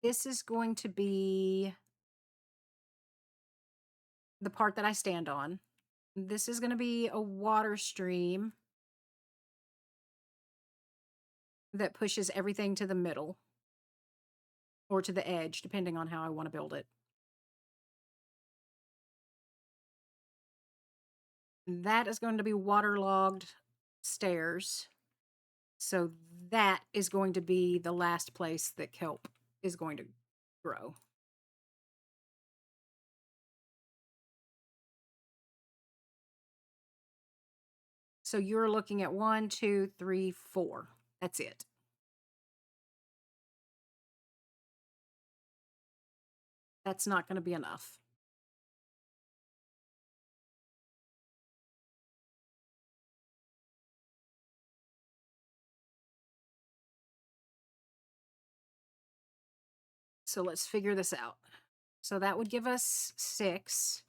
this is going to be the part that I stand on. This is going to be a water stream that pushes everything to the middle or to the edge, depending on how I want to build it. That is going to be waterlogged stairs. So that is going to be the last place that kelp is going to grow. So you're looking at 1, 2, 3, 4. That's it. That's not going to be enough. So let's figure this out. So that would give us 6.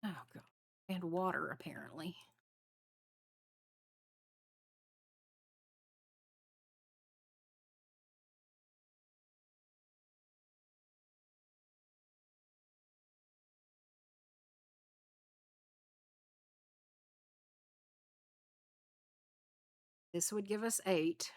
Oh, God. And water, apparently. This would give us 8.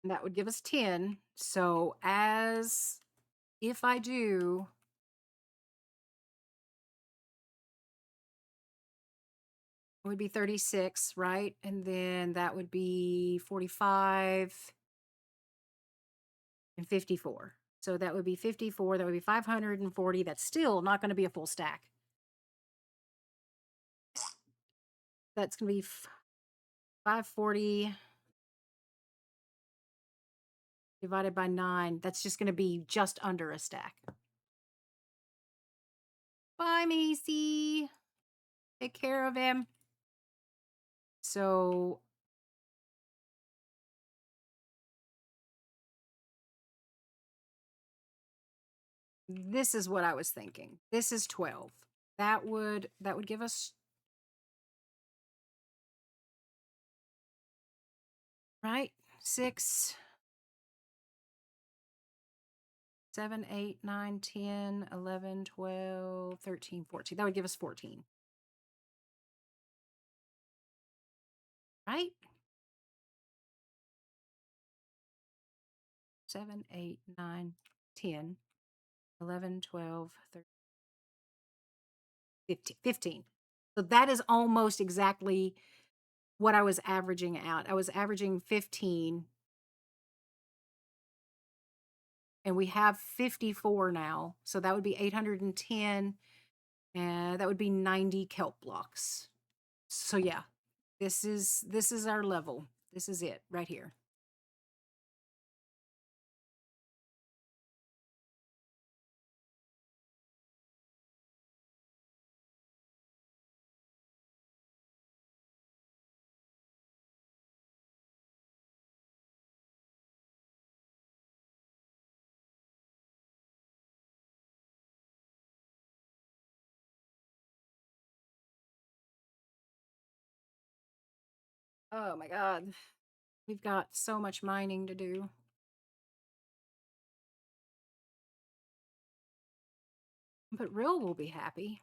And that would give us 10. So if I do it would be 36, right? And then that would be 45 and 54. So that would be 54. That would be 540. That's still not going to be a full stack. That's going to be 540 divided by 9. That's just going to be just under a stack. Bye, Macy. Take care of him. So this is what I was thinking. This is 12. That would give us, right? 6, 7, 8, 9, 10, 11, 12, 13, 14. That would give us 14. Right? 7, 8, 9, 10, 11, 12, 13, 15. 15. So that is almost exactly what I was averaging out. I was averaging 15. And we have 54 now. So that would be 810. And that would be 90 kelp blocks. So yeah, this is our level. This is it right here. Oh my God. We've got so much mining to do. But Rill will be happy.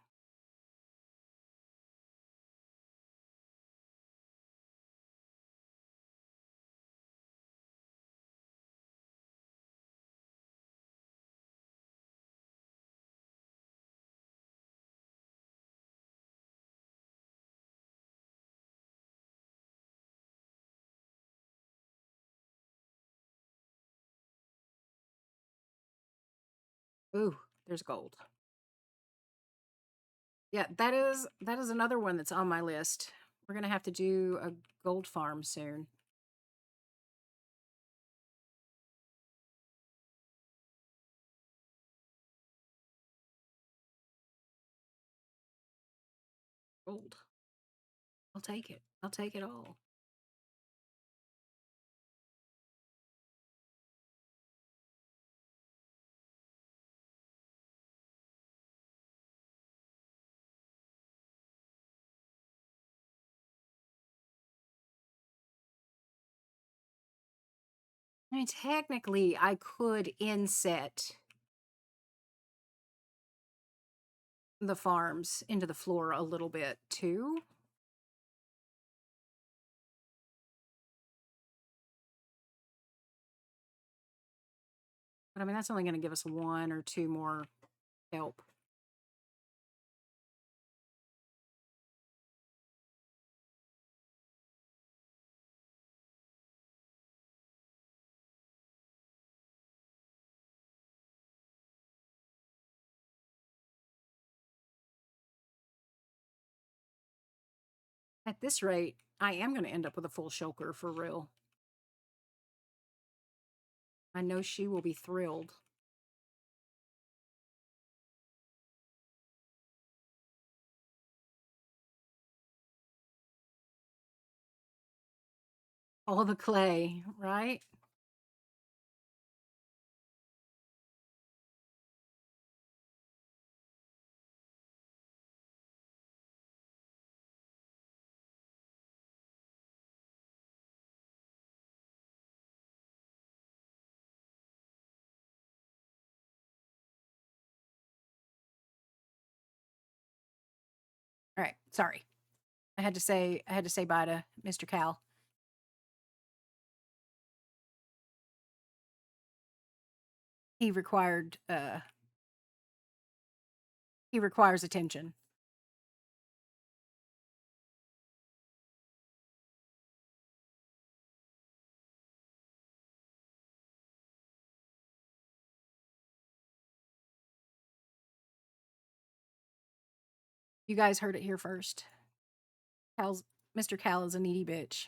Ooh, there's gold. Yeah, that is another one that's on my list. We're gonna have to do a gold farm soon. Gold. I'll take it. I'll take it all. I mean, technically, I could inset the farms into the floor a little bit too. But I mean, that's only going to give us 1 or 2 more help. At this rate, I am going to end up with a full shulker for real. I know she will be thrilled. All the clay, right? All right, sorry. I had to say bye to Mr. Cal. He required he requires attention. You guys heard it here first. Mr. Cal is a needy bitch.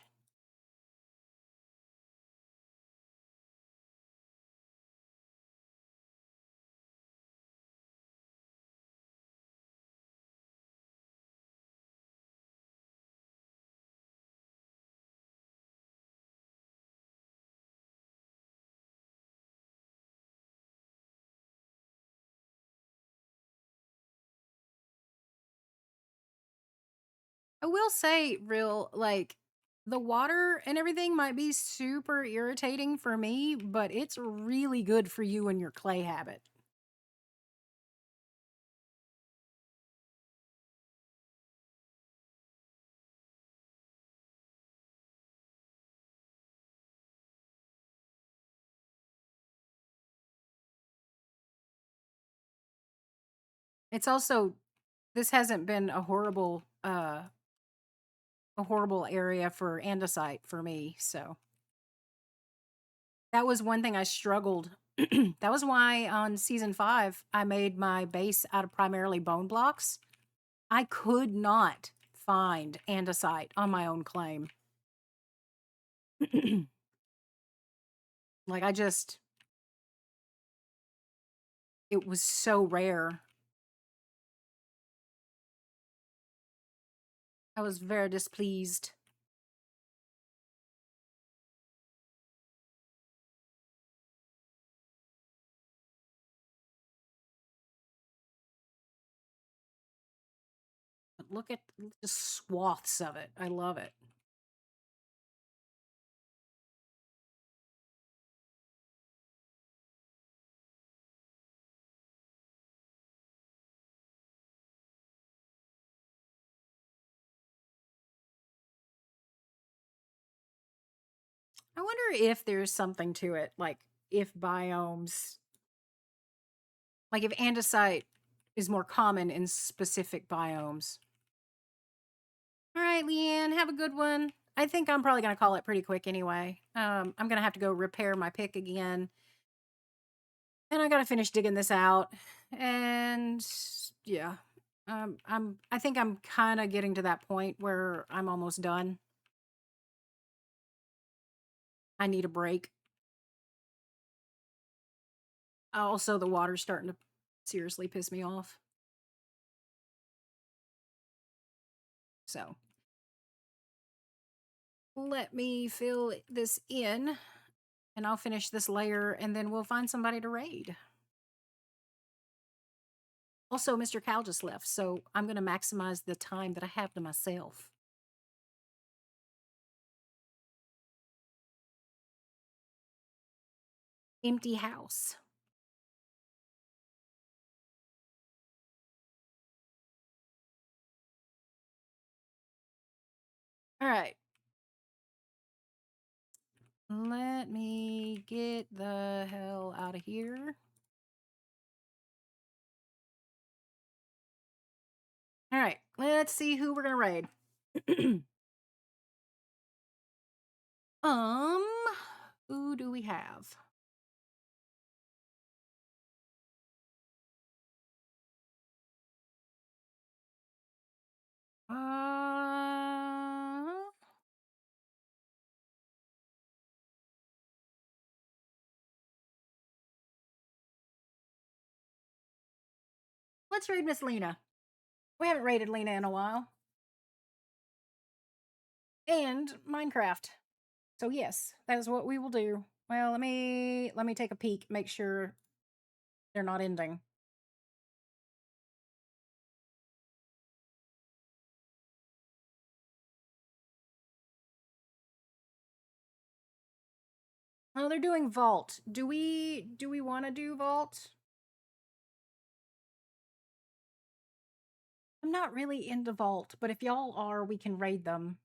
I will say, the water and everything might be super irritating for me, but it's really good for you and your clay habit. It's also this hasn't been a horrible area for andesite for me, so that was one thing I struggled. That was why on season 5 I made my base out of primarily bone blocks. I could not find andesite on my own claim. Like it was so rare. I was very displeased. But look at the swaths of it. I love it. I wonder if there's something to it, like if biomes, like if andesite is more common in specific biomes. All right, Leanne, have a good one. I think I'm probably going to call it pretty quick anyway. I'm going to have to go repair my pick again. And I got to finish digging this out. And yeah. I think I'm kind of getting to that point where I'm almost done. I need a break. Also, the water's starting to seriously piss me off. So let me fill this in and I'll finish this layer and then we'll find somebody to raid. Also, Mr. Cal just left, so I'm going to maximize the time that I have to myself. Empty house. All right. Let me get the hell out of here. All right, let's see who we're gonna raid. Who do we have? Let's raid Miss Lena. We haven't raided Lena in a while. And Minecraft. So yes, that is what we will do. Well, let me take a peek, make sure they're not ending. Oh, they're doing Vault. Do we want to do Vault? I'm not really into Vault, but if y'all are, we can raid them.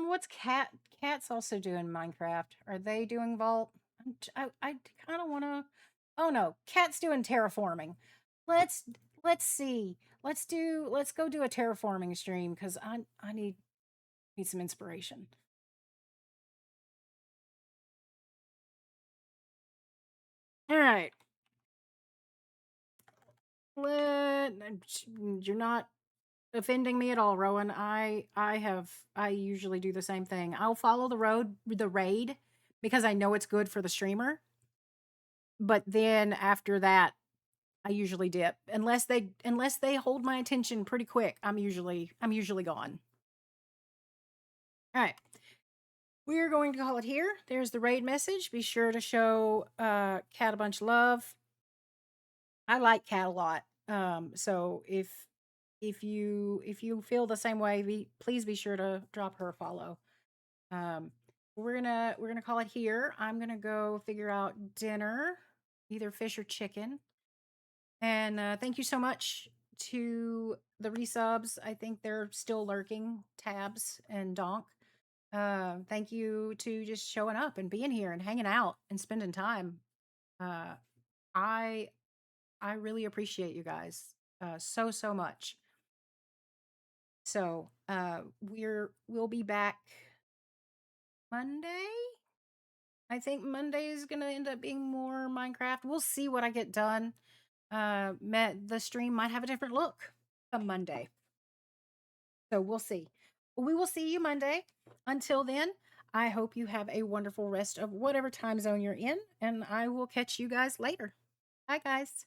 What's Cat's also doing Minecraft? Are they doing Vault? I kind of want to. Oh no, Cat's doing terraforming. Let's see. Let's go do a terraforming stream because I need some inspiration. All right. You're not offending me at all, Rowan. I usually do the same thing. I'll follow the raid because I know it's good for the streamer. But then after that, I usually dip unless they hold my attention pretty quick. I'm usually gone. All right. We're going to call it here. There's the raid message. Be sure to show Cat a bunch of love. I like Cat a lot. So if you feel the same way, please be sure to drop her a follow. We're gonna call it here. I'm gonna go figure out dinner, either fish or chicken. And thank you so much to the resubs. I think they're still lurking, Tabs and Donk. Thank you to just showing up and being here and hanging out and spending time. I really appreciate you guys so much. So we'll be back Monday. I think Monday is gonna end up being more Minecraft. We'll see what I get done. The stream might have a different look come Monday. So we'll see. We will see you Monday. Until then, I hope you have a wonderful rest of whatever time zone you're in, and I will catch you guys later. Bye, guys.